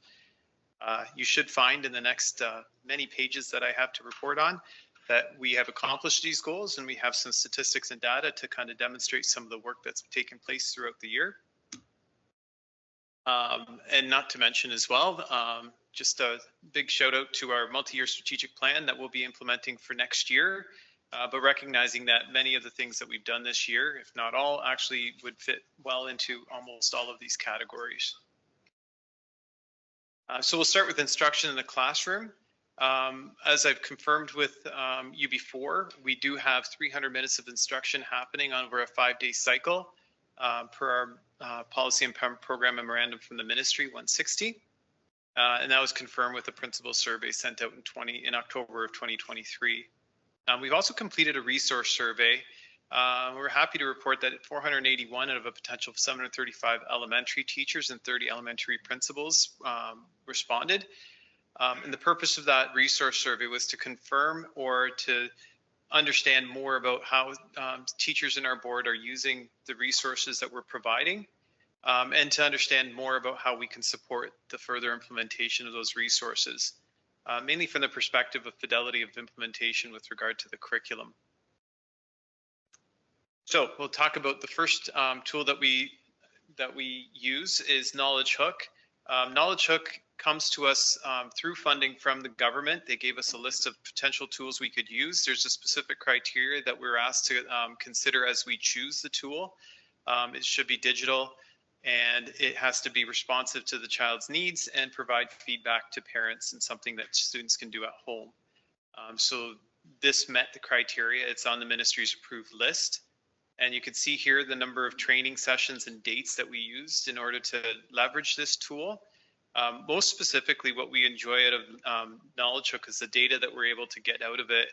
You should find in the next many pages that I have to report on that we have accomplished these goals, and we have some statistics and data to kind of demonstrate some of the work that's taken place throughout the year. And not to mention as well, just a big shout out to our multi-year strategic plan that we'll be implementing for next year, but recognizing that many of the things that we've done this year, if not all, actually would fit well into almost all of these categories. So we'll start with instruction in the classroom. As I've confirmed with you before, we do have 300 minutes of instruction happening over a 5-day cycle per our policy and program memorandum from the ministry 160. And that was confirmed with the principal survey sent out in October of 2023. We've also completed a resource survey. We're happy to report that 481 out of a potential 735 elementary teachers and 30 elementary principals responded. And the purpose of that resource survey was to confirm or to understand more about how teachers in our board are using the resources that we're providing, and to understand more about how we can support the further implementation of those resources, mainly from the perspective of fidelity of implementation with regard to the curriculum. So we'll talk about the first tool that we use is Knowledge Hook. Knowledge Hook comes to us through funding from the government. They gave us a list of potential tools we could use. There's a specific criteria that we're asked to consider as we choose the tool. It should be digital, and it has to be responsive to the child's needs and provide feedback to parents and something that students can do at home. So this met the criteria. It's on the ministry's approved list. And you can see here the number of training sessions and dates that we used in order to leverage this tool. Most specifically, what we enjoy out of Knowledge Hook is the data that we're able to get out of it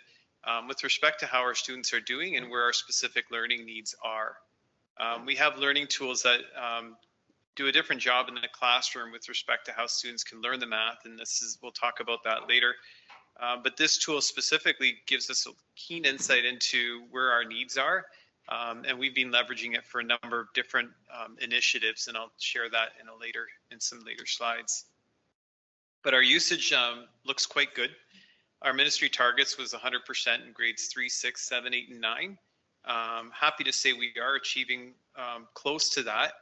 with respect to how our students are doing and where our specific learning needs are. We have learning tools that do a different job in the classroom with respect to how students can learn the math, and we'll talk about that later. But this tool specifically gives us a keen insight into where our needs are. And we've been leveraging it for a number of different initiatives, and I'll share that in some later slides. But our usage looks quite good. Our ministry targets was 100% in grades 3, 6, 7, 8, and 9. Happy to say we are achieving close to that.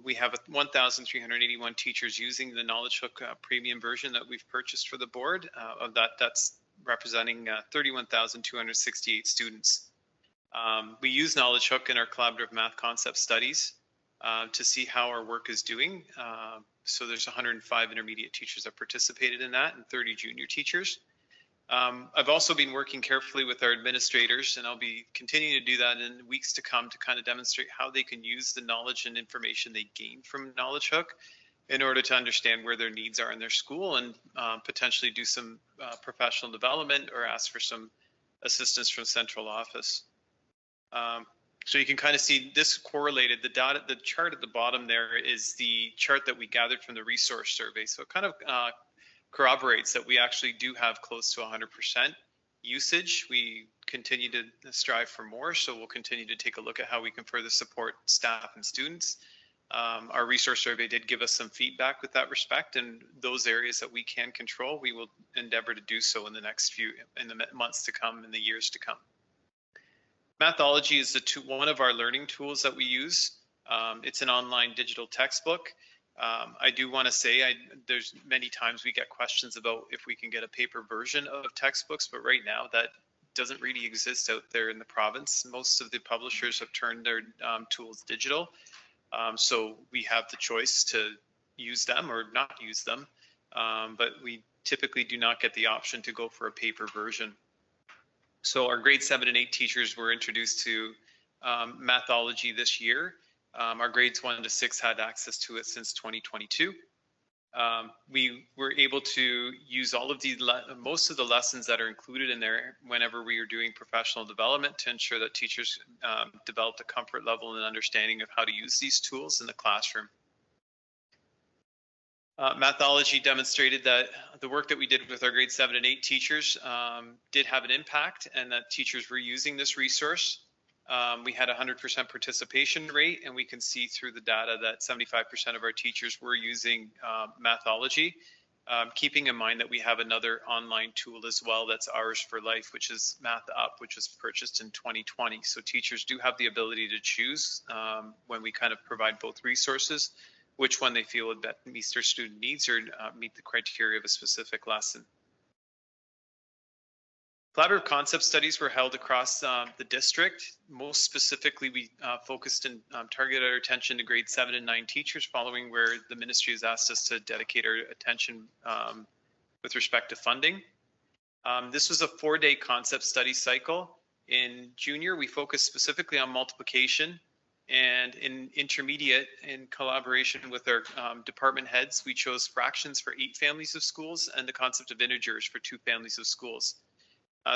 We have 1,381 teachers using the Knowledge Hook premium version that we've purchased for the board. Of that, that's representing 31,268 students. We use Knowledge Hook in our collaborative math concept studies to see how our work is doing. So there's 105 intermediate teachers that participated in that and 30 junior teachers. I've also been working carefully with our administrators, and I'll be continuing to do that in weeks to come to kind of demonstrate how they can use the knowledge and information they gain from Knowledge Hook in order to understand where their needs are in their school and potentially do some professional development or ask for some assistance from central office. So you can kind of see this correlated. The chart at the bottom there is the chart that we gathered from the resource survey. So it kind of corroborates that we actually do have close to 100% usage. We continue to strive for more, so we'll continue to take a look at how we can further support staff and students. Our resource survey did give us some feedback with that respect, and those areas that we can control, we will endeavor to do so in the months to come, in the years to come. Mathology is one of our learning tools that we use. It's an online digital textbook. I do want to say there's many times we get questions about if we can get a paper version of textbooks, but right now that doesn't really exist out there in the province. Most of the publishers have turned their tools digital. So we have the choice to use them or not use them, but we typically do not get the option to go for a paper version. So our grade 7 and 8 teachers were introduced to Mathology this year. Our grades 1 to 6 had access to it since 2022. We were able to use most of the lessons that are included in there whenever we are doing professional development to ensure that teachers developed a comfort level and understanding of how to use these tools in the classroom. Mathology demonstrated that the work that we did with our grade 7 and 8 teachers did have an impact, and that teachers were using this resource. We had a 100% participation rate, and we can see through the data that 75% of our teachers were using Mathology, keeping in mind that we have another online tool as well that's ours for life, which is Math Up, which was purchased in 2020. So teachers do have the ability to choose when we kind of provide both resources, which one they feel would meet their student needs or meet the criteria of a specific lesson. Collaborative concept studies were held across the district. Most specifically, we focused and targeted our attention to grade 7 and 9 teachers, following where the ministry has asked us to dedicate our attention with respect to funding. This was a 4-day concept study cycle. In junior, we focused specifically on multiplication, and in intermediate, in collaboration with our department heads, we chose fractions for 8 families of schools and the concept of integers for 2 families of schools.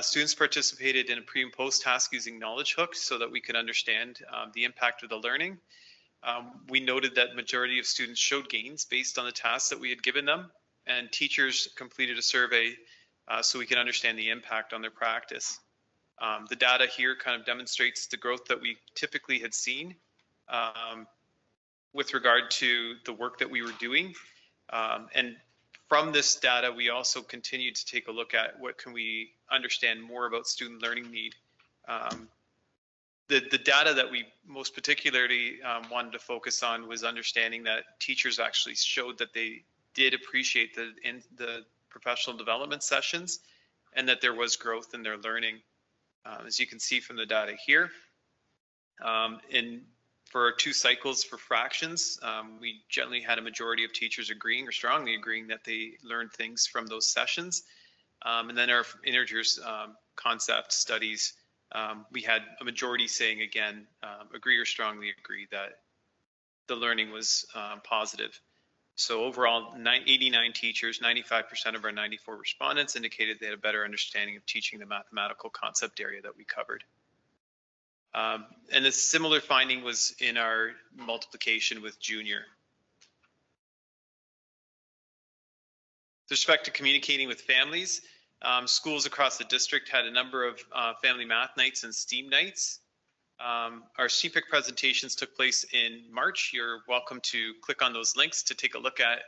Students participated in a pre and post task using knowledge hooks so that we could understand the impact of the learning. We noted that majority of students showed gains based on the tasks that we had given them, and teachers completed a survey so we can understand the impact on their practice. The data here kind of demonstrates the growth that we typically had seen with regard to the work that we were doing. And from this data, we also continue to take a look at what can we understand more about student learning need. The data that we most particularly wanted to focus on was understanding that teachers actually showed that they did appreciate the professional development sessions and that there was growth in their learning. As you can see from the data here, for our 2 cycles for fractions, we generally had a majority of teachers agreeing or strongly agreeing that they learned things from those sessions. And then our integers concept studies, we had a majority saying again, agree or strongly agree that the learning was positive. So overall, 89 teachers, 95% of our 94 respondents indicated they had a better understanding of teaching the mathematical concept area that we covered. And a similar finding was in our multiplication with junior. With respect to communicating with families, schools across the district had a number of family math nights and STEAM nights. Our CPIC presentations took place in March. You're welcome to click on those links to take a look at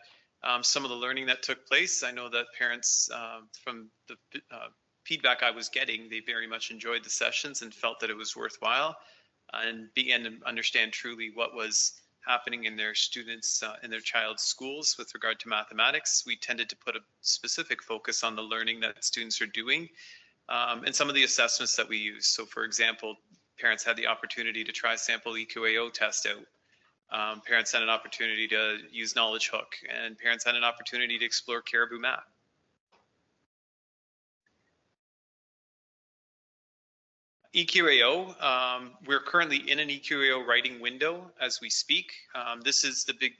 some of the learning that took place. I know that parents, from the feedback I was getting, they very much enjoyed the sessions and felt that it was worthwhile and began to understand truly what was happening in their students, in their child's schools with regard to mathematics. We tended to put a specific focus on the learning that students are doing and some of the assessments that we use. So for example, parents had the opportunity to try sample EQAO test out. Parents had an opportunity to use knowledge hook, and parents had an opportunity to explore Caribou Map. EQAO, we're currently in an EQAO writing window as we speak. This is the big,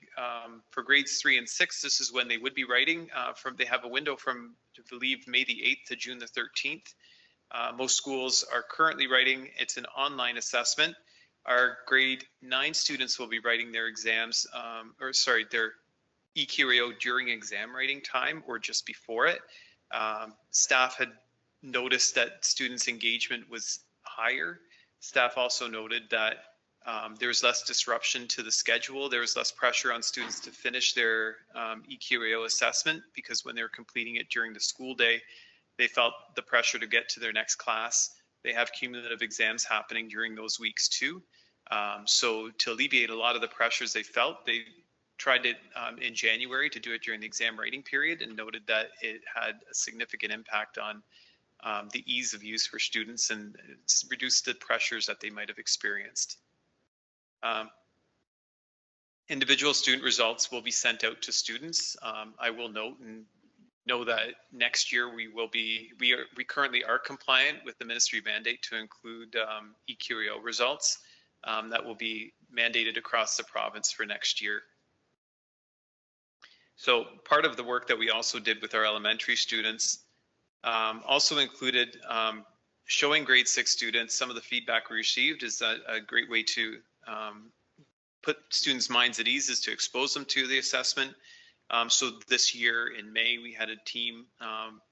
for grades 3 and 6, this is when they would be writing. They have a window from, I believe, May the 8th to June the 13th. Most schools are currently writing. It's an online assessment. Our grade 9 students will be writing their exams, their EQAO during exam writing time or just before it. Staff had noticed that students' engagement was higher. Staff also noted that there was less disruption to the schedule. There was less pressure on students to finish their EQAO assessment because when they were completing it during the school day, they felt the pressure to get to their next class. They have cumulative exams happening during those weeks too. So to alleviate a lot of the pressures they felt, they tried it in January to do it during the exam writing period and noted that it had a significant impact on the ease of use for students and reduced the pressures that they might have experienced. Individual student results will be sent out to students. I will note and know that next year we currently are compliant with the ministry mandate to include EQAO results. That will be mandated across the province for next year. So part of the work that we also did with our elementary students also included showing grade 6 students some of the feedback we received. Is that a great way to put students' minds at ease is to expose them to the assessment. So this year in May, we had a team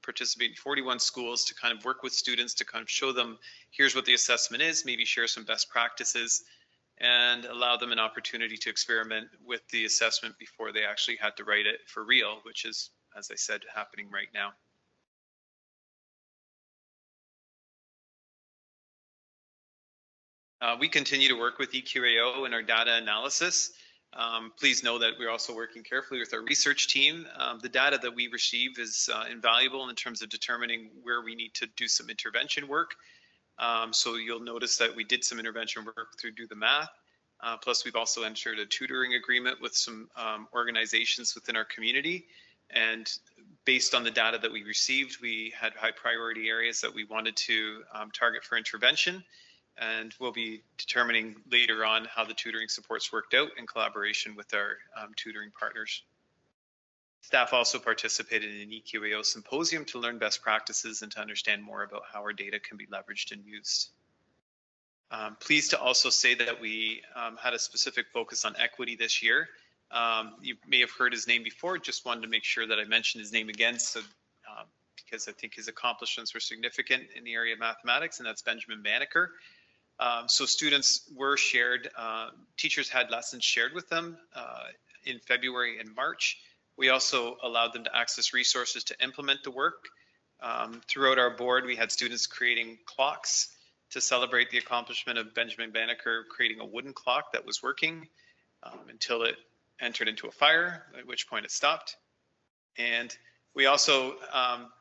participate in 41 schools to kind of work with students to kind of show them, here's what the assessment is, maybe share some best practices, and allow them an opportunity to experiment with the assessment before they actually had to write it for real, which is, as I said, happening right now. We continue to work with EQAO in our data analysis. Please know that we're also working carefully with our research team. The data that we receive is invaluable in terms of determining where we need to do some intervention work. So you'll notice that we did some intervention work through Do the Math. Plus, we've also entered a tutoring agreement with some organizations within our community. And based on the data that we received, we had high priority areas that we wanted to target for intervention. And we'll be determining later on how the tutoring supports worked out in collaboration with our tutoring partners. Staff also participated in an EQAO symposium to learn best practices and to understand more about how our data can be leveraged and used. Pleased to also say that we had a specific focus on equity this year. You may have heard his name before, just wanted to make sure that I mentioned his name again, so because I think his accomplishments were significant in the area of mathematics, and that's Benjamin Banneker. So students were shared, teachers had lessons shared with them in February and March. We also allowed them to access resources to implement the work. Throughout our board, we had students creating clocks to celebrate the accomplishment of Benjamin Banneker creating a wooden clock that was working until it entered into a fire, at which point it stopped. And we also,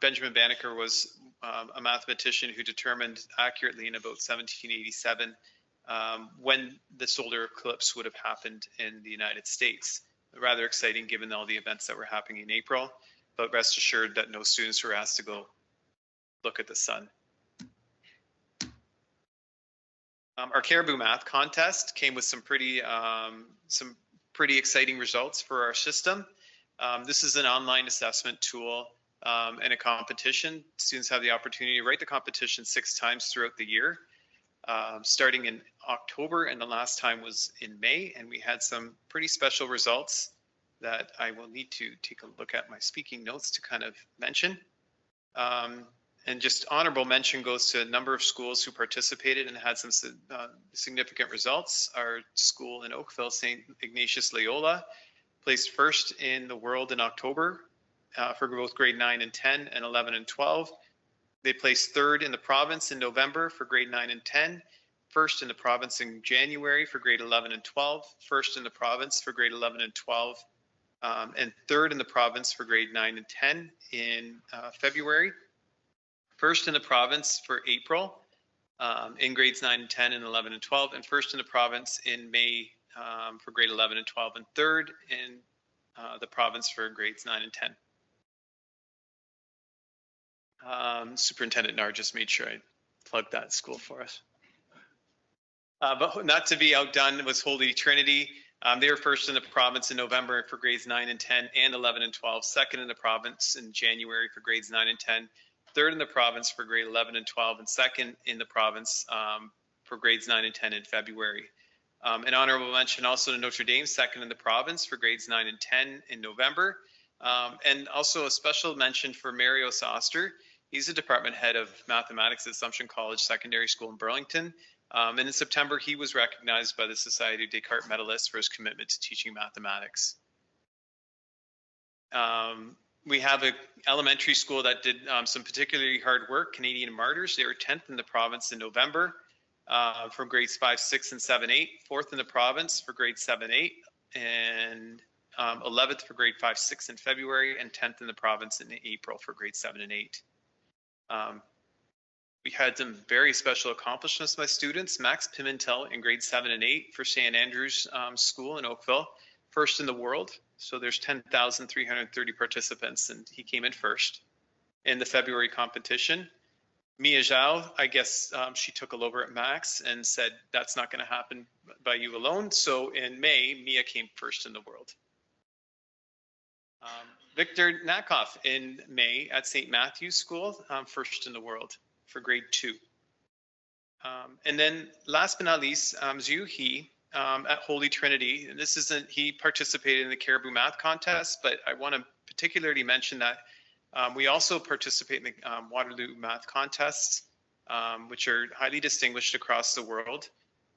Benjamin Banneker was a mathematician who determined accurately in about 1787 when the solar eclipse would have happened in the United States. Rather exciting given all the events that were happening in April, but rest assured that no students were asked to go look at the sun. Our Caribou Math contest came with some pretty exciting results for our system. This is an online assessment tool and a competition. Students have the opportunity to write the competition 6 times throughout the year, starting in October, and the last time was in May, and we had some pretty special results that I will need to take a look at my speaking notes to kind of mention. And just honorable mention goes to a number of schools who participated and had some significant results. Our school in Oakville, St. Ignatius Loyola, placed first in the world in October for both grade 9 and 10 and 11 and 12. They placed third in the province in November for grade 9 and 10, first in the province in January for grade 11 and 12, first in the province for grade 11 and 12, and third in the province for grade 9 and 10 in February. First in the province for April in grades 9 and 10 and 11 and 12, and first in the province in May for grade 11 and 12, and third in the province for grades 9 and 10. Superintendent Nar just made sure I plugged that school for us. But not to be outdone was Holy Trinity. They were first in the province in November for grades 9 and 10 and 11 and 12, second in the province in January for grades 9 and 10, third in the province for grade 11 and 12, and second in the province for grades 9 and 10 in February. An honorable mention also to Notre Dame, second in the province for grades 9 and 10 in November. And also a special mention for Mario Soster. He's the department head of mathematics at Assumption College Secondary School in Burlington. And in September, he was recognized by the Society of Descartes Medalists for his commitment to teaching mathematics. We have an elementary school that did some particularly hard work, Canadian Martyrs. They were 10th in the province in November for grades 5, 6, and 7, 8, 4th in the province for grades 7, 8, and 11th for grade 5, 6 in February, and 10th in the province in April for grades 7 and 8. We had some very special accomplishments by students. Max Pimentel in grade 7 and 8 for St. Andrew's School in Oakville, first in the world. So there's 10,330 participants, and he came in first in the February competition. Mia Zhao, I guess she took a look at Max and said, that's not going to happen by you alone. So in May, Mia came first in the world. Victor Nakoff in May at St. Matthew's School, first in the world for grade 2. And then last but not least, Zhu He at Holy Trinity. And this isn't, he participated in the Caribou Math contest, but I want to particularly mention that we also participate in the Waterloo Math contests, which are highly distinguished across the world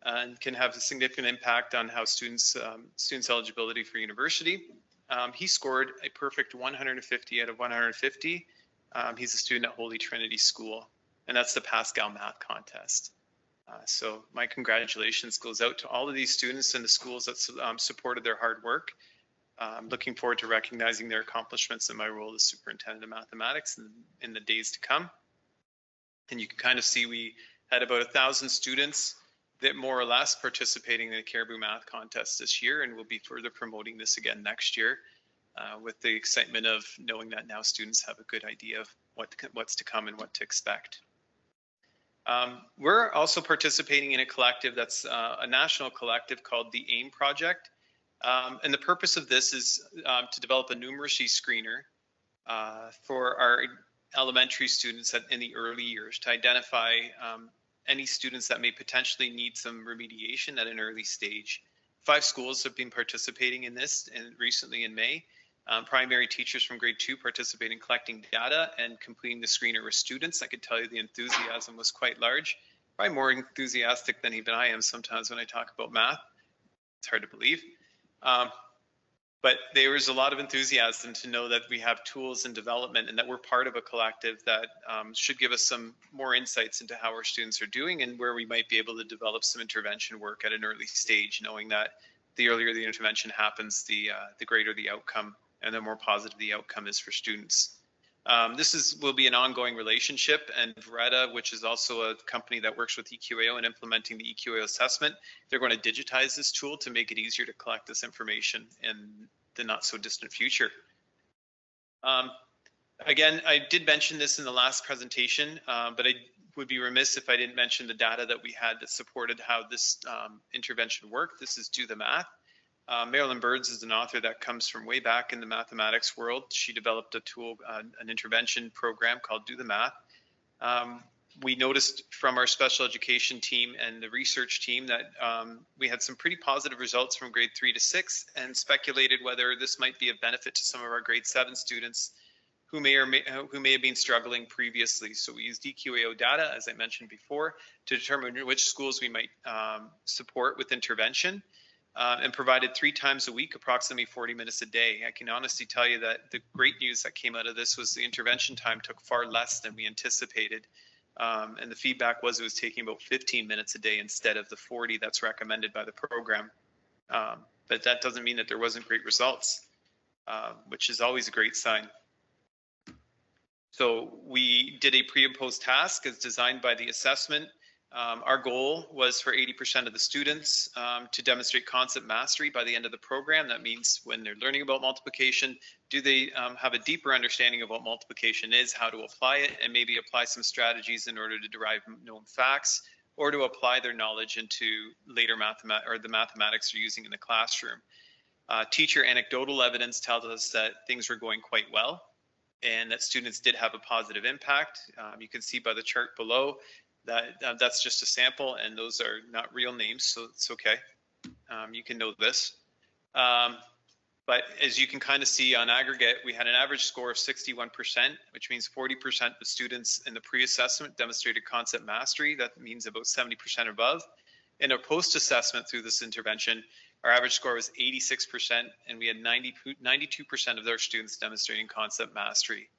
and can have a significant impact on how students' eligibility for university. He scored a perfect 150 out of 150. He's a student at Holy Trinity School, and that's the Pascal Math Contest. So my congratulations goes out to all of these students and the schools that supported their hard work. I'm looking forward to recognizing their accomplishments in my role as superintendent of mathematics in the days to come. And you can kind of see we had about 1,000 students that more or less participating in the Caribou Math Contest this year, and we'll be further promoting this again next year. with the excitement of knowing that now students have a good idea of what's to come and what to expect. We're also participating in a collective that's a national collective called the AIM Project. And the purpose of this is to develop a numeracy screener for our elementary students in the early years to identify any students that may potentially need some remediation at an early stage. 5 schools have been participating in this, and recently in May. Primary teachers from grade 2 participate in collecting data and completing the screener with students. I could tell you the enthusiasm was quite large, probably more enthusiastic than even I am sometimes when I talk about math. It's hard to believe. But there was a lot of enthusiasm to know that we have tools in development and that we're part of a collective that should give us some more insights into how our students are doing and where we might be able to develop some intervention work at an early stage, knowing that the earlier the intervention happens, the greater the outcome and the more positive the outcome is for students. This will be an ongoing relationship, and Veretta, which is also a company that works with EQAO and implementing the EQAO assessment, they're going to digitize this tool to make it easier to collect this information in the not so distant future. Again, I did mention this in the last presentation, but I would be remiss if I didn't mention the data that we had that supported how this intervention worked. This is Do the Math. Marilyn Birds is an author that comes from way back in the mathematics world. She developed a tool, an intervention program called Do the Math. We noticed from our special education team and the research team that we had some pretty positive results from grade 3 to 6 and speculated whether this might be of benefit to some of our grade 7 students who may have been struggling previously. So we used EQAO data, as I mentioned before, to determine which schools we might support with intervention. And provided 3 times a week, approximately 40 minutes a day. I can honestly tell you that the great news that came out of this was the intervention time took far less than we anticipated. And the feedback was it was taking about 15 minutes a day instead of the 40 that's recommended by the program. But that doesn't mean that there wasn't great results, which is always a great sign. So we did a pre and post task as designed by the assessment. Our goal was for 80% of the students to demonstrate concept mastery by the end of the program. That means when they're learning about multiplication, do they have a deeper understanding of what multiplication is, how to apply it, and maybe apply some strategies in order to derive known facts or to apply their knowledge into later the mathematics they're using in the classroom. Teacher anecdotal evidence tells us that things were going quite well and that students did have a positive impact. You can see by the chart below that's just a sample, and those are not real names, so it's okay. You can know this. But as you can kind of see on aggregate, we had an average score of 61%, which means 40% of students in the pre-assessment demonstrated concept mastery. That means about 70% above. In a post-assessment through this intervention, our average score was 86%, and we had 92% of their students demonstrating concept mastery.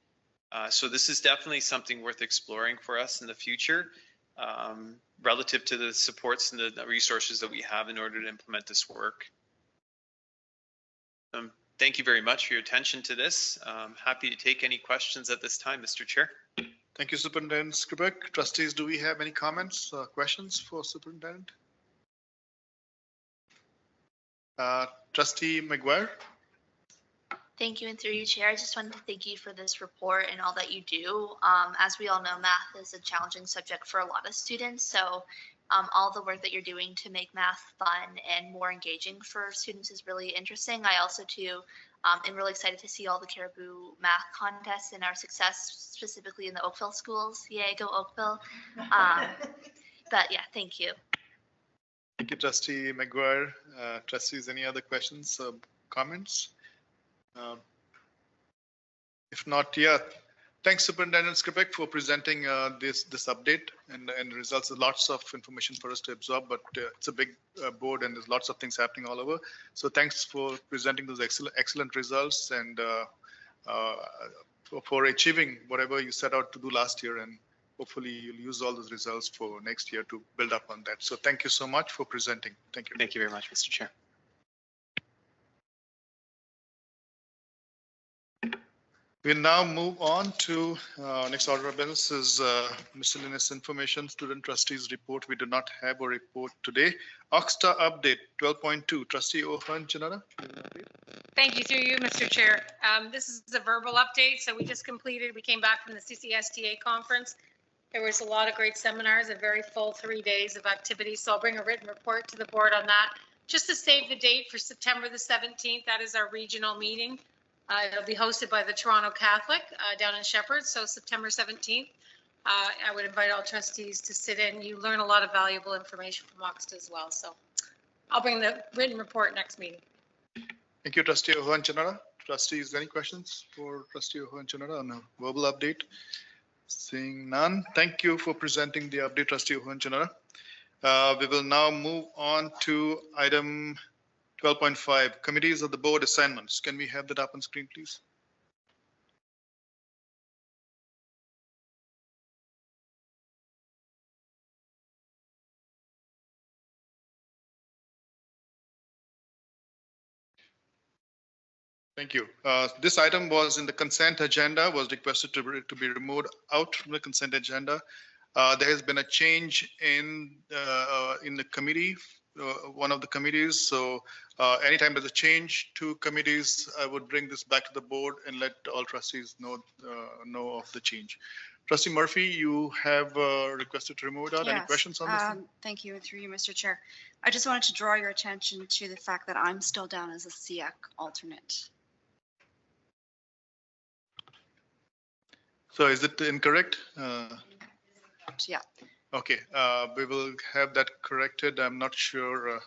So this is definitely something worth exploring for us in the future. Relative to the supports and the resources that we have in order to implement this work. Thank you very much for your attention to this. Happy to take any questions at this time, Mr. Chair. Thank you, Superintendent Skripek. Trustees, do we have any comments, questions for Superintendent? Trustee McGuire? Thank you, and through you, Chair, I just wanted to thank you for this report and all that you do. As we all know, math is a challenging subject for a lot of students, so all the work that you're doing to make math fun and more engaging for students is really interesting. I also, too, am really excited to see all the Caribou math contests and our success, specifically in the Oakville schools. Yay, go Oakville. But yeah, thank you. Thank you, Trustee McGuire. Trustees, any other questions, comments? If not, yeah, thanks Superintendent Skripek for presenting this update and the results. There's lots of information for us to absorb, but it's a big board and there's lots of things happening all over. So thanks for presenting those excellent results and for achieving whatever you set out to do last year, and hopefully you'll use all those results for next year to build up on that. So thank you so much for presenting. Thank you. Thank you very much, Mr. Chair. We'll now move on to next order of business is miscellaneous information, student trustees report. We do not have a report today. Oxta update 12.2, trustee Ohan Janara. Thank you, through you, Mr. Chair. This is a verbal update. So we came back from the CCSTA conference. There was a lot of great seminars, a very full 3 days of activities. So I'll bring a written report to the board on that. Just to save the date for September the 17th, that is our regional meeting. It'll be hosted by the Toronto Catholic down in Shepherd. So September 17th, I would invite all trustees to sit in. You learn a lot of valuable information from Oxta as well. So I'll bring the written report next meeting. Thank you, trustee Ohan Janara. Trustees, any questions for trustee Ohan Janara on a verbal update? Seeing none, thank you for presenting the update, trustee Ohan Janara. We will now move on to item 12.5, committees of the board assignments. Can we have that up on screen, please? Thank you. This item was in the consent agenda, was requested to be removed out from the consent agenda. There has been a change in the committee, one of the committees. So anytime there's a change to committees, I would bring this back to the board and let all trustees know of the change. Trustee Murphy, you have requested to remove it out. Yes, Any questions on this? Thank you, and through you, Mr. Chair. I just wanted to draw your attention to the fact that I'm still down as a SEAC alternate. So is it incorrect? Yeah. Okay, we will have that corrected. I'm not sure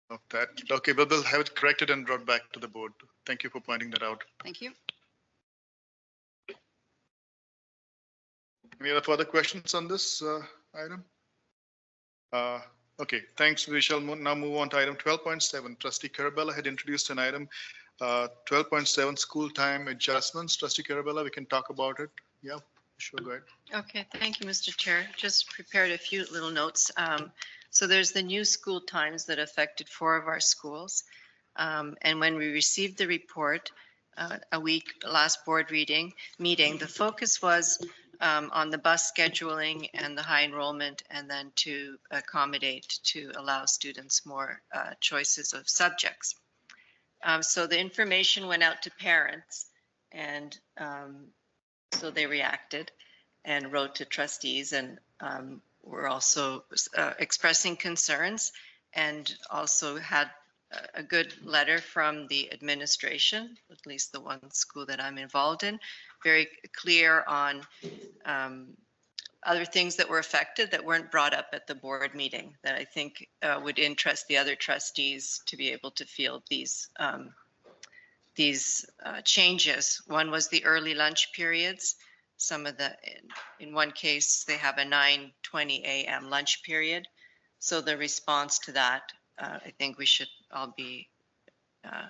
of that. Okay, but we'll have it corrected and brought back to the board. Thank you for pointing that out. Thank you. Any other further questions on this item? Okay, thanks. We shall now move on to item 12.7. Trustee Carabella had introduced an item 12.7 school time adjustments. Trustee Carabella, we can talk about it. Yeah, sure, go ahead. Okay, thank you, Mr. Chair. Just prepared a few little notes. So there's the new school times that affected 4 of our schools. And when we received the report, last board meeting, the focus was on the bus scheduling and the high enrollment, and then to accommodate, to allow students more choices of subjects. So the information went out to parents, and so they reacted and wrote to trustees, and were also expressing concerns, and also had a good letter from the administration, at least the one school that I'm involved in, very clear on other things that were affected that weren't brought up at the board meeting that I think would interest the other trustees to be able to feel these changes. One was the early lunch periods. Some of in one case, they have a 9:20 a.m. lunch period. So the response to that, I think we should all be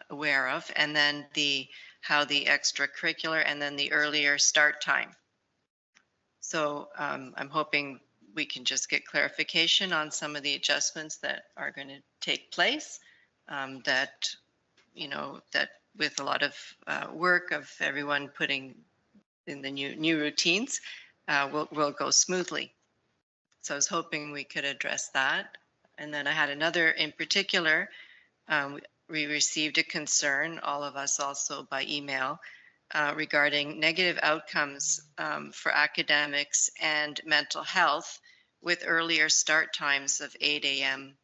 aware of. And then how the extracurricular and then the earlier start time. So I'm hoping we can just get clarification on some of the adjustments that are going to take place, that with a lot of work of everyone putting in the new routines, will go smoothly. So I was hoping we could address that. And then I had another in particular, we received a concern, all of us also by email, regarding negative outcomes for academics and mental health with earlier start times of 8 a.m.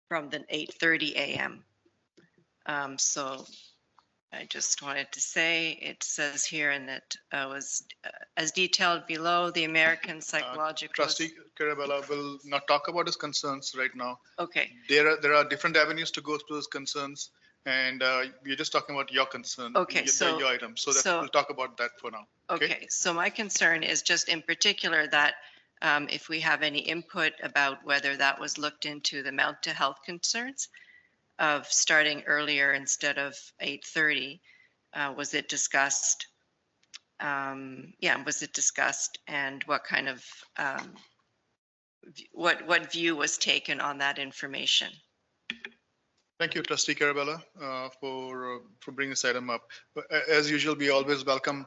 from the 8:30 a.m. So I just wanted to say, it says here, and that was as detailed below, the American Psychological... Trustee Carabella will not talk about his concerns right now. Okay. There are different avenues to go through those concerns, and we're just talking about your concern, okay, your item. So we'll talk about that for now. Okay, so my concern is just in particular that if we have any input about whether that was looked into, the mental health concerns of starting earlier instead of 8:30, was it discussed? Was it discussed, and what kind of what view was taken on that information? Thank you, Trustee Carabella, for bringing this item up. As usual, we always welcome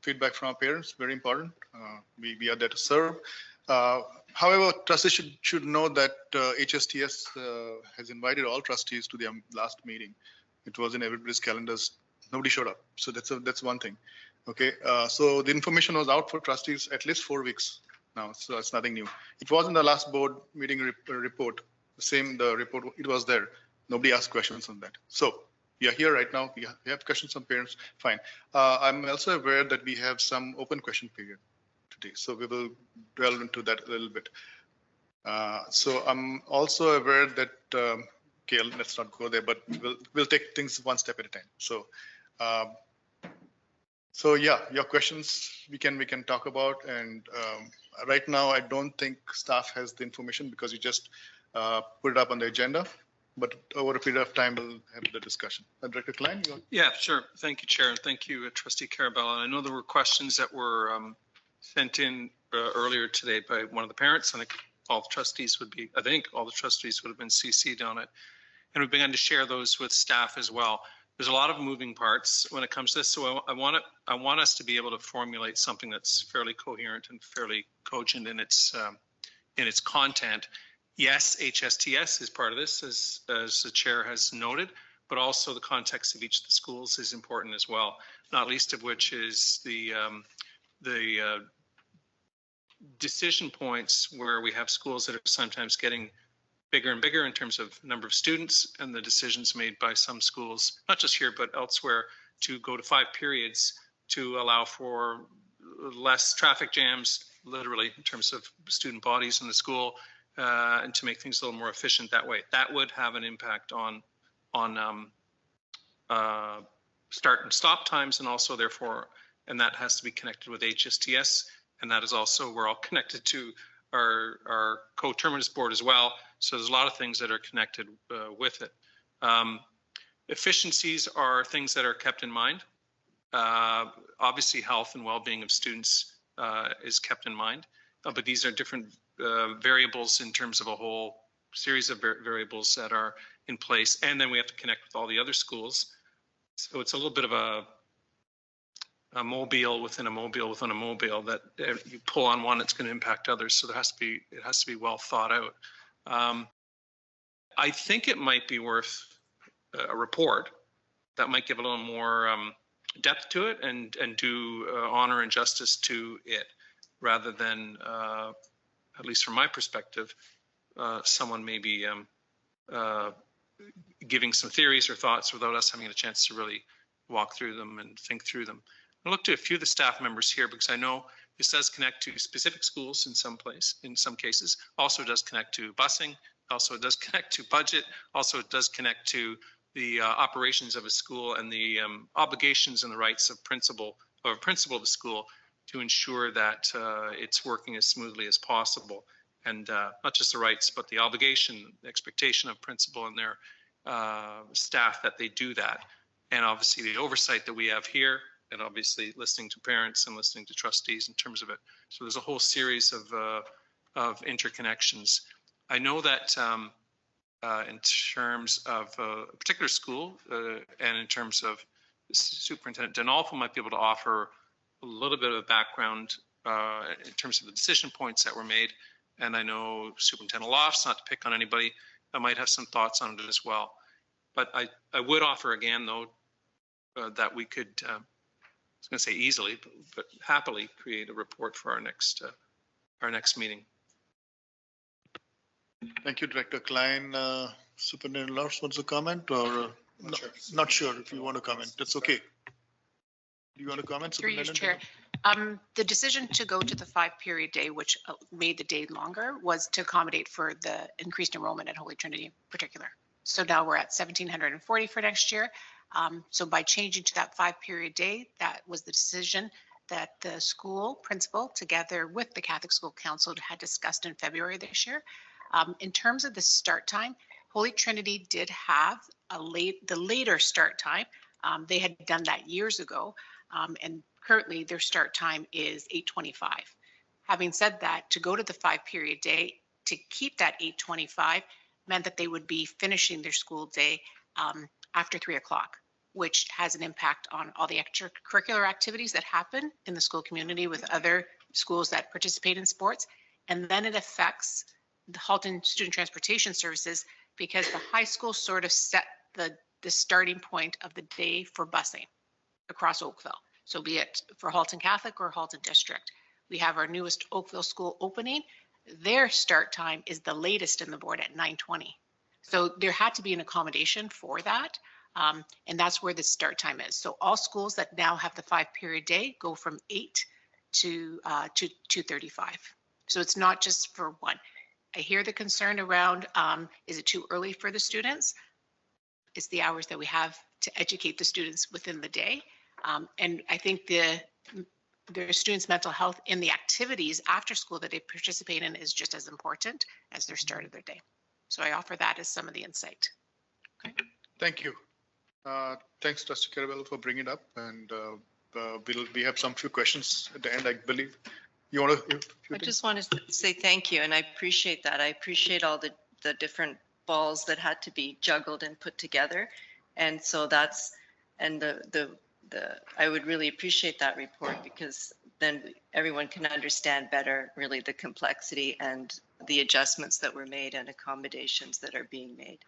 feedback from our parents. Very important. We are there to serve. However, trustees should know that HSTS has invited all trustees to their last meeting. It was in everybody's calendars. Nobody showed up, so that's one thing. Okay, so the information was out for trustees at least 4 weeks now, so it's nothing new. It was in the last board meeting report. The report, it was there. Nobody asked questions on that. So we are here right now. We have questions from parents. Fine. I'm also aware that we have some open question period today, so we will delve into that a little bit. So I'm also aware that okay, let's not go there, but we'll take things one step at a time. So yeah, your questions we can talk about, and right now I don't think staff has the information because you just put it up on the agenda. But over a period of time, we'll have the discussion. Director Klein? Yeah, sure. Thank you, Chair, and thank you, Trustee Carabella. I know there were questions that were sent in earlier today by one of the parents, and I think all the trustees would have been CC'd on it. And we've begun to share those with staff as well. There's a lot of moving parts when it comes to this, so I want us to be able to formulate something that's fairly coherent and fairly cogent in its content. Yes, HSTS is part of this, as the chair has noted, but also the context of each of the schools is important as well, not least of which is the decision points where we have schools that are sometimes getting bigger and bigger in terms of number of students, and the decisions made by some schools, not just here, but elsewhere, to go to 5 periods to allow for less traffic jams, literally, in terms of student bodies in the school, and to make things a little more efficient that way. That would have an impact on start and stop times, and also therefore, and that has to be connected with HSTS, and that is also, we're all connected to our co-terminus board as well. So there's a lot of things that are connected with it. Efficiencies are things that are kept in mind. Obviously, health and well-being of students is kept in mind, but these are different variables in terms of a whole series of variables that are in place, and then we have to connect with all the other schools. So it's a little bit of a mobile within a mobile within a mobile that you pull on one, it's going to impact others. So it has to be well thought out. I think it might be worth a report that might give a little more depth to it and do honor and justice to it, rather than at least from my perspective, someone maybe giving some theories or thoughts without us having a chance to really walk through them and think through them. I'll look to a few of the staff members here because I know this does connect to specific schools in some cases. Also does connect to busing. Also it does connect to budget. Also it does connect to the operations of a school and the obligations and the rights of principal of the school to ensure that it's working as smoothly as possible, and not just the rights, but the obligation, the expectation of principal and their staff that they do that, and obviously the oversight that we have here, and obviously listening to parents and listening to trustees in terms of it. So there's a whole series of interconnections. I know that in terms of a particular school and in terms of Superintendent Denolfo might be able to offer a little bit of background in terms of the decision points that were made. And I know Superintendent Lofts, not to pick on anybody, I might have some thoughts on it as well. But I would offer again, though, that we could, I was going to say easily, but happily create a report for our next meeting. Thank you, Director Klein. Superintendent Lofts wants to comment, or not sure if you want to comment. That's okay. Do you want to comment, Through you, Superintendent? Chair. The decision to go to the 5-period day, which made the day longer, was to accommodate for the increased enrollment at Holy Trinity in particular. So now we're at 1,740 for next year. So by changing to that 5-period day, that was the decision that the school principal, together with the Catholic School Council, had discussed in February this year. In terms of the start time, Holy Trinity did have the later start time. They had done that years ago, and currently their start time is 8:25. Having said that, to go to the 5-period day, to keep that 8:25, meant that they would be finishing their school day after 3 o'clock, which has an impact on all the extracurricular activities that happen in the school community with other schools that participate in sports. And then it affects the Halton Student Transportation Services because the high school sort of set the starting point of the day for busing across Oakville. So be it for Halton Catholic or Halton District. We have our newest Oakville school opening. Their start time is the latest in the board at 9:20. So there had to be an accommodation for that. And that's where the start time is. So all schools that now have the 5-period day go from 8 to 2:35. So it's not just for one. I hear the concern around, is it too early for the students? It's the hours that we have to educate the students within the day. And I think their students' mental health in the activities after school that they participate in is just as important as their start of their day. So I offer that as some of the insight. Okay. Thank you. Thanks, Trustee Carabello, for bringing it up. And we have some few questions at the end, I believe. You want to? I just want to say thank you, and I appreciate that. I appreciate all the different balls that had to be juggled and put together. And so that's, and I would really appreciate that report, because then everyone can understand better really the complexity and the adjustments that were made and accommodations that are being made.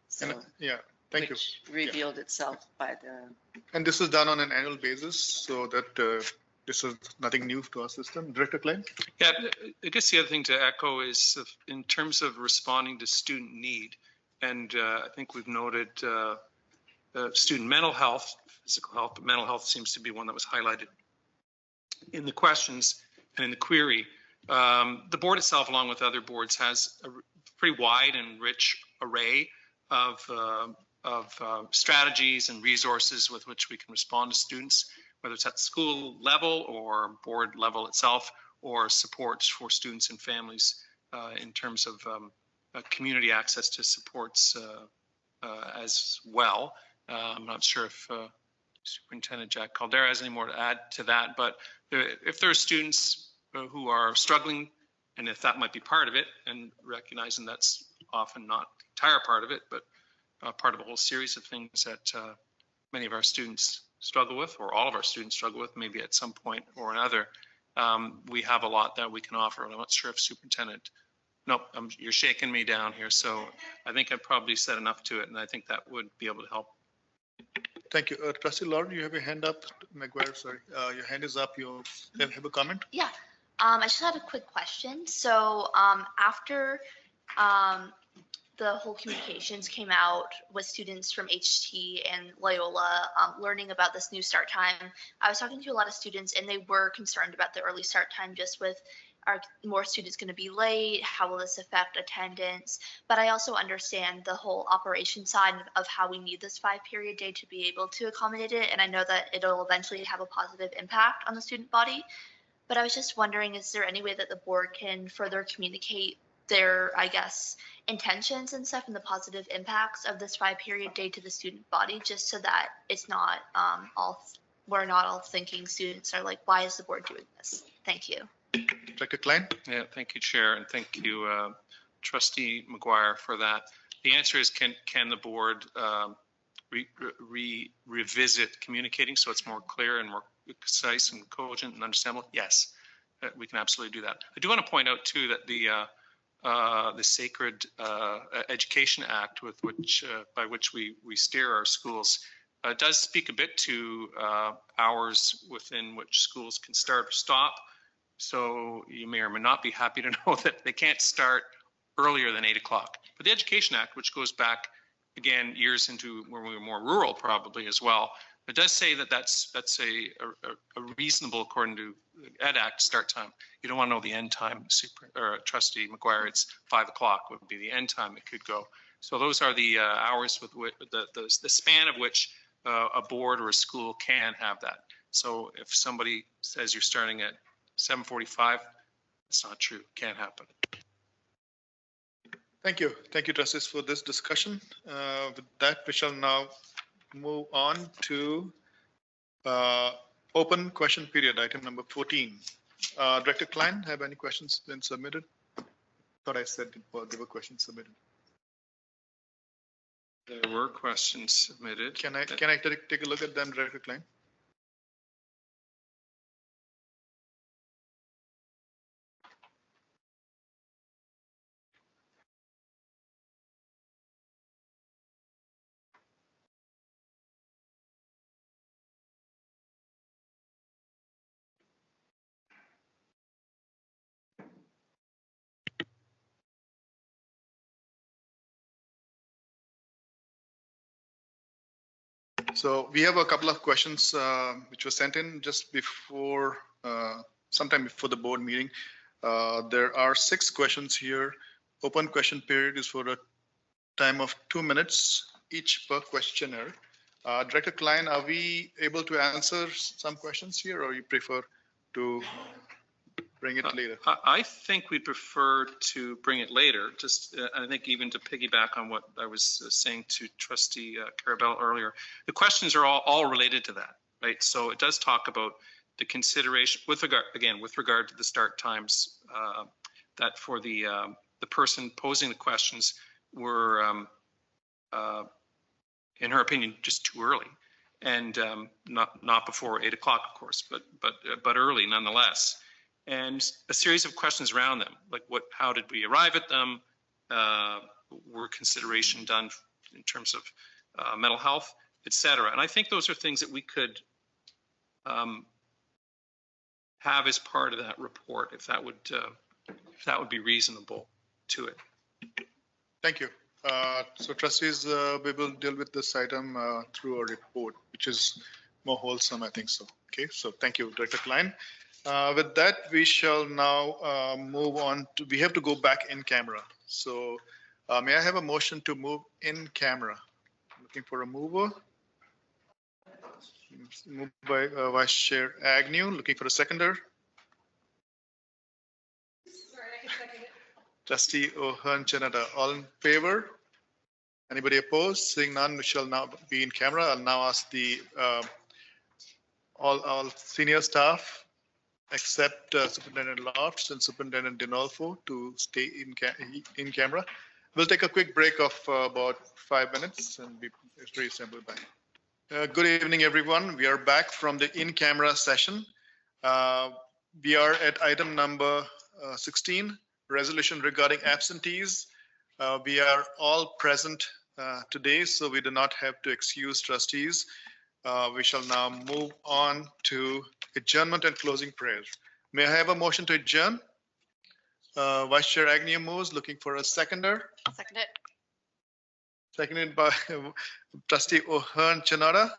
So, and, yeah, thank you. Revealed itself by the. And this is done on an annual basis, so that this is nothing new to our system. Director Klein? Yeah, I guess the other thing to echo is in terms of responding to student need, and I think we've noted student mental health, physical health, but mental health seems to be one that was highlighted in the questions and in the query. The board itself, along with other boards, has a pretty wide and rich array of strategies and resources with which we can respond to students, whether it's at school level or board level itself, or supports for students and families in terms of community access to supports as well. I'm not sure if Superintendent Jack Caldera has any more to add to that, but if there are students who are struggling, and if that might be part of it, and recognizing that's often not the entire part of it, but part of a whole series of things that many of our students struggle with, or all of our students struggle with, maybe at some point or another, we have a lot that we can offer. And I'm not sure if Superintendent, nope, you're shaking me down here. So I think I've probably said enough to it, and I think that would be able to help. Thank you. Trustee Lord, you have your hand up. McGuire, sorry. Your hand is up. You have a comment? Yeah, I just had a quick question. So after the whole communications came out with students from HT and Loyola learning about this new start time, I was talking to a lot of students and they were concerned about the early start time, just with are more students going to be late? How will this affect attendance? But I also understand the whole operation side of how we need this 5-period day to be able to accommodate it. And I know that it'll eventually have a positive impact on the student body. But I was just wondering, is there any way that the board can further communicate their, I guess, intentions and stuff and the positive impacts of this 5-period day to the student body, just so that it's not we're not all thinking students are like, why is the board doing this? Thank you. Director Klein? Yeah, thank you, Chair, and thank you, Trustee McGuire, for that. The answer is, can the board revisit communicating so it's more clear and more concise and cogent and understandable? Yes, we can absolutely do that. I do want to point out too that the Sacred Education Act, with which by which we steer our schools, does speak a bit to hours within which schools can start or stop. So you may or may not be happy to know that they can't start earlier than 8 o'clock. But the Education Act, which goes back again years into when we were more rural probably as well, it does say that that's a reasonable, according to the Ed Act, start time. You don't want to know the end time, Trustee McGuire. It's 5 o'clock would be the end time it could go. So those are the hours with which, the span of which a board or a school can have that. So if somebody says you're starting at 7:45, it's not true. Can't happen. Thank you. Thank you, trustees, for this discussion. With that, we shall now move on to open question period, item number 14. Director Klein, have any questions been submitted? Thought I said there were questions submitted. There were questions submitted. Can I take a look at them, Director Klein? So we have a couple of questions which were sent in just before, sometime before the board meeting. There are 6 questions here. Open question period is for a time of 2 minutes each per questioner. Director Klein, are we able to answer some questions here, or you prefer to bring it later? I think we prefer to bring it later. Just, I think even to piggyback on what I was saying to Trustee Carabella earlier, the questions are all related to that, right? So it does talk about the consideration with regard to the start times, that for the person posing the questions were, in her opinion, just too early, and not before 8 o'clock, of course, but early nonetheless. And a series of questions around them, like how did we arrive at them? Were consideration done in terms of mental health, et cetera? And I think those are things that we could have as part of that report, if that would be reasonable to it. Thank you. So trustees, we will deal with this item through a report, which is more wholesome, I think so. Okay, so thank you, Director Klein. With that, we shall now move on to, we have to go back in camera. So may I have a motion to move in camera? Looking for a mover. Moved by Vice Chair Agnew, looking for a seconder. Trustee O'Hearn Chanada, all in favor? Anybody opposed? Seeing none, we shall now be in camera. I'll now ask the all senior staff, except Superintendent Lofts and Superintendent Dinolfo, to stay in camera. We'll take a quick break of about 5 minutes and be reassembled back. Good evening, everyone. We are back from the in-camera session. We are at item number 16, resolution regarding absentees. We are all present today, so we do not have to excuse trustees. We shall now move on to adjournment and closing prayers. May I have a motion to adjourn? Vice Chair Agnew moves, looking for a seconder. Second it. Seconded by Trustee O'Hearn Chanada.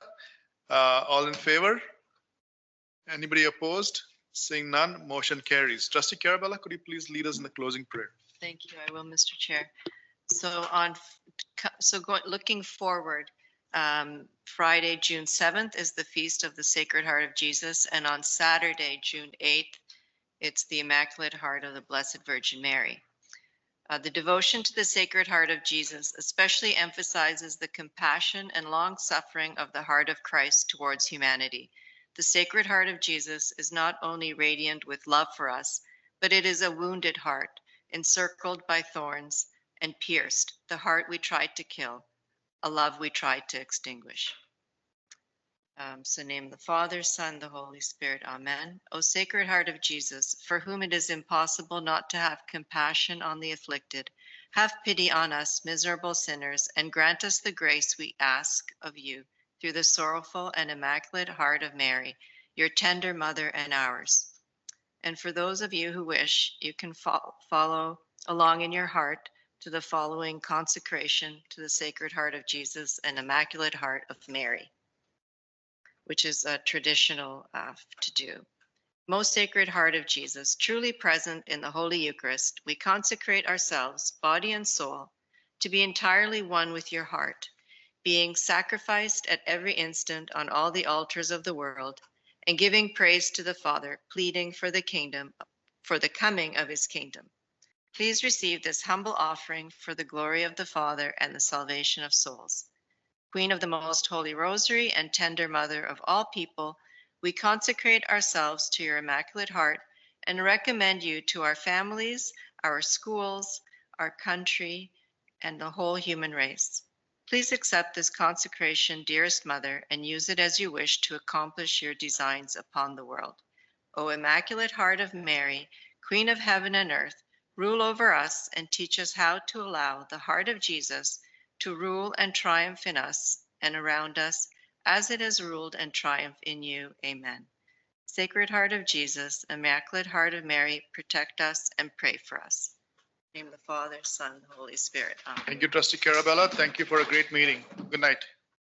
All in favor? Anybody opposed? Seeing none, motion carries. Trustee Carabella, could you please lead us in the closing prayer? Thank you. I will, Mr. Chair. So looking forward, Friday, June 7th is the Feast of the Sacred Heart of Jesus, and on Saturday, June 8th, it's the Immaculate Heart of the Blessed Virgin Mary. The devotion to the Sacred Heart of Jesus especially emphasizes the compassion and long-suffering of the heart of Christ towards humanity. The Sacred Heart of Jesus is not only radiant with love for us, but it is a wounded heart, encircled by thorns and pierced, the heart we tried to kill, a love we tried to extinguish. So name the Father, Son, the Holy Spirit. Amen. O Sacred Heart of Jesus, for whom it is impossible not to have compassion on the afflicted, have pity on us, miserable sinners, and grant us the grace we ask of you through the sorrowful and immaculate heart of Mary, your tender mother and ours. And for those of you who wish, you can follow along in your heart to the following consecration to the Sacred Heart of Jesus and Immaculate Heart of Mary, which is a traditional to do. Most Sacred Heart of Jesus, truly present in the Holy Eucharist, we consecrate ourselves, body and soul, to be entirely one with your heart, being sacrificed at every instant on all the altars of the world, and giving praise to the Father, pleading for the kingdom, for the coming of his kingdom. Please receive this humble offering for the glory of the Father and the salvation of souls. Queen of the Most Holy Rosary and tender Mother of all people, we consecrate ourselves to your Immaculate Heart and recommend you to our families, our schools, our country, and the whole human race. Please accept this consecration, dearest Mother, and use it as you wish to accomplish your designs upon the world. O Immaculate Heart of Mary, Queen of heaven and earth, rule over us and teach us how to allow the heart of Jesus to rule and triumph in us and around us as it has ruled and triumphed in you. Amen. Sacred Heart of Jesus, Immaculate Heart of Mary, protect us and pray for us. In the name of the Father, Son, and Holy Spirit. Amen. Thank you, Trustee Carabella. Thank you for a great meeting. Good night.